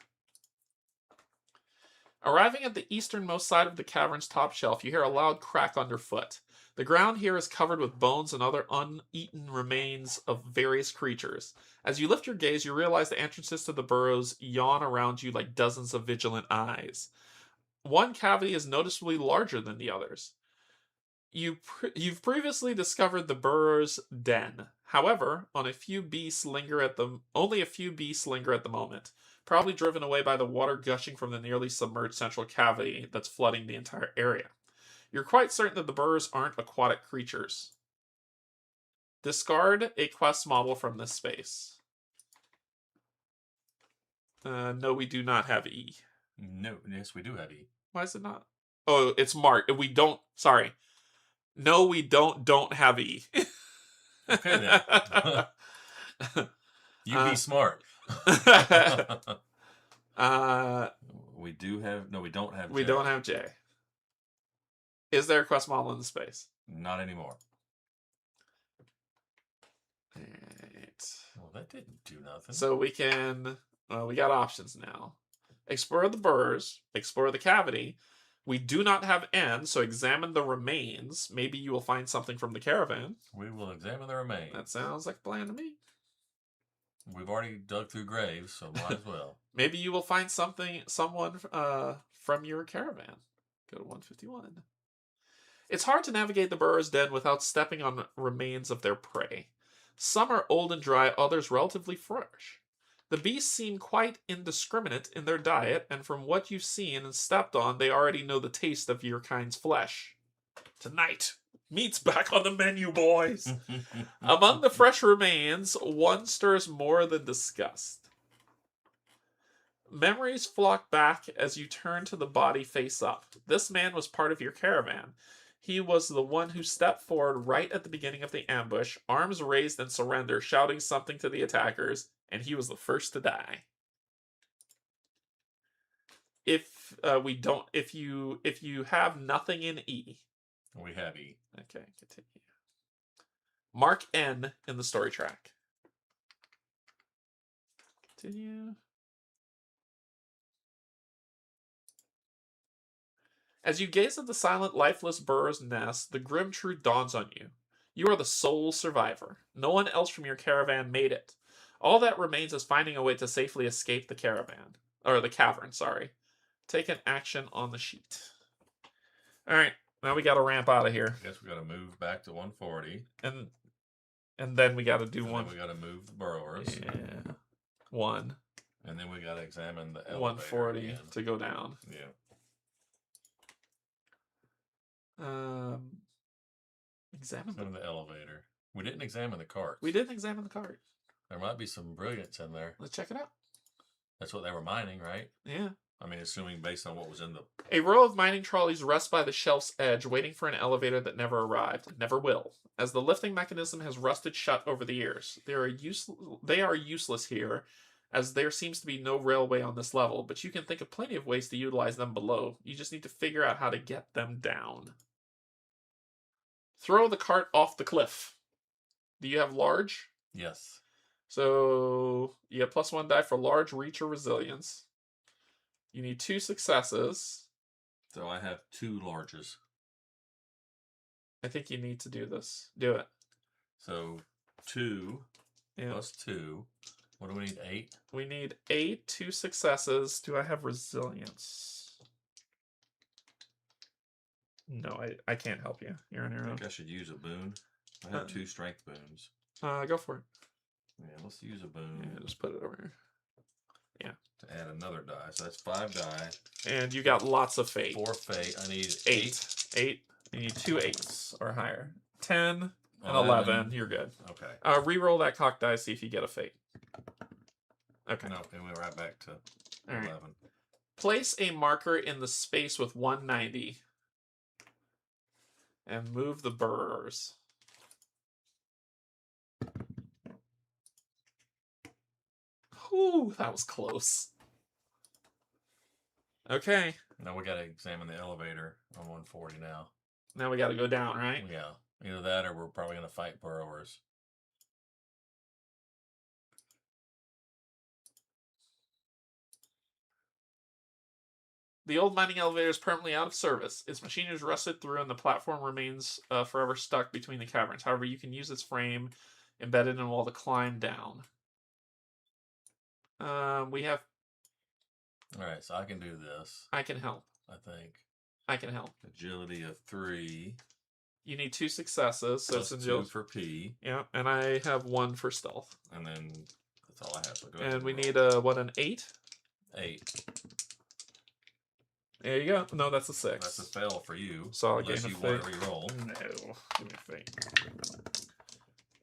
Arriving at the easternmost side of the cavern's top shelf, you hear a loud crack underfoot. The ground here is covered with bones and other uneaten remains of various creatures. As you lift your gaze, you realize the entrances to the burrows yawn around you like dozens of vigilant eyes. One cavity is noticeably larger than the others. You've previously discovered the burrow's den. However, only a few beasts linger at the moment, probably driven away by the water gushing from the nearly submerged central cavity that's flooding the entire area. You're quite certain that the burrows aren't aquatic creatures. Discard a quest model from this space. No, we do not have E. No, yes, we do have E. Why is it not? Oh, it's marked. We don't. Sorry. No, we don't have E. Okay then. You be smart. We do have. No, we don't have. We J. don't have J. Is there a quest model in the space? Not anymore. Right. Well, that didn't do nothing. So we can. We got options now. Explore the burrs. Explore the cavity. We do not have N, so examine the remains. Maybe you will find something from the caravan. We will examine the remains. That sounds like a plan to me. We've already dug through graves, so might as well. Maybe you will find someone from your caravan. Go to 151. It's hard to navigate the burrow's den without stepping on remains of their prey. Some are old and dry, others relatively fresh. The beasts seem quite indiscriminate in their diet, and from what you've seen and stepped on, they already know the taste of your kind's flesh. Tonight, meat's back on the menu, boys. Among the fresh remains, one stirs more than disgust. Memories flock back as you turn to the body face up. This man was part of your caravan. He was the one who stepped forward right at the beginning of the ambush, arms raised in surrender, shouting something to the attackers, and he was the first to die. If you have nothing in E. We have E. Okay, continue. Mark N in the story track. Continue. As you gaze at the silent, lifeless burrow's nest, the grim truth dawns on you. You are the sole survivor. No one else from your caravan made it. All that remains is finding a way to safely escape the caravan. Or the cavern, sorry. Take an action on the sheet. Alright, now we gotta ramp out of here. I guess we gotta move back to 140. And then we gotta do And one. then we gotta move the burrowers. Yeah. 1. And then we gotta examine the elevator 140 again. to go down. Yeah. Examine the elevator. We didn't examine the carts. We didn't examine the cart. There might be some brilliance in there. Let's check it out. That's what they were mining, right? Yeah. I mean, assuming based on what was in the... A row of mining trolleys rests by the shelf's edge, waiting for an elevator that never arrived, never will, as the lifting mechanism has rusted shut over the years. They are useless here, as there seems to be no railway on this level, but you can think of plenty of ways to utilize them below. You just need to figure out how to get them down. Throw the cart off the cliff. Do you have large? Yes. So, you have +1 die for large, reach, or resilience. You need 2 successes. So I have 2 larges. I think you need to do this. Do it. So 2 plus 2. What do we need? 8? We need 8, 2 successes. Do I have resilience? No, I can't help you. You're on your I own. think I should use a boon. I have 2 strength boons. Go for it. Yeah, let's use a boon. Yeah, just put it over here. Yeah. To add another die. So that's 5 die. And you got lots of fate. 4 fate. I need 8. 8. You need 2 8s or higher. 10 and 11. You're good. Okay. Reroll that cock die, see if you get a fate. Okay. No, and we're right back to 11. Place a marker in the space with 190. And move the burrs. Whew, that was close. Okay. Now we gotta examine the elevator on 140 now. Now we gotta go down, right? Yeah. Either that or we're probably gonna fight burrowers. The old mining elevator is permanently out of service. Its machinery is rusted through and the platform remains forever stuck between the caverns. However, you can use its frame embedded in a wall to climb down. We have... Alright, so I can do this. I can help. I think. I can help. Agility of 3. You need 2 successes, so it's Plus agility. 2 for P. Yeah, and I have 1 for stealth. And then that's all I have. So go ahead And we roll. need an 8? 8. There you go. No, that's a 6. That's a fail for you. So I'll unless gain a you want to fate. re-roll. No, give me a fate.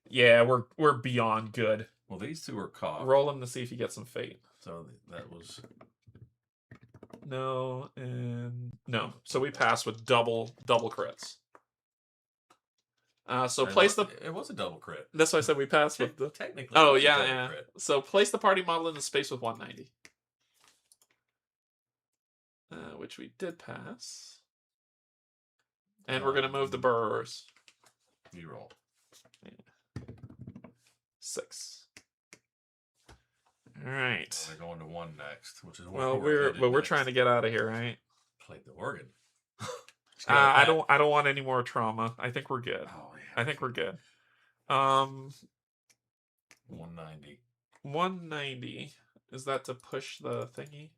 Yeah, we're beyond good. Well, these 2 are caught. Roll him to see if you get some fate. So that was... No, and no. So we pass with double crits. So place the... It was a double crit. That's why I said we pass with the... Technically. Oh, it was a yeah, double yeah. crit. So place the party model in the space with 190. Which we did pass. And we're going to move the burrowers. You roll. 6. All right. We're going to 1 next, which is Well, we're trying to get out of here, right? Play the organ. I don't want any more trauma. I think we're good. Oh, yeah. I think we're good. 190. 190. Is that to push the thingy?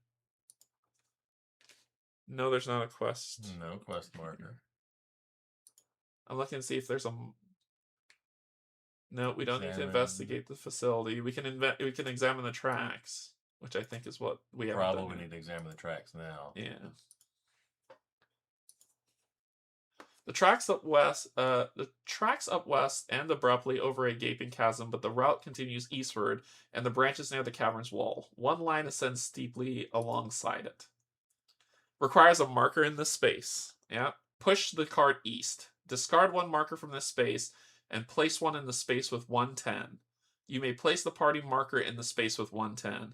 No, there's not a quest. No quest marker. I'm looking to see if there's a. No, we don't need to Examine. investigate the facility. We can we can examine the tracks, which I think is what we have. Probably need to examine the tracks now. Yeah. The tracks up west. The tracks up west end abruptly over a gaping chasm, but the route continues eastward, and the branches near the cavern's wall. One line ascends steeply alongside it. Requires a marker in this space. Yeah. Push the cart east. Discard one marker from this space and place one in the space with 110. You may place the party marker in the space with 110.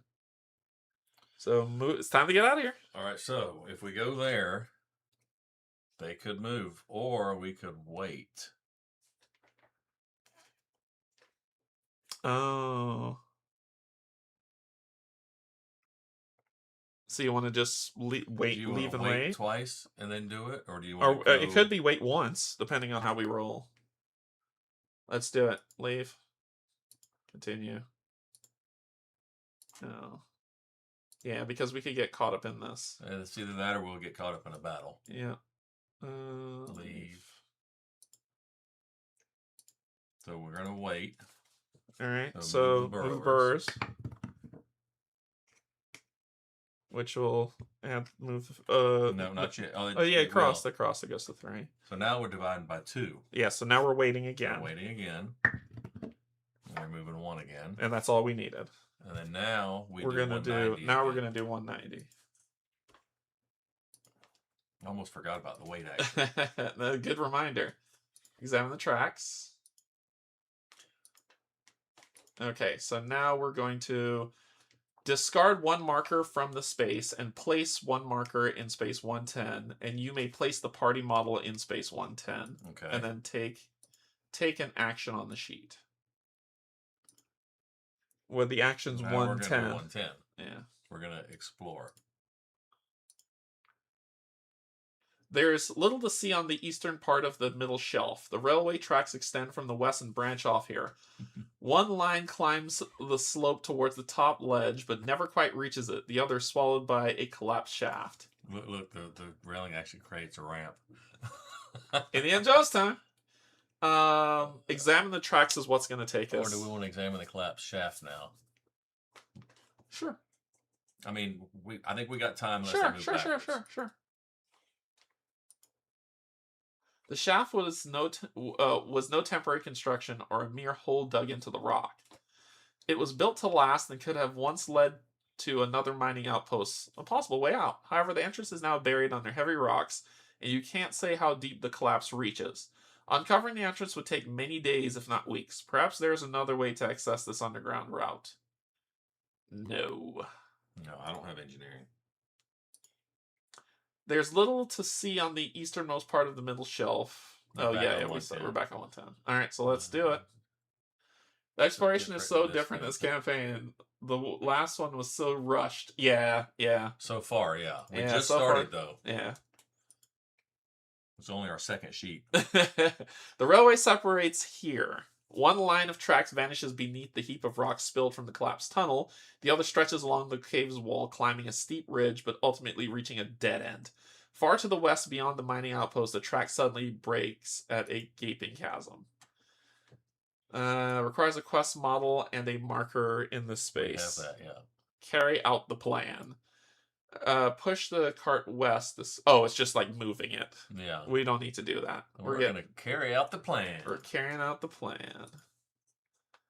So it's time to get out of here. All right, so if we go there, they could move, or we could wait. Oh. So you want to just leave and wait twice and then do it, or do you want? Or it could be wait once, depending on how we roll. Let's do it. Leave. Continue. No. Yeah, because we could get caught up in this. It's either that, or we'll get caught up in a battle. Yeah. Leave. So we're gonna wait. All right. So move burrs. Which will move. No, not yet. Oh yeah, cross the cross that goes to 3. So now we're dividing by 2. Yeah. So now we're waiting again. We're waiting again. And we're moving 1 again. And that's all we needed. And then now we're gonna do. Now we're gonna do 190. I almost forgot about the wait action. Good reminder. Examine the tracks. Okay, so now we're going to discard one marker from the space and place one marker in space 110, and you may place the party model in space 110. Okay. And then take an action on the sheet. Where the action's now 110. We're gonna do 110. Yeah. We're gonna explore. There's little to see on the eastern part of the middle shelf. The railway tracks extend from the west and branch off here. One line climbs the slope towards the top ledge, but never quite reaches it. The other is swallowed by a collapsed shaft. Look, the railing actually creates a ramp. Indiana Jones time. Examine the tracks is what's going to take us. Or do we want to examine the collapsed shaft now? Sure. I mean, I think we got time. Sure. The shaft was no temporary construction or a mere hole dug into the rock. It was built to last and could have once led to another mining outpost, a possible way out. However, the entrance is now buried under heavy rocks, and you can't say how deep the collapse reaches. Uncovering the entrance would take many days, if not weeks. Perhaps there's another way to access this underground route. No. No, I don't have engineering. There's little to see on the easternmost part of the middle shelf. We're back on 110. All right, so let's do it. The exploration is so different this campaign. The last one was so rushed. Yeah. So far, yeah. We Yeah, just so started, far, though. Yeah. It's only our second sheet. The railway separates here. One line of tracks vanishes beneath the heap of rocks spilled from the collapsed tunnel. The other stretches along the cave's wall, climbing a steep ridge, but ultimately reaching a dead end. Far to the west, beyond the mining outpost, the track suddenly breaks at a gaping chasm. Requires a quest model and a marker in the space. We have that, yeah. Carry out the plan. Push the cart west. It's just like moving it. Yeah. We don't need to do that. We're going to carry out the plan. We're carrying out the plan.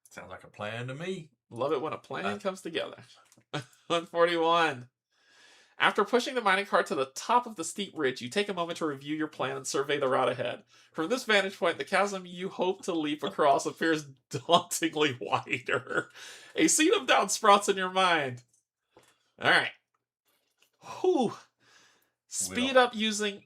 Sounds like a plan to me. Love it when a plan comes together. 141. After pushing the mining cart to the top of the steep ridge, you take a moment to review your plan and survey the route ahead. From this vantage point, the chasm you hope to leap across appears dauntingly wider. A seed of doubt sprouts in your mind. All right. Whew. Speed up using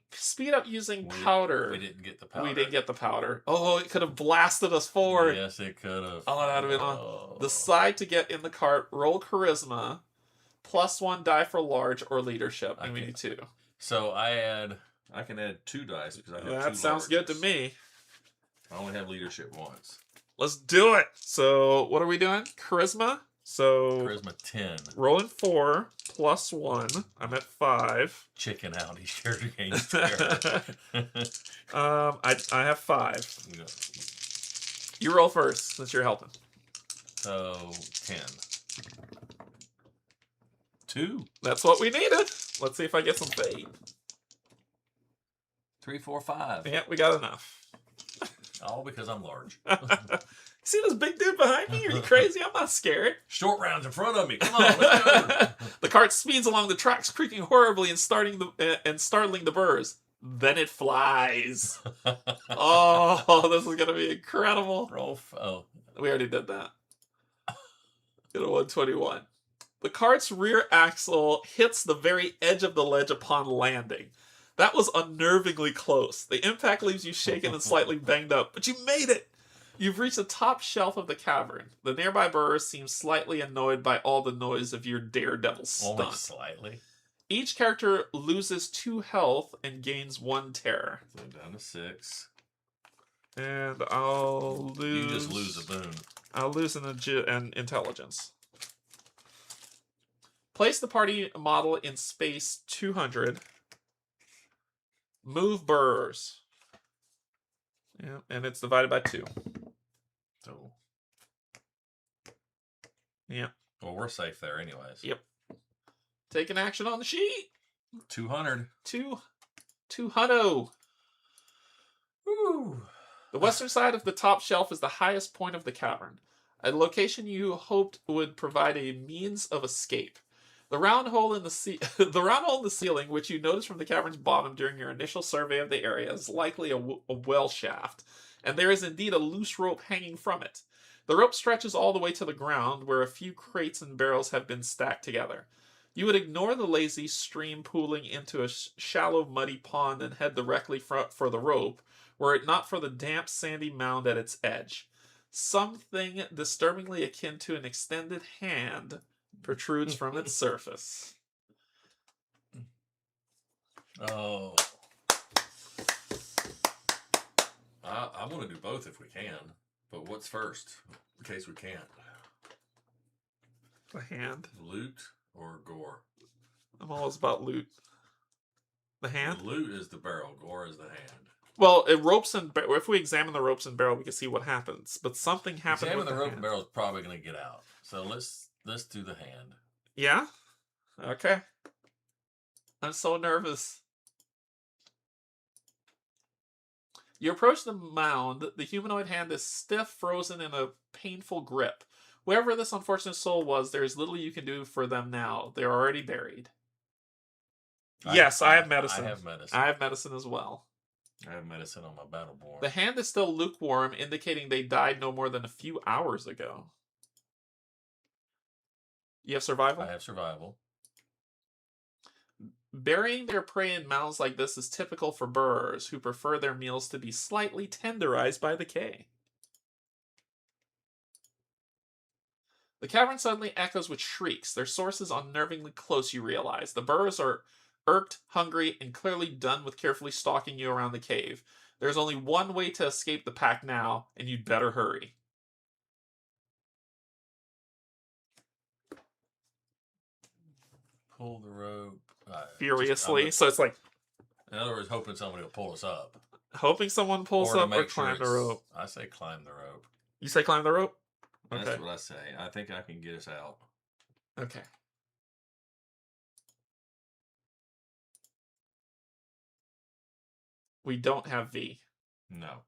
powder. We didn't get the powder. We didn't get the powder. Oh, it could have blasted us forward. Yes, it could have. Oh, that would have been on. Decide to get in the cart. Roll charisma. +1 die for large or leadership. And we need 2. So I can add 2 dice because I have 2 That sounds good to me. I only have leadership once. Let's do it. So what are we doing? Charisma? So Charisma 10. rolling 4 plus 1. I'm at 5. Chicken out. Each character gains terror. I have 5. Yeah. You roll first since you're helping. So 10. 2. That's what we needed. Let's see if I get some fade. 3, 4, 5. Yeah, we got enough. All because I'm large. See this big dude behind me? Are you crazy? I'm not scared. Short rounds in front of me. Come on, let's go. The cart speeds along the tracks, creaking horribly and startling the burrs. Then it flies. Oh, this is gonna be incredible. Oh, We already did that. Get a 121. The cart's rear axle hits the very edge of the ledge upon landing. That was unnervingly close. The impact leaves you shaken and slightly banged up, but you made it! You've reached the top shelf of the cavern. The nearby burrowers seem slightly annoyed by all the noise of your daredevil stunt. only slightly. Each character loses 2 health and gains 1 terror. So down to 6. And I'll lose... You just lose a boon. I'll lose an intelligence. Place the party model in space 200. Move burrs. Yeah, and it's divided by 2. So, Yeah. well, we're safe there anyways. Yep. Take an action on the sheet. 200. 200. Ooh. The western side of the top shelf is the highest point of the cavern, a location you hoped would provide a means of escape. The round hole in the ceiling, which you noticed from the cavern's bottom during your initial survey of the area, is likely a well shaft, and there is indeed a loose rope hanging from it. The rope stretches all the way to the ground, where a few crates and barrels have been stacked together. You would ignore the lazy stream pooling into a shallow, muddy pond and head directly for the rope, were it not for the damp, sandy mound at its edge. Something disturbingly akin to an extended hand protrudes from its surface. Oh. I want to do both if we can, but what's first? In case we can't. The hand. Loot or gore? I'm always about loot. The hand? The loot is the barrel, gore is the hand. Well, if we examine the ropes and barrel, we can see what happens. But something happened Examine with the rope and hand. barrel is probably going to get out. So let's do the hand. Yeah? Okay. I'm so nervous. You approach the mound. The humanoid hand is stiff, frozen in a painful grip. Whoever this unfortunate soul was, there is little you can do for them now. They're already buried. Yes, I have medicine. I have medicine. I have medicine as well. I have medicine on my battle board. The hand is still lukewarm, indicating they died no more than a few hours ago. You have survival? I have survival. Burying their prey in mounds like this is typical for burrowers who prefer their meals to be slightly tenderized by decay. The cavern suddenly echoes with shrieks. Their source is unnervingly close, you realize. The burrowers are irked, hungry, and clearly done with carefully stalking you around the cave. There's only one way to escape the pack now, and you'd better hurry. Pull the rope. Furiously. So it's like... In other words, hoping somebody will pull us up. Hoping someone pulls to up or make sure climb the rope. I say climb the rope. You say climb the rope? Okay. That's what I say. I think I can get us out. Okay. We don't have V. No.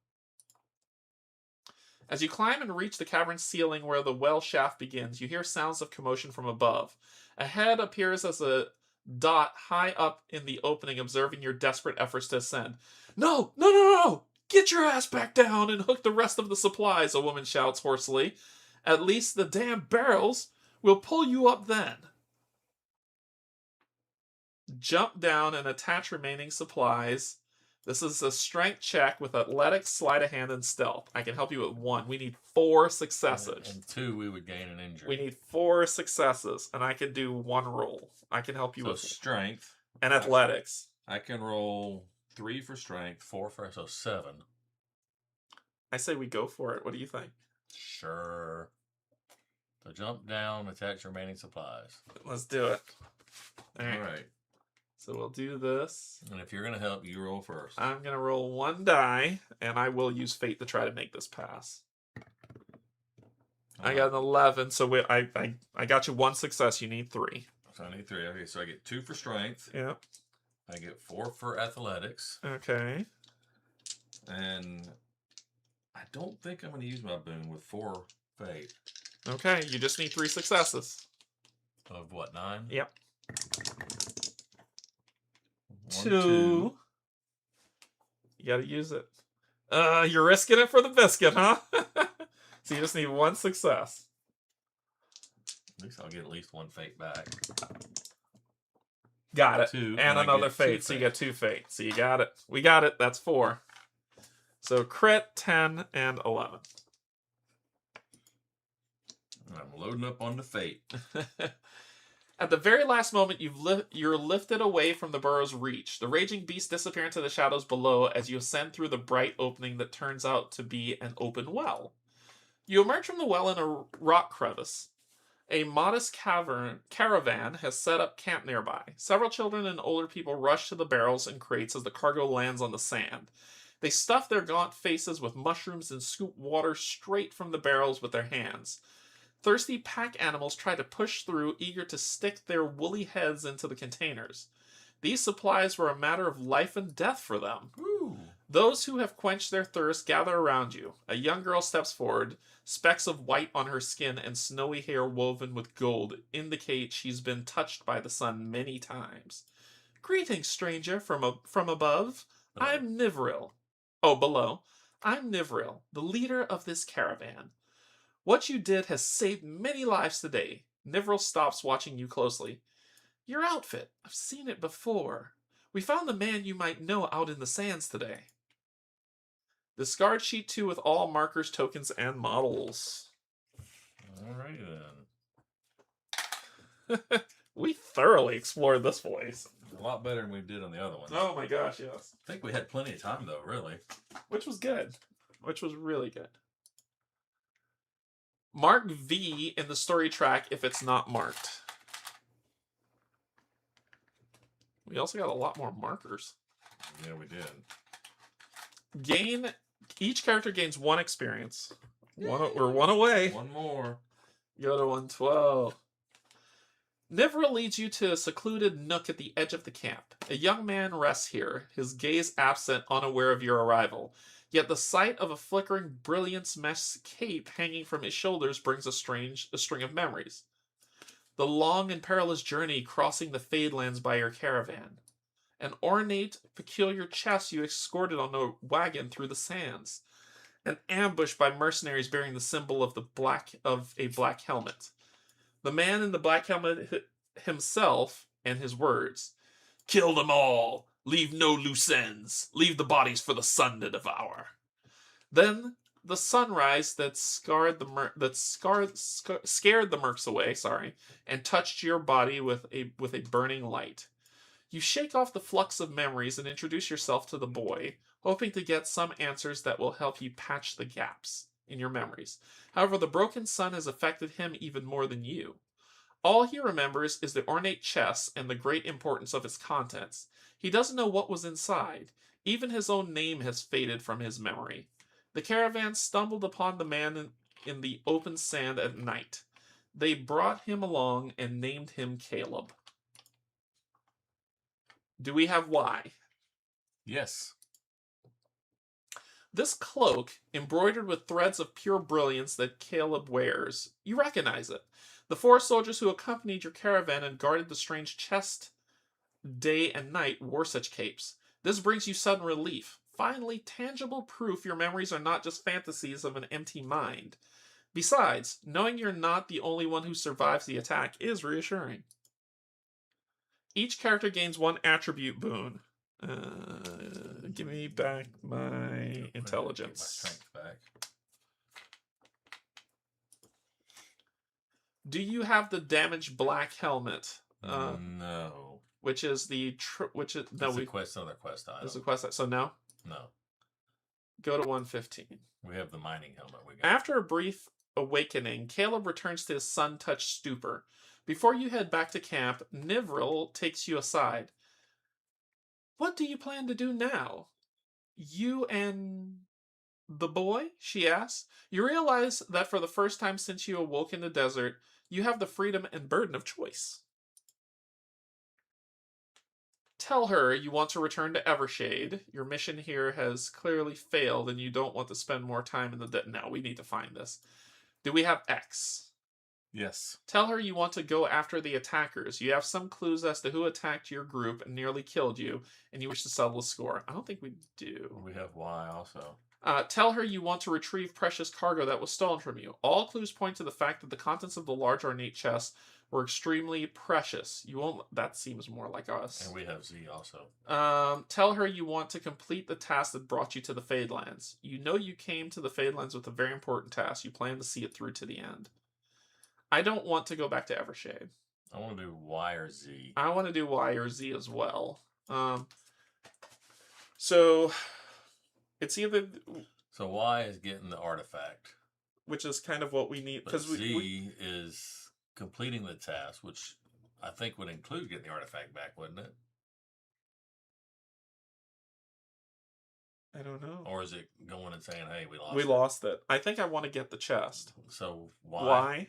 As you climb and reach the cavern ceiling where the well shaft begins, you hear sounds of commotion from above. A head appears as a dot high up in the opening, observing your desperate efforts to ascend. No! No, no, no, no! Get your ass back down and hook the rest of the supplies, a woman shouts hoarsely. At least the damn barrels will pull you up then. Jump down and attach remaining supplies. This is a strength check with athletics, sleight of hand, and stealth. I can help you with 1. We need 4 successes. And 2, we would gain an injury. We need 4 successes, and I can do 1 roll. I can help you so with strength and athletics. I can roll 3 for strength, 4 for 7. I say we go for it. What do you think? Sure. So jump down, attach remaining supplies. Let's do it. All All right. right. So we'll do this. And if you're going to help, you roll first. I'm going to roll 1 die, and I will use fate to try to make this pass. I got an 11, so I got you 1 success. You need 3. So I need 3. Okay, so I get 2 for strength. Yep. I get 4 for athletics. Okay. And I don't think I'm going to use my boon with 4 fate. Okay, you just need 3 successes. Of what, 9? Yep. 1, 2. You gotta use it. You're risking it for the biscuit, huh? So you just need 1 success. At least I'll get at least 1 fate back. Got it. 2, And I another get 2 fate, so you get 2 fate. So you got it. We got it. That's 4. So crit, 10, and 11. I'm loading up on the fate. At the very last moment, you're lifted away from the burrow's reach. The raging beasts disappear into the shadows below as you ascend through the bright opening that turns out to be an open well. You emerge from the well in a rock crevice. A modest caravan has set up camp nearby. Several children and older people rush to the barrels and crates as the cargo lands on the sand. They stuff their gaunt faces with mushrooms and scoop water straight from the barrels with their hands. Thirsty pack animals try to push through, eager to stick their woolly heads into the containers. These supplies were a matter of life and death for them. Ooh. Those who have quenched their thirst gather around you. A young girl steps forward. Specks of white on her skin and snowy hair woven with gold indicate she's been touched by the sun many times. Greetings, stranger from above. I'm Nivril. Oh, below. I'm Nivril, the leader of this caravan. What you did has saved many lives today. Nivril stops, watching you closely. Your outfit. I've seen it before. We found the man you might know out in the sands today. Discard sheet 2 with all markers, tokens, and models. Alrighty then. We thoroughly explored this place. A lot better than we did on the other one. Oh my gosh, yes. I think we had plenty of time though, really. Which was good. Which was really good. Mark V in the story track if it's not marked. We also got a lot more markers. Yeah, we did. Each character gains 1 experience. We're 1 away. 1 more. Go to 112. Nivril leads you to a secluded nook at the edge of the camp. A young man rests here, his gaze absent, unaware of your arrival. Yet the sight of a flickering brilliance mesh cape hanging from his shoulders brings a string of memories. The long and perilous journey crossing the Fadelands by your caravan. An ornate, peculiar chest you escorted on a wagon through the sands. An ambush by mercenaries bearing the symbol of a black helmet. The man in the black helmet himself and his words. Kill them all. Leave no loose ends. Leave the bodies for the sun to devour. Then the sunrise that scared the mercs away, and touched your body with a burning light. You shake off the flux of memories and introduce yourself to the boy, hoping to get some answers that will help you patch the gaps in your memories. However, the broken sun has affected him even more than you. All he remembers is the ornate chest and the great importance of its contents. He doesn't know what was inside. Even his own name has faded from his memory. The caravan stumbled upon the man in the open sand at night. They brought him along and named him Caleb. Do we have why? Yes. This cloak, embroidered with threads of pure brilliance that Caleb wears, you recognize it. The 4 soldiers who accompanied your caravan and guarded the strange chest day and night wore such capes. This brings you sudden relief. Finally, tangible proof your memories are not just fantasies of an empty mind. Besides, knowing you're not the only one who survives the attack is reassuring. Each character gains 1 attribute boon. Give me back my intelligence. Get my strength back. Do you have the damaged black helmet? No. Which is the Another quest item. This is a quest. So no. No. Go to 115. We have the mining helmet. After a brief awakening, Caleb returns to his sun-touched stupor. Before you head back to camp, Nivril takes you aside. What do you plan to do now? You and the boy? She asks. You realize that for the first time since you awoke in the desert, you have the freedom and burden of choice. Tell her you want to return to Evershade. Your mission here has clearly failed and you don't want to spend more time in the No, we need to find this. Do we have X? Yes. Tell her you want to go after the attackers. You have some clues as to who attacked your group and nearly killed you, and you wish to settle the score. I don't think we do. We have Y also. Tell her you want to retrieve precious cargo that was stolen from you. All clues point to the fact that the contents of the large ornate chest were extremely precious. You won't. That seems more like us. And we have Z also. Tell her you want to complete the task that brought you to the Fadelands. You know you came to the Fadelands with a very important task. You plan to see it through to the end. I don't want to go back to Evershade. I want to do Y or Z. I want to do Y or Z as well. So it's either. So Y is getting the artifact, Which is kind of what we need but because Z is completing the task, which I think would include getting the artifact back, wouldn't it? I don't know. Or is it going and saying, "Hey, we lost"? We lost it. I think I want to get the chest. So Y. Why?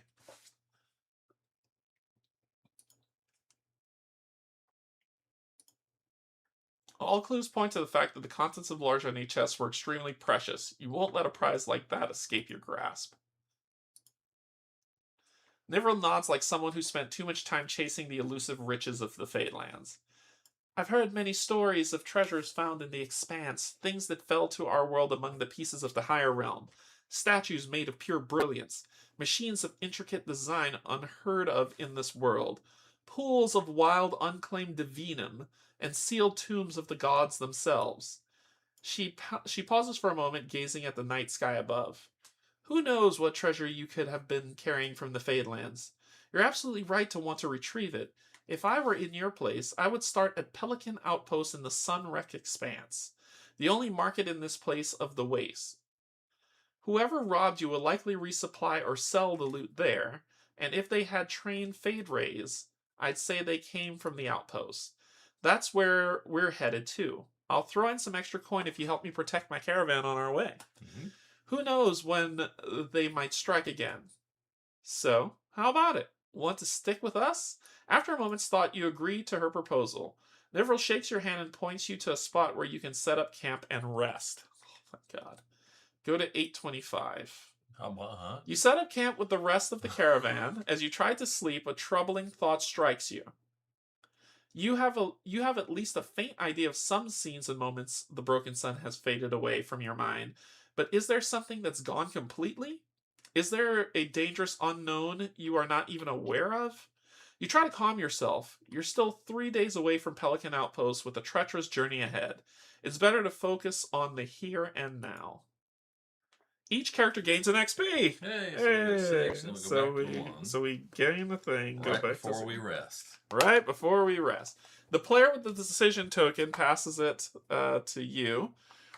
All clues point to the fact that the contents of large ornate chests were extremely precious. You won't let a prize like that escape your grasp. Nivril nods like someone who spent too much time chasing the elusive riches of the Fadelands. I've heard many stories of treasures found in the expanse, things that fell to our world among the pieces of the higher realm. Statues made of pure brilliance, machines of intricate design unheard of in this world, pools of wild unclaimed divinum, and sealed tombs of the gods themselves. She pauses for a moment, gazing at the night sky above. Who knows what treasure you could have been carrying from the Fadelands? You're absolutely right to want to retrieve it. If I were in your place, I would start at Pelican Outpost in the Sunwreck Expanse, the only market in this place of the waste. Whoever robbed you will likely resupply or sell the loot there, and if they had trained Fade Rays, I'd say they came from the outpost. That's where we're headed to. I'll throw in some extra coin if you help me protect my caravan on our way. Mm-hmm. Who knows when they might strike again? So, how about it? Want to stick with us? After a moment's thought, you agree to her proposal. Nivril shakes your hand and points you to a spot where you can set up camp and rest. Oh my god. Go to 825. Huh? You set up camp with the rest of the caravan. As you try to sleep, a troubling thought strikes you. You have at least a faint idea of some scenes and moments the Broken Sun has faded away from your mind, but is there something that's gone completely? Is there a dangerous unknown you are not even aware of? You try to calm yourself. You're still 3 days away from Pelican Outpost with a treacherous journey ahead. It's better to focus on the here and now. Each character gains an XP. Hey, so we got 6, and we go back to 1. So we gain the thing. Go Right back before to we rest. Right before we rest. The player with the decision token passes it to you.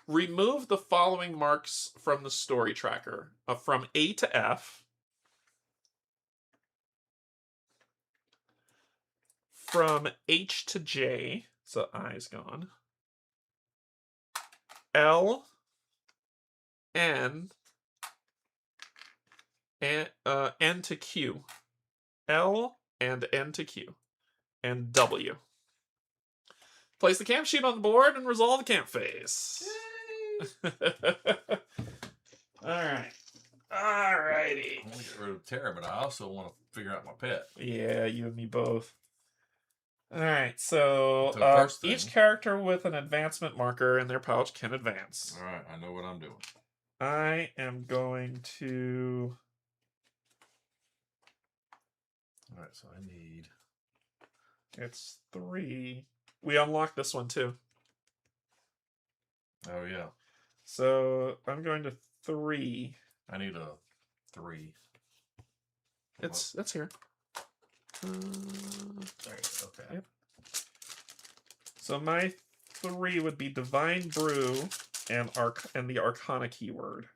Remove the following marks from the story tracker. From A to F. From H to J. So I is gone. L. N. And N to Q. L and N to Q. And W. Place the camp sheet on the board and resolve the camp phase. Alright. Alrighty. I want to get rid of Terra, but I also want to figure out my pet. Yeah, you and me both. Alright, so first thing- each character with an advancement marker in their pouch can advance. Alright, I know what I'm doing. I am going to... Alright, so I need... It's 3. We unlocked this one too. Oh, yeah. So I'm going to 3. I need a 3. It's here. There you go. Okay. Yep. So my 3 would be Divine Brew and the Arcana keyword.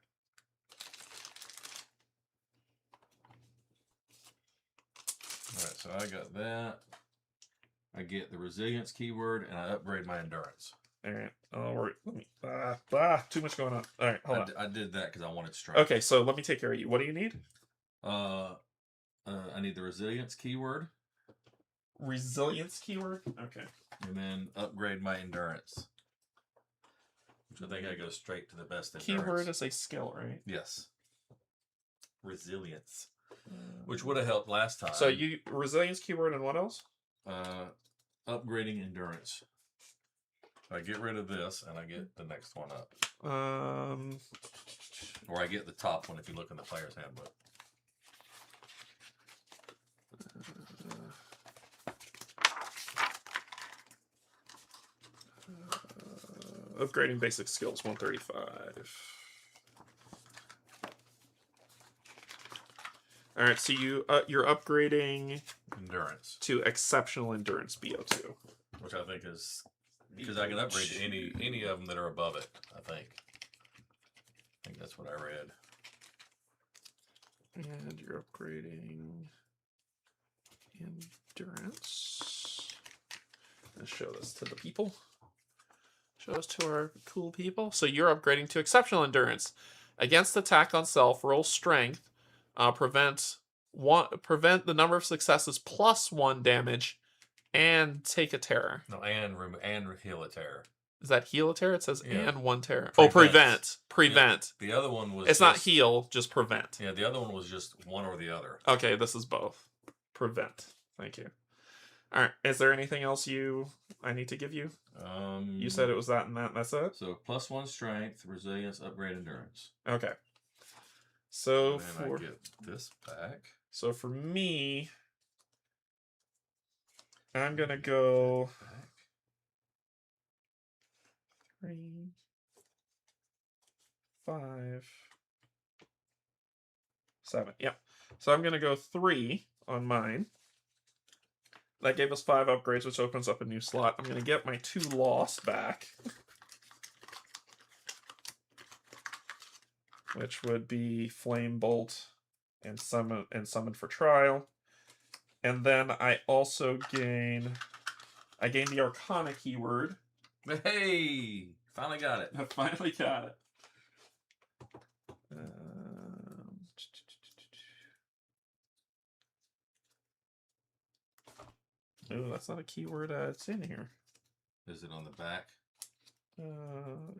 So I got that. I get the resilience keyword, and I upgrade my endurance. All right. Let me. Too much going on. All right, hold on. I did that because I wanted strength. Okay, so let me take care of you. What do you need? I need the resilience keyword. Resilience keyword. Okay. And then upgrade my endurance. Which I think I go straight to the best endurance. Keyword is a skill, right? Yes. Resilience. Which would have helped last time. So you resilience keyword and what else? Upgrading endurance. I get rid of this and I get the next one up. Or I get the top one if you look in the player's handbook. Upgrading basic skills 135. All right, so you're upgrading endurance to exceptional endurance BO2, which I think is because I can upgrade to any of them that are above it. I think that's what I read. And you're upgrading endurance. Let's show this to the people. Show this to our cool people. So you're upgrading to exceptional endurance. Against attack on self, roll strength. Prevent the number of successes +1 damage, and take a terror. No, and heal a terror. Is that heal a terror? It says and 1 terror. Prevent. Prevent. Yeah, the other one was. It's not heal, just prevent. Yeah, the other one was just one or the other. Okay, this is both. Prevent. Thank you. All right. Is there anything else I need to give you? You said it was that and that. And that's it. So +1 strength, resilience, upgrade endurance. Okay. So and I get this back. So for me, I'm gonna go 3, 5, 7. Yep. So I'm gonna go 3 on mine. That gave us 5 upgrades, which opens up a new slot. I'm gonna get my 2 lost back, which would be Flame Bolt and Summon for Trial. And then I also gain the Arcana keyword. Hey! Finally got it. I finally got it. Oh, that's not a keyword. It's in here. Is it on the back?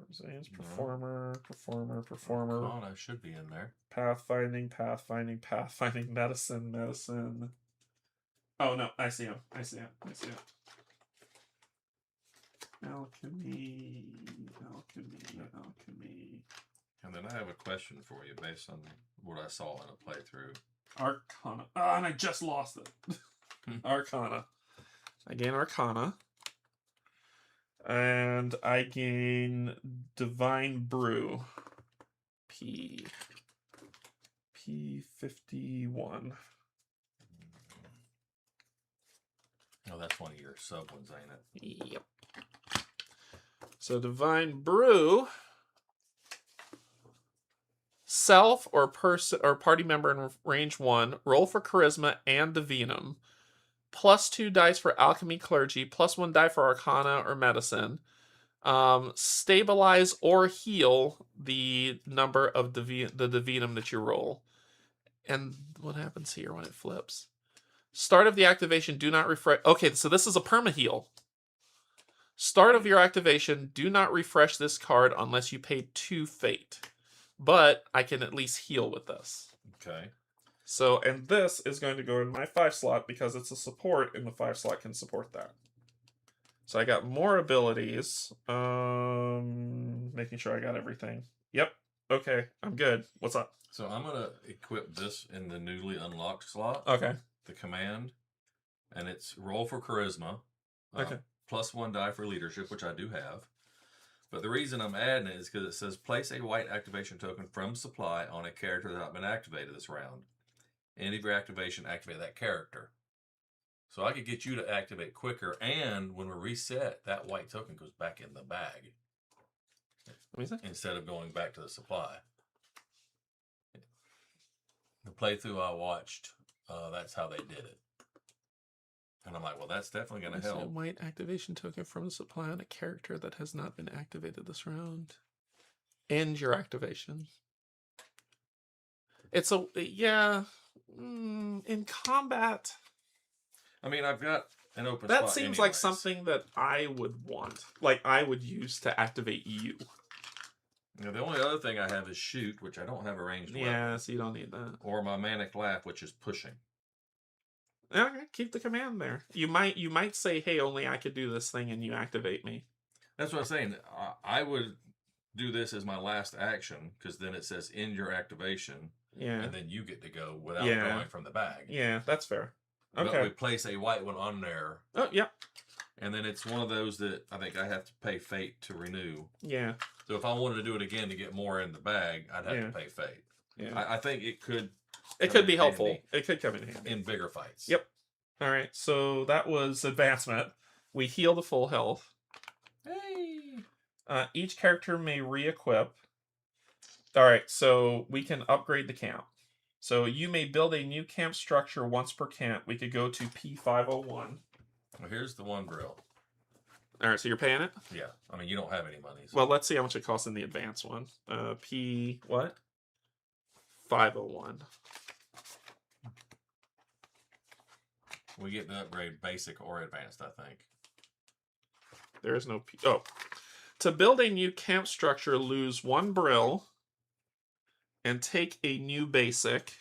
Resilience, performer. Arcana should be in there. Pathfinding, medicine. Oh no, I see him. Alchemy. And then I have a question for you based on what I saw in a playthrough. Arcana. Ah, and I just lost it. Arcana. I gain Arcana. And I gain Divine Brew. P51. Oh, that's one of your sub ones, ain't it? Yep. So Divine Brew. Self or person or party member in range 1, roll for charisma and divinum. +2 dice for alchemy clergy, +1 die for arcana or medicine. Stabilize or heal the number of the divinum that you roll. And what happens here when it flips? Start of the activation, do not refresh. Okay, so this is a perma heal. Start of your activation, do not refresh this card unless you pay 2 fate. But I can at least heal with this. Okay. So, and this is going to go in my 5 slot because it's a support, and the 5 slot can support that. So I got more abilities. Making sure I got everything. Yep. Okay, I'm good. What's up? So I'm going to equip this in the newly unlocked slot. Okay. The command. And it's roll for charisma. Okay. +1 die for leadership, which I do have. But the reason I'm adding it is because it says place a white activation token from supply on a character that has not been activated this round. End of your activation, activate that character. So I could get you to activate quicker, and when we reset, that white token goes back in the bag. Instead of going back to the supply. The playthrough I watched, that's how they did it. And I'm like, well, that's definitely going to There's a help. white activation token from the supply on a character that has not been activated this round. End your activation. It's a in combat. I mean, I've got an open That spot seems like anyways. something that I would want. Like I would use to activate you. You know, the only other thing I have is shoot, which I don't have a ranged Yeah, weapon. so you don't need that. Or my manic laugh, which is pushing. Okay, keep the command there. You might say, hey, only I could do this thing and you activate me. That's what I'm saying. I would do this as my last action, because then it says end your activation, Yeah. and then you get to go without Yeah. drawing from the bag. Yeah, that's fair. But Okay. we place a white one on there, Oh, yeah. and then it's one of those that I think I have to pay fate to renew. Yeah. So if I wanted to do it again to get more in the bag, I'd have Yeah. to pay fate. Yeah. I think it could It come could in be helpful. handy It could come in handy. in bigger fights. Yep. All right. So that was advancement. We heal to full health. Hey. Each character may re-equip. All right. So we can upgrade the camp. So you may build a new camp structure once per camp. We could go to P501. Well, here's the one drill. All right. So you're paying it? Yeah. I mean, you don't have any money. So. Well, let's see how much it costs in the advanced one. P what? 501. We get to upgrade basic or advanced, I think. There is no P. Oh. To build a new camp structure, lose 1 Brill and take a new basic.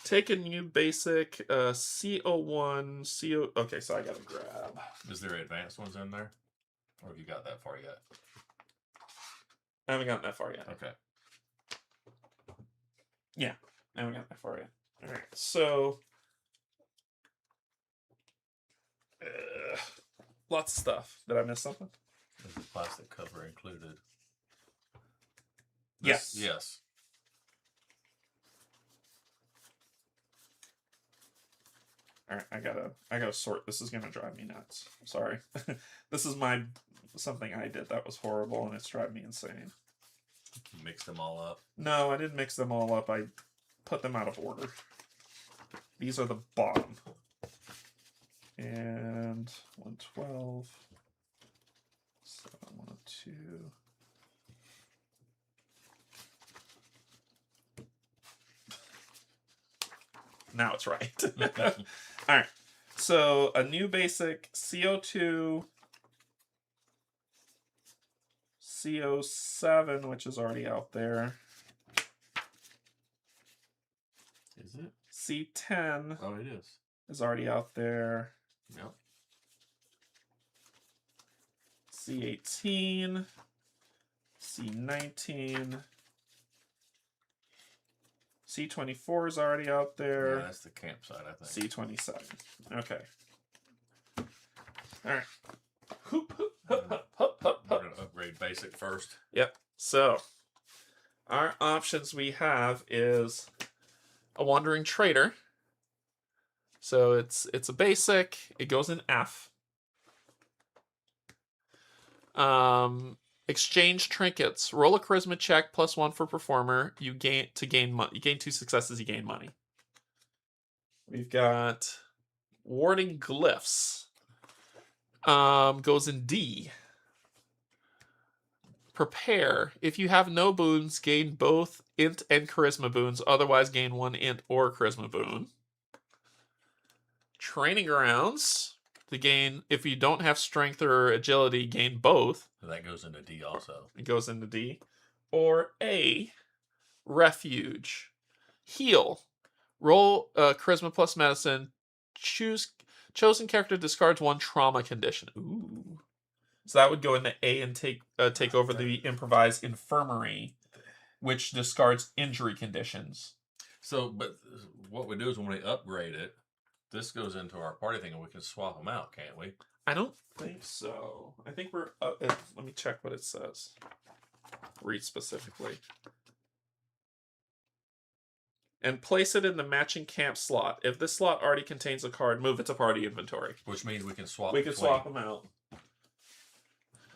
Take a new basic CO1, CO. Okay, so I gotta grab. Is there advanced ones in there? Or have you got that far yet? I haven't gotten that far yet. Okay. I haven't gotten that far yet. All right, so lots of stuff. Did I miss something? Is the plastic cover included? Yes. Yes. All right, I gotta sort. This is gonna drive me nuts. Sorry. This is something I did that was horrible, and it's driving me insane. You mix them all up. No, I didn't mix them all up. I put them out of order. These are the bottom. And 112. 712. Now it's right. All right. So a new basic CO2, CO7, which is already out there. Is it? C10 Oh, it is. is already out there. Yep. C18, C19, C24 is already out Yeah, there. that's the campsite, I think. C27. Okay. All right. Hoop, hoop, hup, hup, hup, hup, We're hup. going to upgrade basic first. Yep. So, our options we have is a wandering trader. So it's a basic. It goes in F. Exchange trinkets. Roll a charisma check +1 for performer. You gain 2 successes. You gain money. We've got warding glyphs. Goes in D. Prepare. If you have no boons, gain both int and charisma boons. Otherwise, gain 1 int or charisma boon. Training grounds. To gain, if you don't have strength or agility, gain both. So that goes into D also. It goes into D. Or A. Refuge. Heal. Roll charisma plus medicine. Chosen character discards 1 trauma condition. Ooh. So that would go into A and take over the improvised infirmary, which discards injury conditions. So, but what we do is when we upgrade it, this goes into our party thing and we can swap them out, can't we? I don't think so. I think we're... let me check what it says. Read specifically. And place it in the matching camp slot. If this slot already contains a card, move it to party inventory. Which means we can swap We can between. swap them out.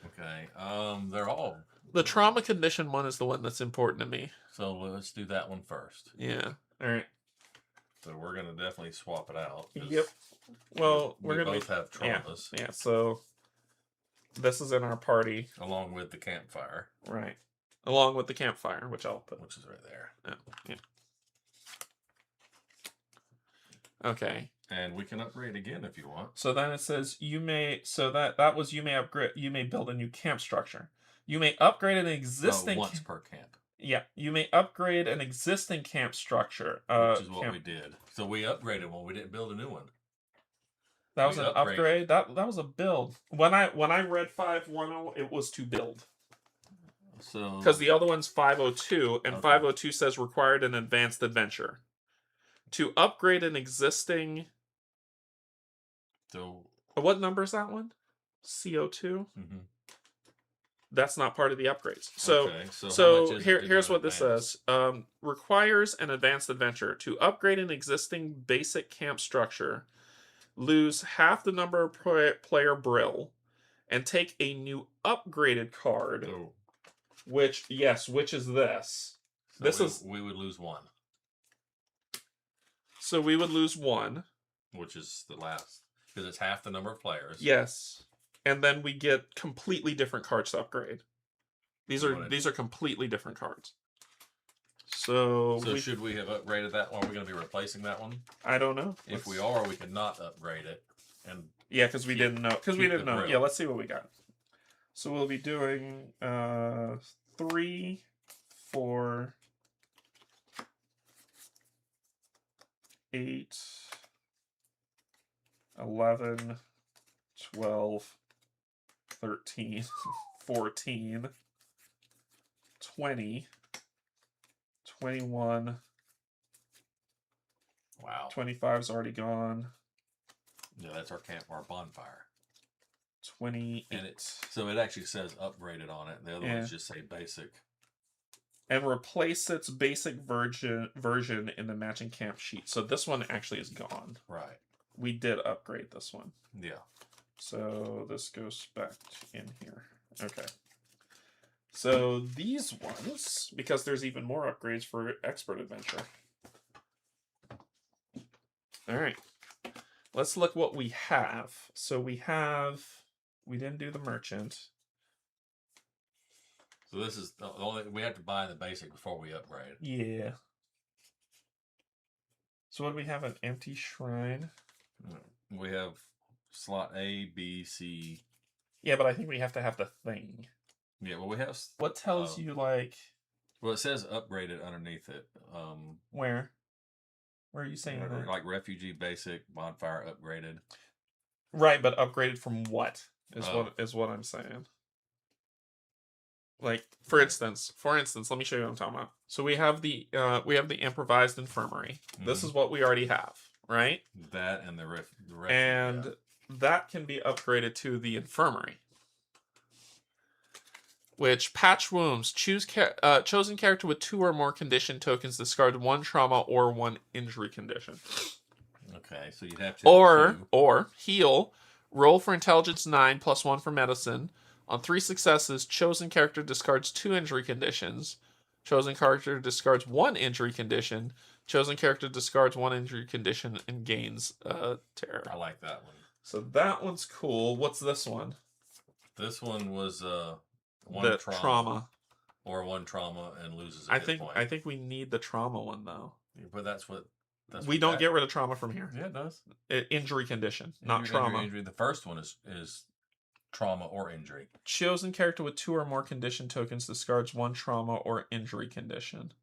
Okay. They're all... The trauma condition one is the one that's important to me. So let's do that one first. Yeah. All right. So we're gonna definitely swap it out. 'cause Yep. Well, we we're gonna both have traumas, Yeah. So this is in our party, along with the campfire, right? Along with the campfire, which I'll put. which is right there. Yeah. Okay. And we can upgrade again if you want. So then it says you may. So that was you may upgrade. You may build a new camp structure. You may upgrade an existing. Once per camp. Yeah, you may upgrade an existing camp structure. Which is what we did. So we upgraded one. We didn't build a new one. That was an upgrade. That was a build. When I read 510, it was to build. So Because the other one's 502, and 502 says required an advanced adventure. To upgrade an existing. So What number is that one? CO2. Mm-hmm. That's not part of the upgrades. So, okay, so how much is here's what this says. Requires an advanced adventure. To upgrade an existing basic camp structure, lose half the number of player brill, and take a new upgraded card. So, Which is this. So we would lose one. So we would lose one. Which is the last. Because it's half the number of players. Yes. And then we get completely different cards to upgrade. These are completely different cards. So should we have upgraded that one? Are we going to be replacing that one? I don't know. If we are, we can not upgrade it. And yeah, because we didn't know. Brill. Yeah, let's see what we got. So we'll be doing 3, 4, 8, 11, 12, 13, 14, 20, 21. Wow. 25's already gone. Yeah, that's our bonfire. 28. And it actually says upgraded on it. The other ones just say basic. And replace its basic version in the matching camp sheet. So this one actually is gone. Right. We did upgrade this one. Yeah. So this goes back in here. Okay. So these ones, because there's even more upgrades for Expert Adventure. All right. Let's look what we have. So we didn't do the merchant. So this is the only, we have to buy the basic before we upgrade. Yeah. So what do we have? An empty shrine. We have slot A, B, C. Yeah, but I think we have to have the thing. Yeah, well, we have. What tells you, like... Well, it says upgraded underneath it. Where? Where are you saying that? Like refugee, basic, bonfire, upgraded. Right, but upgraded from what? Is what I'm saying. Like, for instance, let me show you what I'm talking about. So we have the improvised infirmary. Mm-hmm. This is what we already have, right? That and the refugee. And that can be upgraded to the infirmary. Which patch wounds. Choose chosen character with 2 or more condition tokens. Discard 1 trauma or 1 injury condition. Okay, so you'd have to. Or heal. Roll for intelligence 9 plus 1 for medicine. On 3 successes, chosen character discards 2 injury conditions. Chosen character discards 1 injury condition. Chosen character discards 1 injury condition and gains terror. I like that one. So that one's cool. What's this one? This one was 1 trauma. Or 1 trauma and loses a hit point. I think we need the trauma one though. Yeah, but that's what we don't get rid of trauma from here. Yeah, it does. Injury condition, not trauma. Injury. The first one is trauma or injury. Chosen character with 2 or more condition tokens discards 1 trauma or injury condition.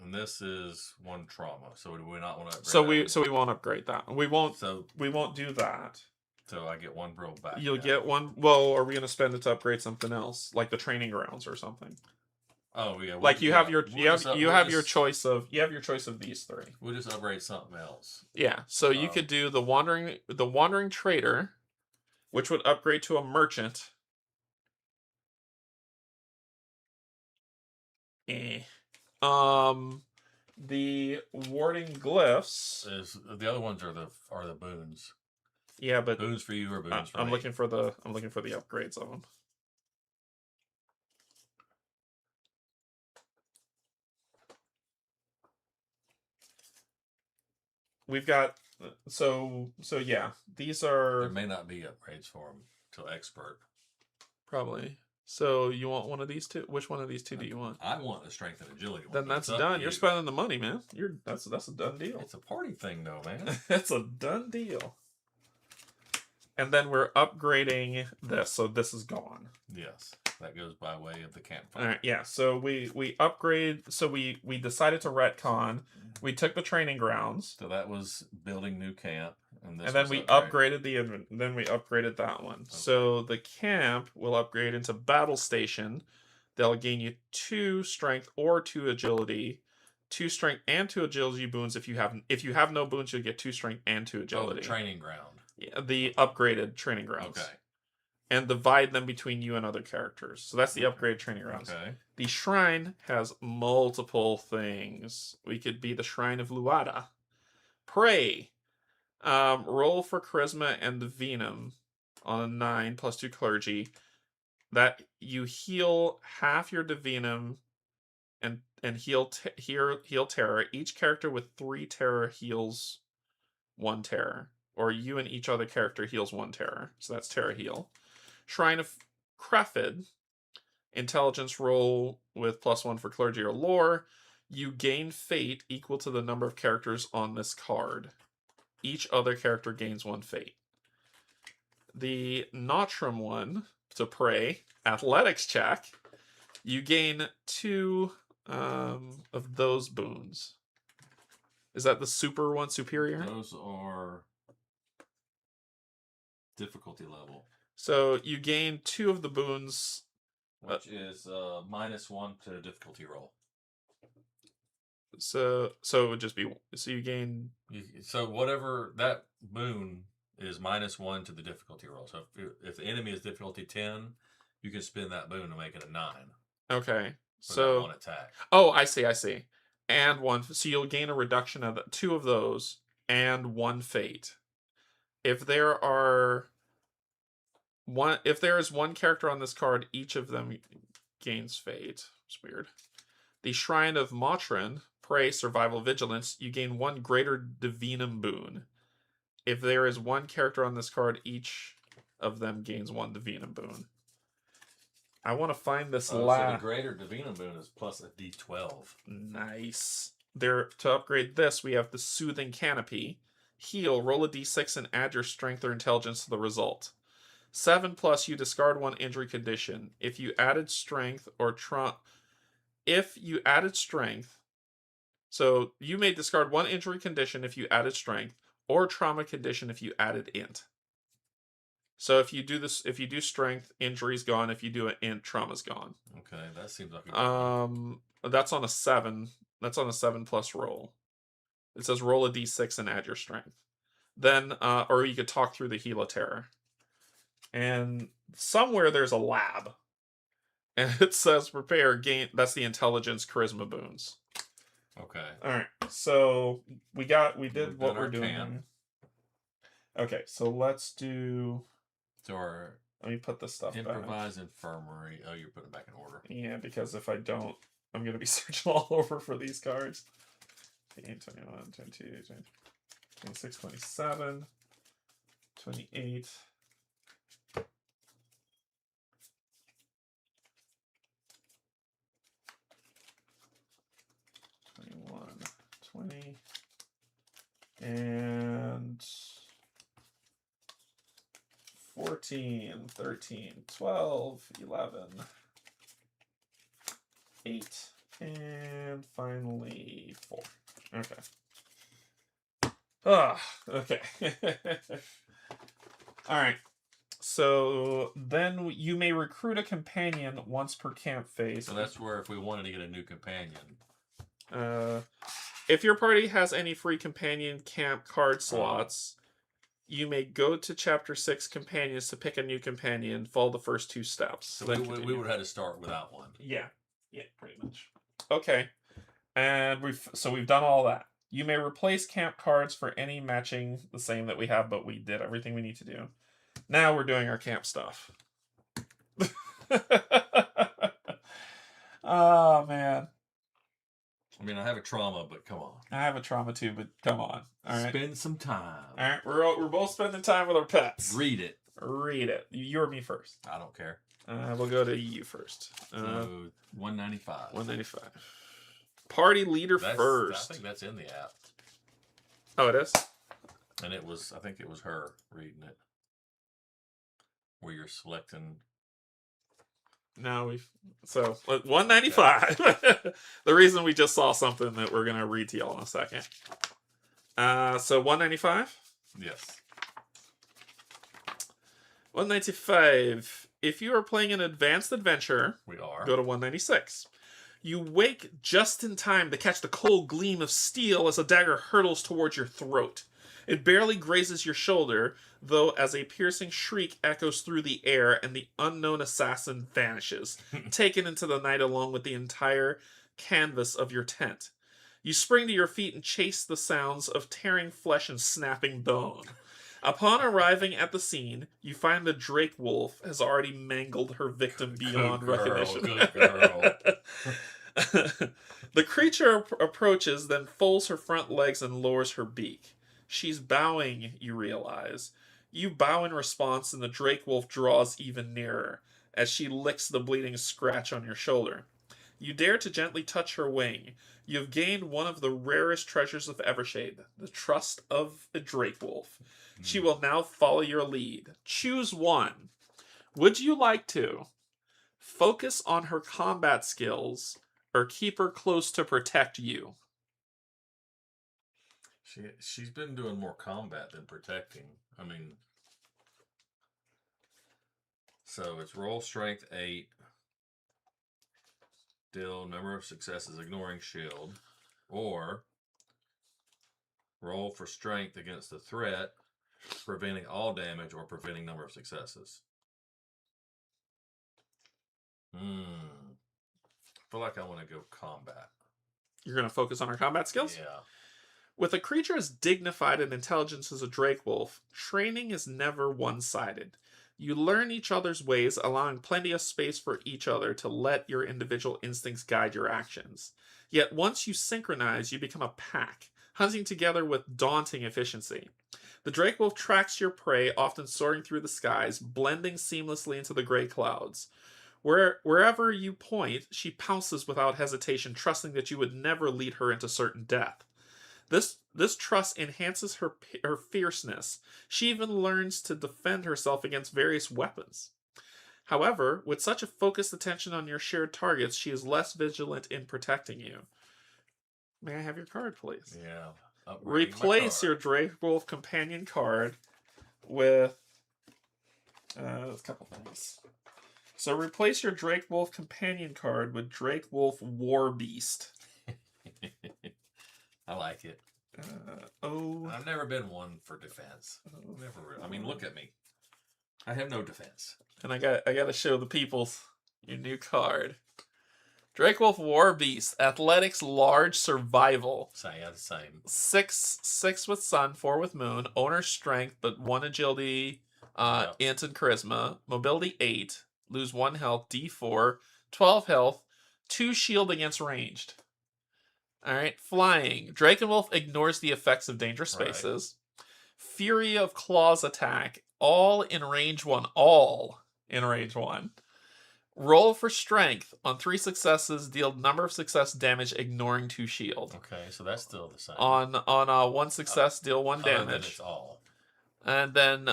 And this is 1 trauma. So do we not want to upgrade we won't upgrade that. We won't do that. So I get 1 brill back. You'll get 1. Well, are we going to spend it to upgrade something else, like the training grounds or something? Oh yeah. Like you have your choice of these 3. We'll just upgrade something else. Yeah. So you could do the wandering trader, which would upgrade to a merchant. The warding glyphs is the other ones are the boons. Yeah, but boons for you or boons for me. I'm looking for the upgrades of them. we've got so yeah. These There are may not be upgrades for them till expert. probably. So you want one of these two? Which one of these two do you want? I want the strength and agility one. Then but that's it's up to done. You're you. spending the money, man. That's a done deal. It's a party thing, though, man. That's a done deal. And then we're upgrading this, so this is gone. Yes, that goes by way of the campfire. All right, yeah. So we upgrade. So we decided to retcon. We took the training grounds, So that was building new camp, and this and then was we upgrade. upgraded then we upgraded that one. So the camp will upgrade into battle station. They'll gain you 2 strength or 2 agility. 2 strength and 2 agility boons. If you have no boons, you'll get 2 strength and 2 Oh, agility. the training ground. Yeah, the upgraded training grounds. Okay. And divide them between you and other characters. So that's the upgraded training grounds. Okay. The shrine has multiple things. We could be the Shrine of Luada. Pray. Roll for charisma and the Venum on a 9 plus 2 clergy. That you heal half your divinum and heal terror. Each character with 3 terror heals 1 terror, or you and each other character heals 1 terror. So that's terror heal. Shrine of Crefid, intelligence roll with +1 for clergy or lore. You gain fate equal to the number of characters on this card. Each other character gains 1 fate. The Notram one, to pray, athletics check. You gain 2 of those boons. Is that the super one, superior? Those are difficulty level. So you gain 2 of the boons, which is -1 to difficulty roll. So it would just be, so you gain. So whatever that boon is -1 to the difficulty roll. So if the enemy is difficulty 10, you can spin that boon to make it a 9. Okay. For So that 1 attack. Oh, I see. And 1, so you'll gain a reduction of 2 of those and 1 fate. If there is 1 character on this card, each of them gains fate. It's weird. The Shrine of Motrin, pray, survival, vigilance. You gain 1 greater divinum boon. If there is 1 character on this card, each of them gains 1 divinum boon. I want to find this So the greater divinum boon is plus a d12. Nice. To upgrade this, we have the Soothing Canopy. Heal, roll a d6 and add your strength or intelligence to the result. 7+, you discard 1 injury condition. If you added strength or so you may discard 1 injury condition if you added strength, or trauma condition if you added int. So if you do strength, injury's gone. If you do an int, trauma's gone. Okay, that seems like a good one. That's on a 7. That's on a 7+ roll. It says roll a d6 and add your strength. Then, or you could talk through the Gila Terror. And somewhere there's a lab. And it says prepare gain. That's the intelligence charisma boons. Okay. All right. So we did what we're doing. Can. Okay. So let's do. So our let me put this stuff improvise infirmary. Oh, you're putting it back in order. Yeah, because if I don't, I'm gonna be searching all over for these cards. 21, 22, 26, 27, 28. 20 and 14, 13, 12, 11, 8, and finally 4. Okay. Okay. All right. So then you may recruit a companion once per camp phase. So that's where if we wanted to get a new companion. If your party has any free companion camp card slots, you may go to Chapter 6 Companions to pick a new companion, follow the first 2 steps. So we would have had to start without one. Yeah, pretty much. Okay, and we've done all that. You may replace camp cards for any matching the same that we have, but we did everything we need to do. Now we're doing our camp stuff. Oh, man. I mean, I have a trauma, but come on. I have a trauma too, but come on. All right. Spend some time. All right. We're both spending time with our pets. Read it. Read it. You or me first. I don't care. We'll go to you first. So 195. 195. Party leader first. I think that's in the app. Oh, it is? And it was, I think it was her reading it. Where you're selecting. No, so 195. The reason we just saw something that we're gonna read to y'all in a second. So 195. Yes. 195. If you are playing an advanced adventure, We are. go to 196. You wake just in time to catch the cold gleam of steel as a dagger hurtles towards your throat. It barely grazes your shoulder, though, as a piercing shriek echoes through the air and the unknown assassin vanishes, taken into the night along with the entire canvas of your tent. You spring to your feet and chase the sounds of tearing flesh and snapping bone. Upon arriving at the scene, you find the Drake Wolf has already mangled her victim beyond recognition. Good girl. The creature approaches, then folds her front legs and lowers her beak. She's bowing, you realize. You bow in response, and the Drake Wolf draws even nearer, as she licks the bleeding scratch on your shoulder. You dare to gently touch her wing. You have gained one of the rarest treasures of Evershade, the trust of a Drake Wolf. She will now follow your lead. Choose one. Would you like to focus on her combat skills or keep her close to protect you? She's been doing more combat than protecting. I mean, so it's roll strength 8, deal number of successes ignoring shield, or roll for strength against the threat, preventing all damage or preventing number of successes. I feel like I want to go combat. You're going to focus on her combat skills? Yeah. With a creature as dignified and intelligent as a Drake Wolf, training is never one-sided. You learn each other's ways, allowing plenty of space for each other to let your individual instincts guide your actions. Yet once you synchronize, you become a pack, hunting together with daunting efficiency. The Drake Wolf tracks your prey, often soaring through the skies, blending seamlessly into the gray clouds. Wherever you point, she pounces without hesitation, trusting that you would never lead her into certain death. This trust enhances her fierceness. She even learns to defend herself against various weapons. However, with such a focused attention on your shared targets, she is less vigilant in protecting you. May I have your card, please? Yeah. Replace your Drake Wolf companion card with a couple things. So replace your Drake Wolf companion card with Drake Wolf War Beast. I like it. I've never been one for defense. Never. I mean, look at me. I have no defense. And I got to show the peoples your new card. Drake Wolf War Beast, Athletics, Large, Survival. Same. 6 with Sun, 4 with Moon. Owner Strength, but 1 Agility, Int, and Charisma. Mobility 8. Lose 1 health. D4. 12 health. 2 shield against ranged. Alright, Flying. Drakenwolf ignores the effects of dangerous spaces. Right. Fury of Claws attack. All in range 1. All in range 1. Roll for Strength. On 3 successes, deal number of success damage ignoring 2 shield. Okay, so that's still the same. On 1 success, deal 1 damage. Then it's all. And then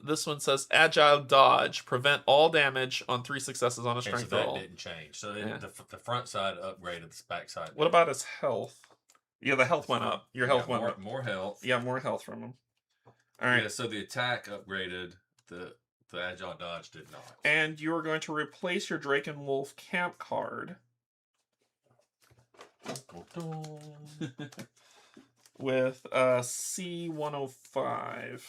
this one says Agile Dodge. Prevent all damage on 3 successes on a strength so that roll. didn't change. So the front side upgraded, the back side didn't. What about his health? Yeah, the health went up. Your health went up. More health. Yeah, more health from him. All right. Yeah, so the attack upgraded. The Agile Dodge did not. And you are going to replace your Drakenwolf camp card with C105.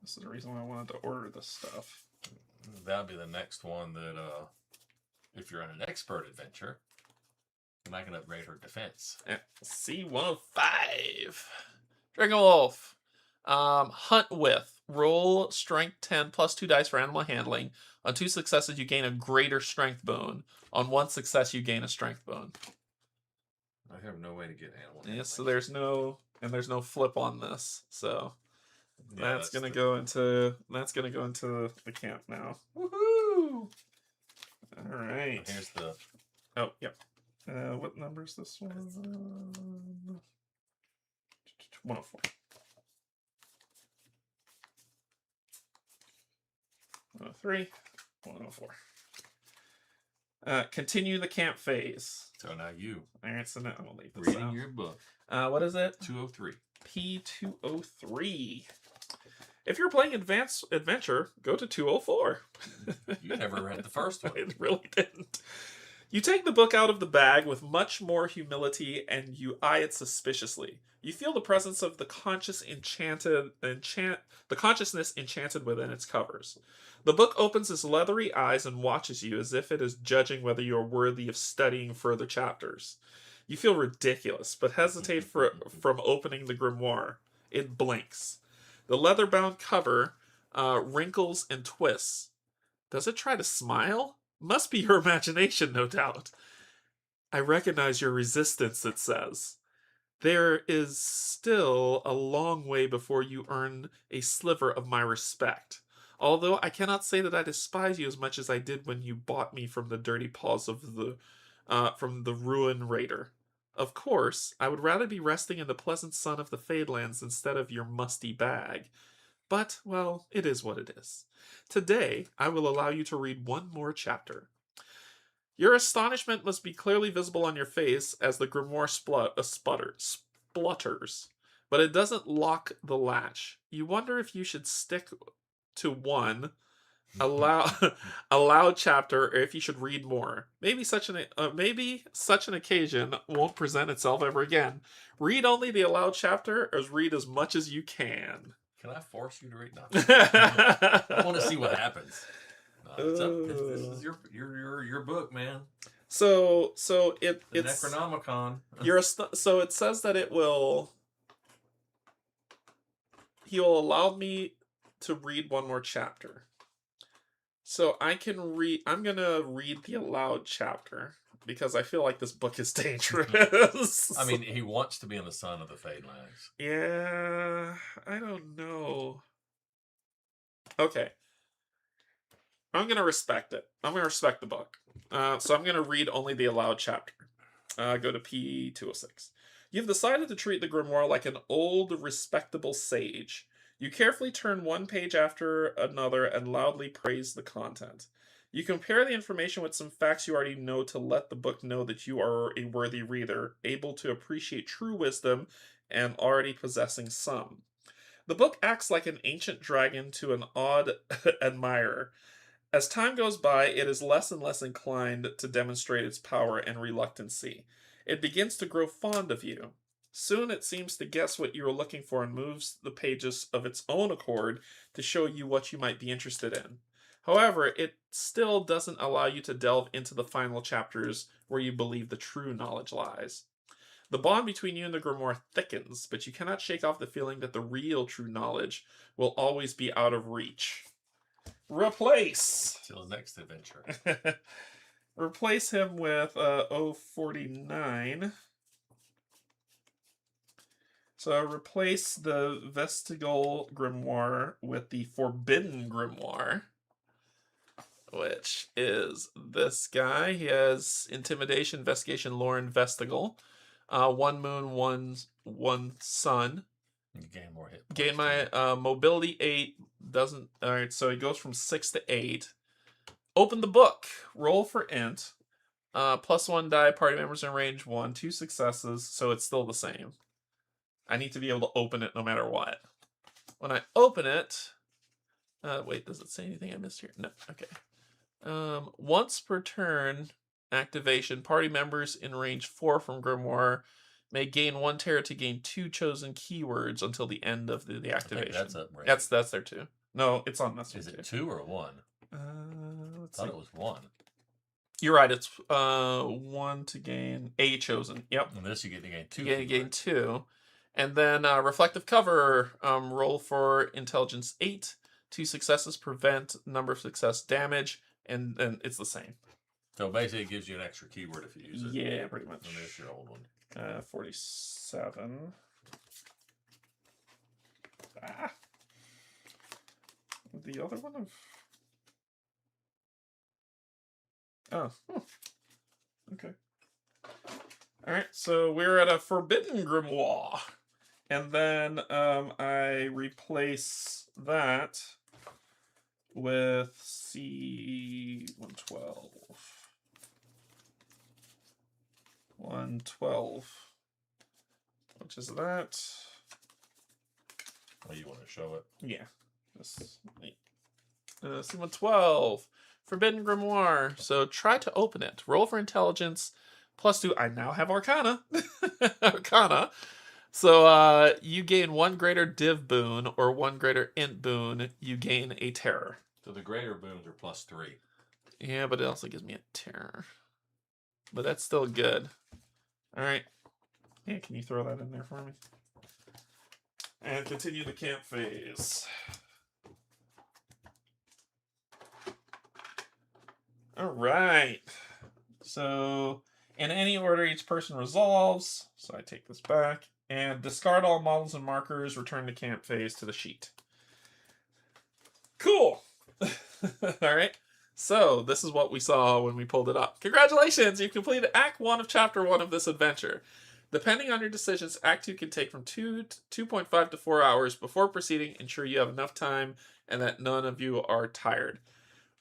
This is the reason why I wanted to order this stuff. That'll be the next one that, if you're on an expert adventure, then I can upgrade her defense. Yeah. C105. Dragonwolf. Hunt with. Roll strength 10 plus 2 dice for animal handling. On 2 successes, you gain a greater strength bone. On 1 success, you gain a strength bone. I have no way to get animal. Yeah, so there's no flip on this. So Yeah, that's gonna go into the camp now. Woohoo! All right. And here's the. Oh, yep. What number is this one? 104. 103. 104. Continue the camp phase. So now you. All right, so now I'm gonna leave this Reading out. your book. What is it? 203. P203. If you're playing advanced adventure, go to 204. You never read the first one. It really didn't. You take the book out of the bag with much more humility and you eye it suspiciously. You feel the presence of the consciousness enchanted within its covers. The book opens its leathery eyes and watches you as if it is judging whether you are worthy of studying further chapters. You feel ridiculous, but hesitate from opening the grimoire. It blinks. The leather-bound cover wrinkles and twists. Does it try to smile? Must be your imagination, no doubt. I recognize your resistance, it says. There is still a long way before you earn a sliver of my respect. Although I cannot say that I despise you as much as I did when you bought me from the dirty paws of from the ruin raider. Of course, I would rather be resting in the pleasant sun of the Fadelands instead of your musty bag. But, well, it is what it is. Today, I will allow you to read one more chapter. Your astonishment must be clearly visible on your face as the grimoire splutters, but it doesn't lock the latch. You wonder if you should stick to one allowed chapter or if you should read more. Maybe such an occasion won't present itself ever again. Read only the allowed chapter or read as much as you can. Can I force you to read? No. I want to see what happens. This is your book, man. So it's Necronomicon. So it says that he will allow me to read one more chapter. So I'm gonna read the allowed chapter because I feel like this book is dangerous. I mean, he wants to be in the sun of the Fadelands. Yeah, I don't know. Okay. I'm going to respect it. I'm going to respect the book. So I'm going to read only the allowed chapter. Go to P206. You've decided to treat the grimoire like an old, respectable sage. You carefully turn one page after another and loudly praise the content. You compare the information with some facts you already know to let the book know that you are a worthy reader, able to appreciate true wisdom and already possessing some. The book acts like an ancient dragon to an awed admirer. As time goes by, it is less and less inclined to demonstrate its power and reluctancy. It begins to grow fond of you. Soon it seems to guess what you are looking for and moves the pages of its own accord to show you what you might be interested in. However, it still doesn't allow you to delve into the final chapters where you believe the true knowledge lies. The bond between you and the grimoire thickens, but you cannot shake off the feeling that the real true knowledge will always be out of reach. Replace! Till the next adventure. Replace him with 049. So replace the Vestigal Grimoire with the Forbidden Grimoire, which is this guy. He has Intimidation, Investigation, Lore, and Vestigal. 1 moon, 1 sun. You gain more hit points. Gain my mobility 8. Doesn't. Alright, so he goes from 6 to 8. Open the book. Roll for int. +1 die. Party members in range 1. 2 successes. So it's still the same. I need to be able to open it no matter what. When I open it... wait, does it say anything I missed here? No. Okay. Once per turn activation, party members in range 4 from Grimoire may gain 1 terror to gain 2 chosen keywords until the end of the activation. That's up. Right? That's there too. No, it's on this one. Is it 2 or 1? Let's I thought see. it was 1. You're right. It's 1 to gain a chosen. Yep. And this you get to gain 2. You gain 2, and then reflective cover. Roll for intelligence 8. 2 successes prevent number of success damage, and then it's the same. So basically, it gives you an extra keyword if you use it. Yeah, pretty much. And there's your old one. 47. Ah. The other one of... Oh. Okay. Alright, so we're at a Forbidden Grimoire. And then I replace that with C112. 112. Which is that? Oh, you want to show it? Yeah. C112. Forbidden Grimoire. So try to open it. Roll for intelligence. +2. I now have Arcana. Arcana. So you gain 1 greater div boon or 1 greater int boon. You gain a terror. So the greater boons are +3. Yeah, but it also gives me a terror. But that's still good. All right. Yeah, can you throw that in there for me? And continue the camp phase. All right. So in any order each person resolves. So I take this back. And discard all models and markers. Return the camp phase to the sheet. Cool. All right. So this is what we saw when we pulled it up. Congratulations! You completed Act 1 of Chapter 1 of this adventure. Depending on your decisions, Act 2 can take from 2.5 to 4 hours. Before proceeding, ensure you have enough time and that none of you are tired.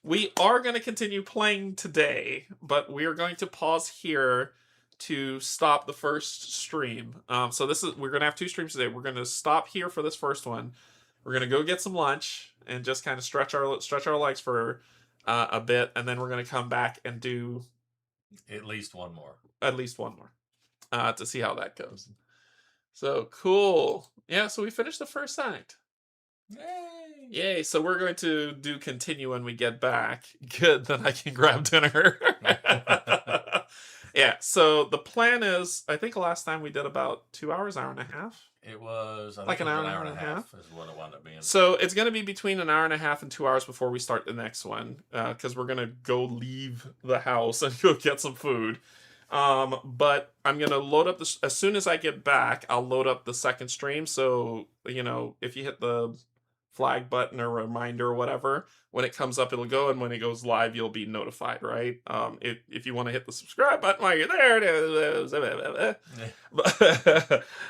We are going to continue playing today, but we are going to pause here to stop the first stream. So we're going to have 2 streams today. We're going to stop here for this first one. We're going to go get some lunch and just kind of stretch our legs for a bit, and then we're going to come back and do at least one more to see how that goes. So cool. Yeah, so we finished the first act. Yay. So we're going to do continue when we get back. Good, then I can grab dinner. Yeah, so the plan is, I think last time we did about 2 hours, hour and a half. It was like an hour and a half is what it wound up being. So it's going to be between an hour and a half and 2 hours before we start the next one, because we're going to go leave the house and go get some food. But I'm going to load up this as soon as I get back. I'll load up the second stream. So, if you hit the flag button or reminder or whatever, when it comes up, it'll go. And when it goes live, you'll be notified, right? If you want to hit the subscribe button while you're there,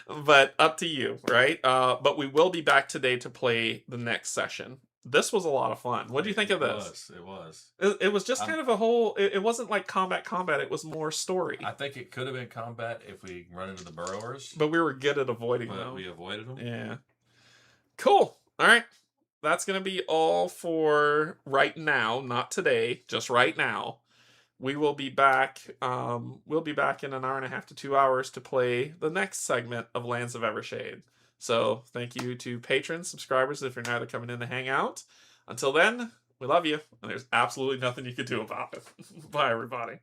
but up to you, right? But we will be back today to play the next session. This was a lot of fun. What do you think of this? It was. It was just kind of a whole... It wasn't like combat. It was more story. I think it could have been combat if we run into the burrowers. But we were good at avoiding them. We avoided them? Yeah. Cool. All right. That's going to be all for right now. Not today. Just right now. We will be back. We'll be back in an hour and a half to 2 hours to play the next segment of Lands of Evershade. So thank you to patrons, subscribers, if you're now coming in to hang out. Until then, we love you, and there's absolutely nothing you can do about it. Bye, everybody.